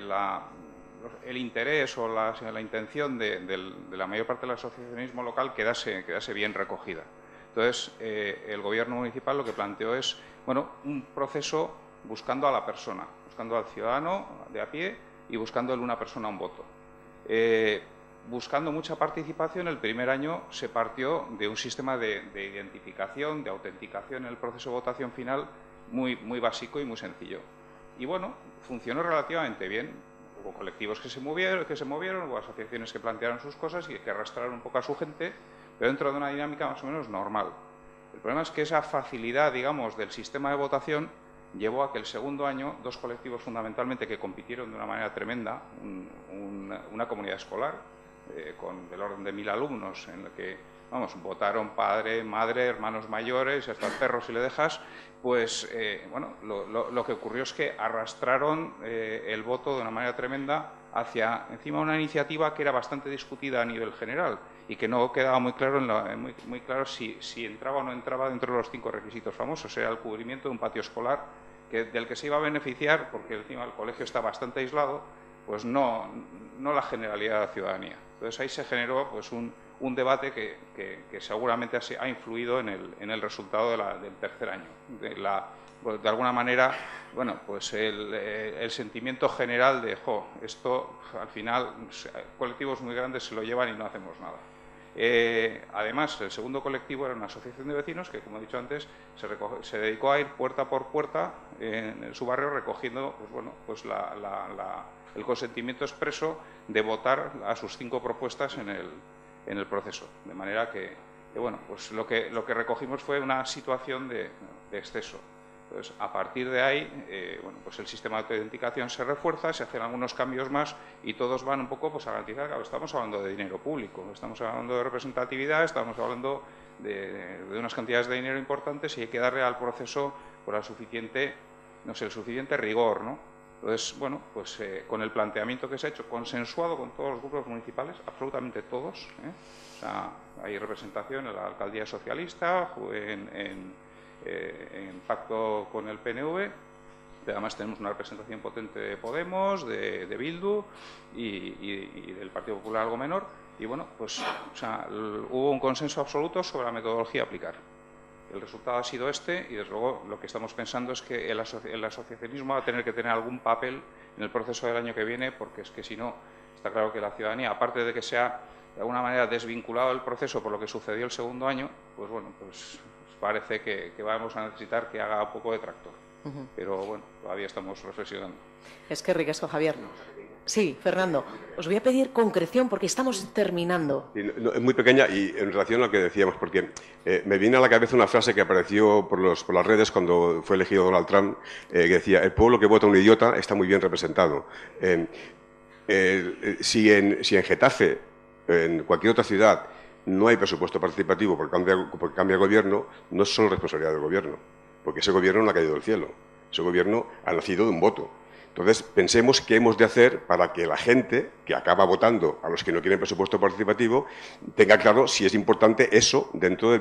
el interés o la intención de la mayor parte del asociacionismo local quedase bien recogida. Entonces, el Gobierno municipal lo que planteó es, bueno, un proceso buscando a la persona, buscando al ciudadano de a pie y buscándole una persona un voto. Buscando mucha participación, el primer año se partió de un sistema de identificación, de autenticación en el proceso de votación final muy básico y muy sencillo. Y bueno, funcionó relativamente bien. Hubo colectivos que se movieron, hubo asociaciones que plantearon sus cosas y que arrastraron un poco a su gente, pero dentro de una dinámica más o menos normal. El problema es que esa facilidad, digamos, del sistema de votación llevó a que el segundo año 2 colectivos fundamentalmente que compitieron de una manera tremenda, una comunidad escolar con del orden de 1000 alumnos, en la que votaron padre, madre, hermanos mayores, hasta perros si le dejas, pues bueno, lo que ocurrió es que arrastraron el voto de una manera tremenda hacia encima una iniciativa que era bastante discutida a nivel general y que no quedaba muy claro, muy claro si entraba o no entraba dentro de los 5 requisitos famosos. Era el cubrimiento de un patio escolar del que se iba a beneficiar, porque encima el colegio está bastante aislado, pues no la generalidad de la ciudadanía. Entonces ahí se generó pues un debate que seguramente ha influido en el resultado del tercer año. De alguna manera, bueno, pues el sentimiento general de, esto al final, colectivos muy grandes se lo llevan y no hacemos nada. Además, el segundo colectivo era una asociación de vecinos que, como he dicho antes, se dedicó a ir puerta por puerta en su barrio recogiendo pues, bueno, pues el consentimiento expreso de votar a sus 5 propuestas en el proceso, de manera que bueno, pues lo que recogimos fue una situación de exceso. Entonces, a partir de ahí, bueno, pues el sistema de autenticación se refuerza, se hacen algunos cambios más y todos van un poco pues, a garantizar que estamos hablando de dinero público, estamos hablando de representatividad, estamos hablando de unas cantidades de dinero importantes y hay que darle al proceso por el suficiente rigor, ¿no? Entonces, bueno, pues con el planteamiento que se ha hecho, consensuado con todos los grupos municipales, absolutamente todos, o sea, hay representación en la alcaldía socialista, en pacto con el PNV, pero además tenemos una representación potente de Podemos, de Bildu y del Partido Popular algo menor, y bueno, pues o sea, hubo un consenso absoluto sobre la metodología a aplicar. El resultado ha sido este y, desde luego, lo que estamos pensando es que el asociacionismo va a tener que tener algún papel en el proceso del año que viene, porque es que si no, está claro que la ciudadanía, aparte de que se ha de alguna manera desvinculado del proceso por lo que sucedió el segundo año, pues bueno, pues parece que vamos a necesitar que haga un poco de tractor. Pero bueno, todavía estamos reflexionando. Es que ricasco, Javier. Sí, Fernando, os voy a pedir concreción porque estamos terminando. Sí, es muy pequeña y en relación a lo que decíamos, porque me viene a la cabeza una frase que apareció por las redes cuando fue elegido Donald Trump, que decía, el pueblo que vota a un idiota está muy bien representado. Si en Getafe, en cualquier otra ciudad, no hay presupuesto participativo porque cambia el gobierno, no es solo responsabilidad del gobierno, porque ese gobierno no ha caído del cielo, ese gobierno ha nacido de un voto. Entonces, pensemos qué hemos de hacer para que la gente que acaba votando a los que no quieren presupuesto participativo tenga claro si es importante eso dentro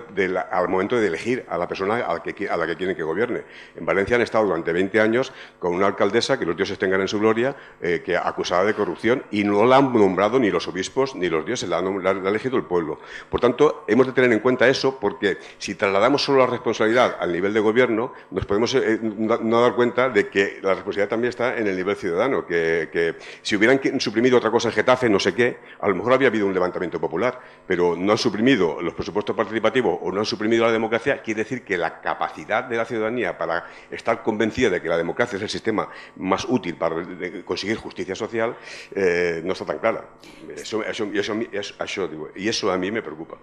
al momento de elegir a la persona a la que quieren que gobierne. En Valencia han estado durante 20 años con una alcaldesa, que los dioses tengan en su gloria, que acusada de corrupción, y no la han nombrado ni los obispos ni los dioses, la ha elegido el pueblo. Por tanto, hemos de tener en cuenta eso, porque si trasladamos solo la responsabilidad al nivel de gobierno, nos podemos no dar cuenta de que la responsabilidad también está en el nivel ciudadano, que si hubieran suprimido otra cosa en Getafe, no sé qué, a lo mejor habría habido un levantamiento popular, pero no han suprimido los presupuestos participativos o no han suprimido la democracia, quiere decir que la capacidad de la ciudadanía para estar convencida de que la democracia es el sistema más útil para conseguir justicia social no está tan clara. Y eso a mí me preocupa.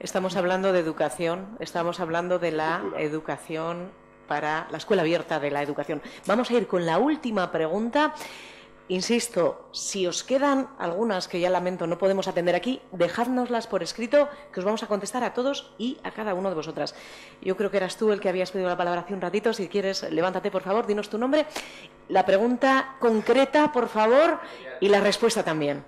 Estamos hablando de educación, estamos hablando de la educación para la escuela abierta de la educación. Vamos a ir con la última pregunta. Insisto, si os quedan algunas que ya lamento no podemos atender aquí, dejádnoslas por escrito, que os vamos a contestar a todos y a cada uno de vosotras. Yo creo que eras tú el que habías pedido la palabra hace un ratito. Si quieres, levántate, por favor, dinos tu nombre, la pregunta concreta, por favor, y la respuesta también.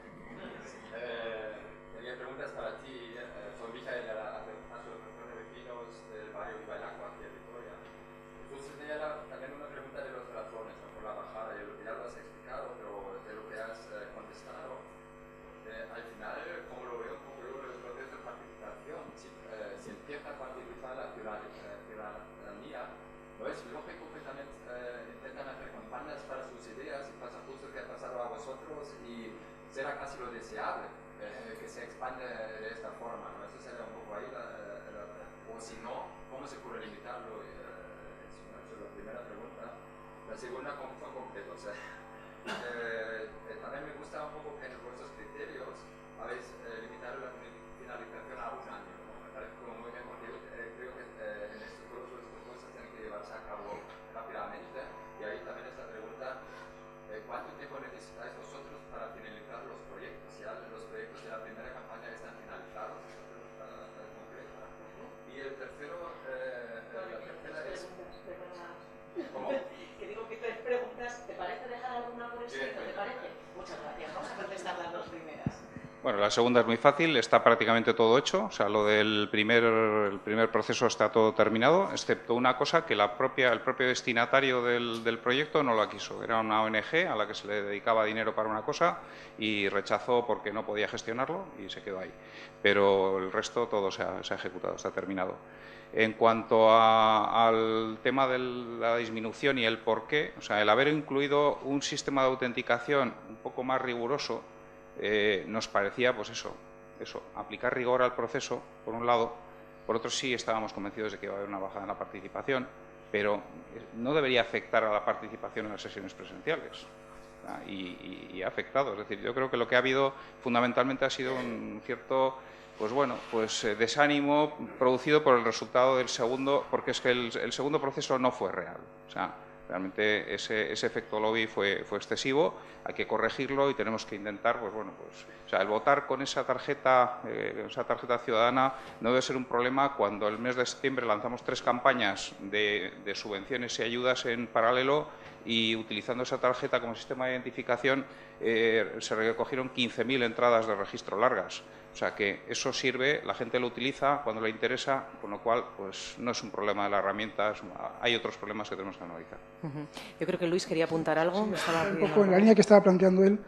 será casi lo deseable que se expande de esta forma, ¿no? Eso sería un poco ahí, o si no, ¿cómo se puede limitarlo? Esa es la primera pregunta. La segunda, ¿cómo fue completo? O sea, también me gusta un poco que en vuestros criterios habéis limitado la finalización a un año, ¿no? Me parece como muy bien, porque creo que en estos todas estas cosas tienen que llevarse a cabo rápidamente, y ahí también esta pregunta, ¿cuánto tiempo necesitáis vosotros para finalizar los proyectos? Ya los proyectos de la primera campaña están finalizados, esta pregunta concreta. Y el tercero, la tercera es... ¿Cómo? Que digo que tres preguntas, ¿te parece dejar alguna por escrito? ¿Te parece? Muchas gracias, vamos a contestar las dos primeras. Bueno, la segunda es muy fácil, está prácticamente todo hecho, o sea, lo del el primer proceso está todo terminado, excepto una cosa que el propio destinatario del proyecto no lo quiso. Era una ONG a la que se le dedicaba dinero para una cosa y rechazó porque no podía gestionarlo y se quedó ahí. Pero el resto todo se ha ejecutado, está terminado. En cuanto al tema de la disminución y el porqué, o sea, el haber incluido un sistema de autenticación un poco más riguroso, nos parecía, pues eso, aplicar rigor al proceso, por un lado. Por otro, sí estábamos convencidos de que iba a haber una bajada en la participación, pero no debería afectar a la participación en las sesiones presenciales. Y ha afectado. Es decir, yo creo que lo que ha habido fundamentalmente ha sido un cierto, pues bueno, desánimo producido por el resultado del segundo, porque es que el segundo proceso no fue real. O sea, realmente ese efecto lobby fue excesivo, hay que corregirlo y tenemos que intentar, o sea, el votar con esa tarjeta ciudadana no debe ser un problema cuando el mes de septiembre lanzamos 3 campañas de subvenciones y ayudas en paralelo y utilizando esa tarjeta como sistema de identificación se recogieron 15.000 entradas de registro largas. O sea que eso sirve, la gente lo utiliza cuando le interesa, con lo cual pues no es un problema de la herramienta, hay otros problemas que tenemos que analizar. Yo creo que Luis quería apuntar algo. Un poco en la línea que estaba planteando él,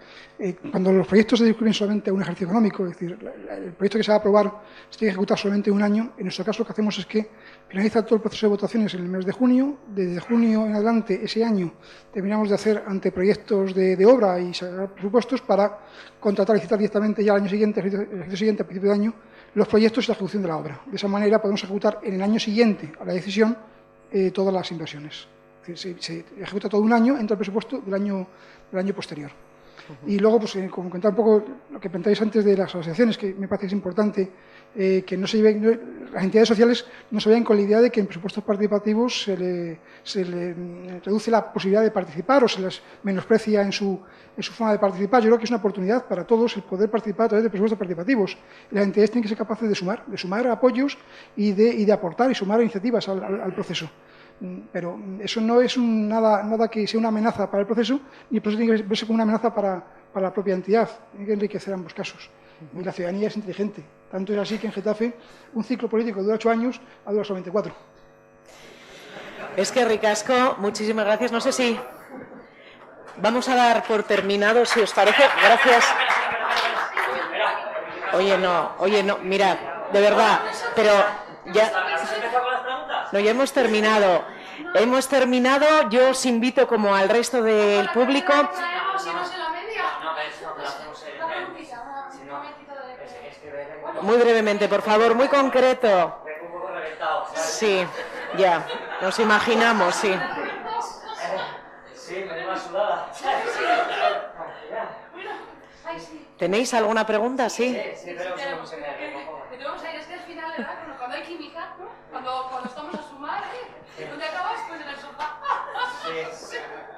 cuando los proyectos se circunscriben solamente a un ejercicio económico, es decir, el proyecto que se va a aprobar se tiene que ejecutar solamente un año, en nuestro caso lo que hacemos es que finaliza todo el proceso de votaciones en el mes de junio, desde junio en adelante, ese año, terminamos de hacer anteproyectos de obra y sacar presupuestos para contratar y licitar directamente ya al año siguiente, a principio de año, los proyectos y la ejecución de la obra. De esa manera podemos ejecutar en el año siguiente a la decisión todas las inversiones. Es decir, se ejecuta todo un año, entra el presupuesto del año posterior. Y luego, pues, como comentaba un poco lo que planteáis antes de las asociaciones, que me parece que es importante que no se lleven, las entidades sociales no se vayan con la idea de que en presupuestos participativos se le reduce la posibilidad de participar o se les menosprecia en su forma de participar. Yo creo que es una oportunidad para todos el poder participar a través de presupuestos participativos. Y las entidades tienen que ser capaces de sumar apoyos y de aportar y sumar iniciativas al proceso. Pero eso no es nada que sea una amenaza para el proceso, y el proceso tiene que verse como una amenaza para la propia entidad. Tiene que enriquecer ambos casos. Y la ciudadanía es inteligente. Tanto es así que en Getafe un ciclo político de 8 años ha durado solamente 4. Es que ricasco, muchísimas gracias. No sé si vamos a dar por terminado, si os parece. Gracias. Oye, no, mirad, de verdad, pero ya... No, ya hemos terminado. Yo os invito, como al resto del público... Muy brevemente, por favor, muy concreto. Sí, ya, nos imaginamos, sí. Sí, me da una sudada. ¿Tenéis alguna pregunta? Sí. Sí, pero tenemos aire. Es que al final, ¿verdad? Cuando hay química, ¿no? Cuando estamos a sumar, ¿dónde acabas? Pues en el sofá.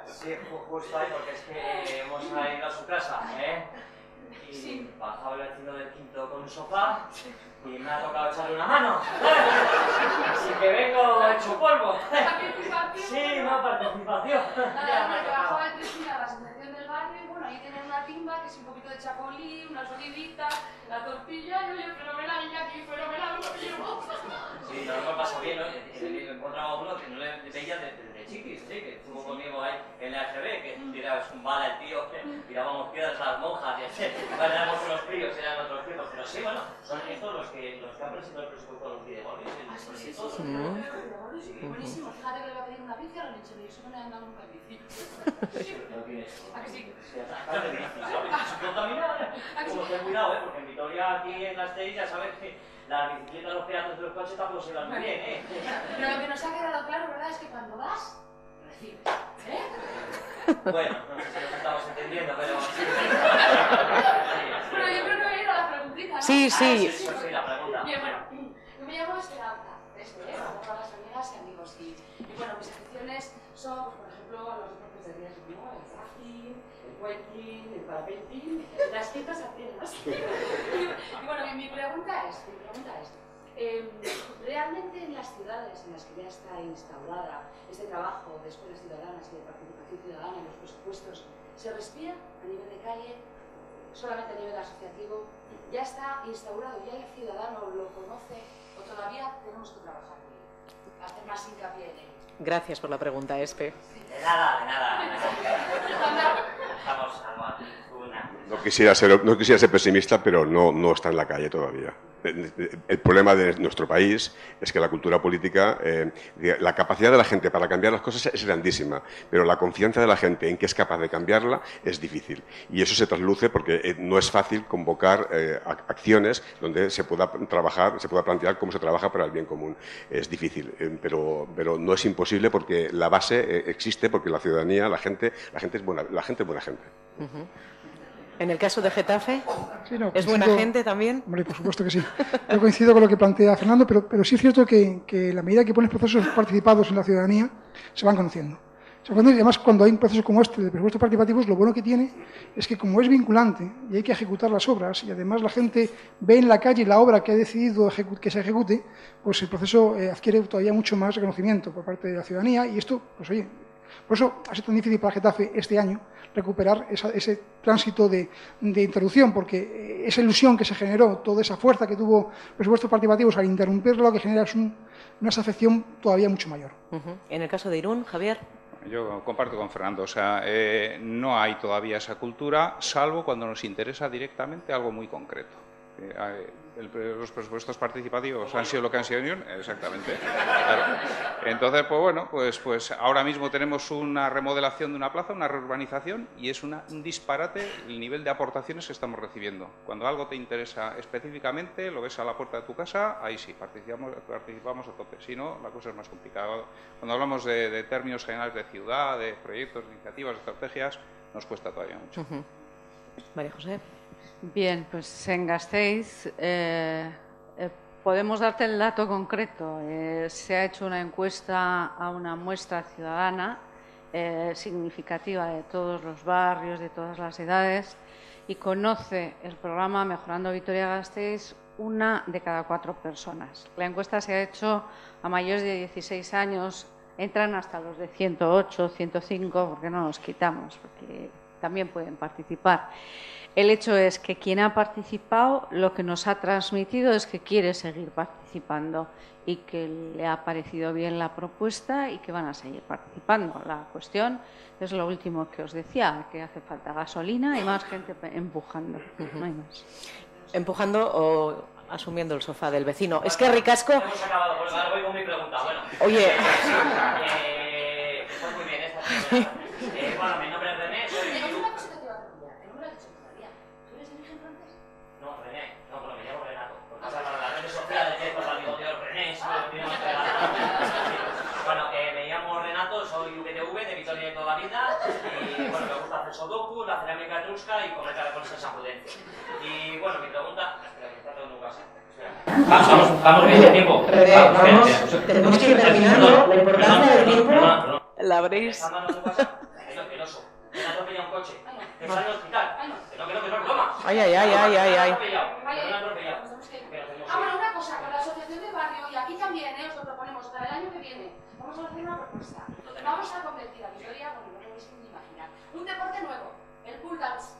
Sí, justo ahí, porque es que hemos ido a su casa, y bajaba el vecino del quinto con un sofá y me ha tocado echarle una mano. Así que vengo hecho polvo. Sí, no, participación. Nada, me bajaba el 3 a la asociación del barrio y bueno, ahí tienen una timba que es un poquito de chacolí, unas olivitas, la tortilla, y oye, fenomenal, y aquí, fenomenal, lo llevo. Sí, no me pasa bien, ¿no? He encontrado a uno que no le veía de chiquis, sí, que estuvo conmigo ahí en la AGB, que tiraba un bala el tío, tirábamos piedras a las monjas, y éramos unos críos, eran otros críos, pero sí, bueno, son estos los que han presentado el presupuesto de los videojuegos. Sí, buenísimo, fíjate que le voy a pedir una bici a la leche, yo solo me he andado nunca en bici. No tienes. ¿A que sí? Contaminada. Como ten cuidado, porque en Vitoria, aquí en Gasteiz, ya sabes que las bicicletas, los peatones de los coches tampoco se van muy bien, Pero lo que nos ha quedado claro, ¿verdad?, es que cuando das, recibes, Bueno, no sé si nos estamos entendiendo, pero... Pero yo creo que voy a ir a la preguntita, ¿no? Sí. Sí, la pregunta. Bien, bueno, yo me llamo Esperanza, como todas las amigas y amigos, y bueno, mis aficiones son, por ejemplo, los deportes de riesgo, ¿no? El rafting, el wenking, el parapenting, las citas a ciegas. Y bueno, mi pregunta es, ¿realmente en las ciudades en las que ya está instaurada este trabajo de escuelas ciudadanas y de participación ciudadana en los presupuestos, se respira a nivel de calle, solamente a nivel asociativo? ¿Ya está instaurado, ya el ciudadano lo conoce o todavía tenemos que trabajar y hacer más hincapié en ello? Gracias por la pregunta, Espe. De nada. Estamos No quisiera ser pesimista, pero no está en la calle todavía. El problema de nuestro país es que la cultura política, la capacidad de la gente para cambiar las cosas es grandísima, pero la confianza de la gente en que es capaz de cambiarla es difícil. Y eso se trasluce porque no es fácil convocar acciones donde se pueda trabajar, se pueda plantear cómo se trabaja para el bien común. Es difícil, pero no es imposible porque la base existe, porque la ciudadanía, la gente es buena gente. En el caso de Getafe, sí, no, ¿es buena gente también? Hombre, por supuesto que sí. Yo coincido con lo que plantea Fernando, pero sí es cierto que la medida que pones procesos participados en la ciudadanía, se van conociendo. Y además, cuando hay un proceso como este de presupuestos participativos, lo bueno que tiene es que como es vinculante y hay que ejecutar las obras, y además la gente ve en la calle la obra que ha decidido que se ejecute, pues el proceso adquiere todavía mucho más reconocimiento por parte de la ciudadanía, y esto, pues oye, por eso ha sido tan difícil para Getafe este año recuperar ese tránsito de interrupción, porque esa ilusión que se generó, toda esa fuerza que tuvo presupuestos participativos, al interrumpirlo, lo que genera es una desafección todavía mucho mayor. En el caso de Irún, Javier. Yo comparto con Fernando, no hay todavía esa cultura, salvo cuando nos interesa directamente algo muy concreto. Los presupuestos participativos han sido lo que han sido en Irún, exactamente. Claro. Entonces, pues ahora mismo tenemos una remodelación de una plaza, una reurbanización, y es un disparate el nivel de aportaciones que estamos recibiendo. Cuando algo te interesa específicamente, lo ves a la puerta de tu casa, ahí sí, participamos a tope. Si no, la cosa es más complicada. Cuando hablamos de términos generales de ciudad, de proyectos, de iniciativas, de estrategias, nos cuesta todavía mucho. María José. Bien, pues en Gasteiz podemos darte el dato concreto. Se ha hecho una encuesta a una muestra ciudadana significativa de todos los barrios, de todas las edades, y conoce el programa Mejorando Vitoria-Gasteiz 1 de cada 4 personas. La encuesta se ha hecho a mayores de 16 años entran hasta los de 108, 105, porque no los quitamos, porque también pueden participar. El hecho es que quien ha participado lo que nos ha transmitido es que quiere seguir participando y que le ha parecido bien la propuesta y que van a seguir participando. La cuestión es lo último que os decía, que hace falta gasolina y más gente empujando. No hay más. Empujando o asumiendo el sofá del vecino. Es que ricasco... Hemos acabado, pues ahora voy con mi pregunta. Bueno, Oye... Pues muy bien, esta pregunta. Bueno, mi nombre es René, soy... No, René, no, pero me llamo Renato. Porque pasa para las redes sociales, que esto digo, tío, René, bueno, me llamo Renato, soy VTV de Vitoria de toda la vida y bueno, me gusta hacer sudoku, la cerámica etrusca y comer caracoles en San Prudencio. Y bueno, mi pregunta... Espera, que está todo en un caso. Vamos bien de tiempo. Tenemos que ir terminando. La importancia del tiempo la habréis... ¿Están dando un WhatsApp? Es asqueroso. Me han atropellado un coche. Que está en el hospital. Que no es broma. Ay, ay, ay, ay, ay, ay. Bueno, una cosa, con la asociación de barrio, y aquí también, os lo proponemos para el año que viene, vamos a hacer una propuesta. Vamos a convertir a Vitoria, bueno, no lo podéis ni imaginar, un deporte nuevo, el pool dance.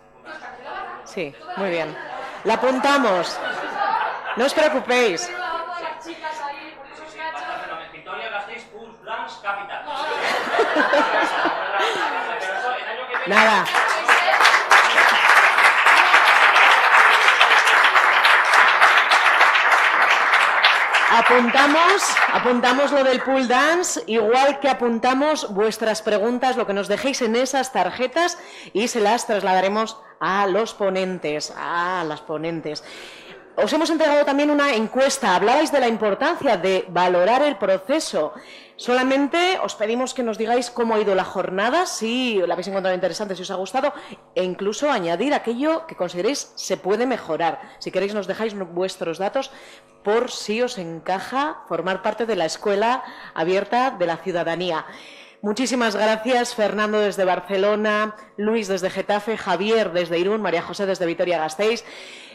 Sí, muy bien. La apuntamos. No os preocupéis. Vitoria Gasteiz Pool Dance Capital. Nada. Apuntamos lo del pool dance, igual que apuntamos vuestras preguntas, lo que nos dejéis en esas tarjetas y se las trasladaremos a los ponentes, a las ponentes. Os hemos entregado también una encuesta, hablabais de la importancia de valorar el proceso. Solamente os pedimos que nos digáis cómo ha ido la jornada, si la habéis encontrado interesante, si os ha gustado, e incluso añadir aquello que consideréis se puede mejorar. Si queréis nos dejáis vuestros datos por si os encaja formar parte de la Escuela Abierta de la Ciudadanía. Muchísimas gracias, Fernando desde Barcelona, Luis desde Getafe, Javier desde Irún, María José desde Vitoria-Gasteiz.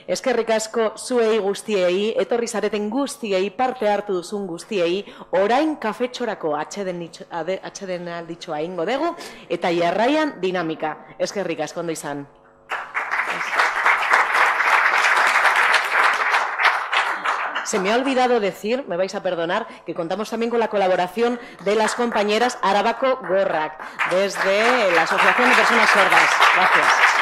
Eskerrik asko zuei guztiei, etorri zareten guztiei, parte hartu duzun guztiei, orain kafetxorako atxeden alditxoa ingo dugu, eta jarraian dinamika. Eskerrik asko, ondo izan. Se me ha olvidado decir, me vais a perdonar, que contamos también con la colaboración de las compañeras Arabako Gorrak, desde la Asociación de Personas Sordas. Gracias.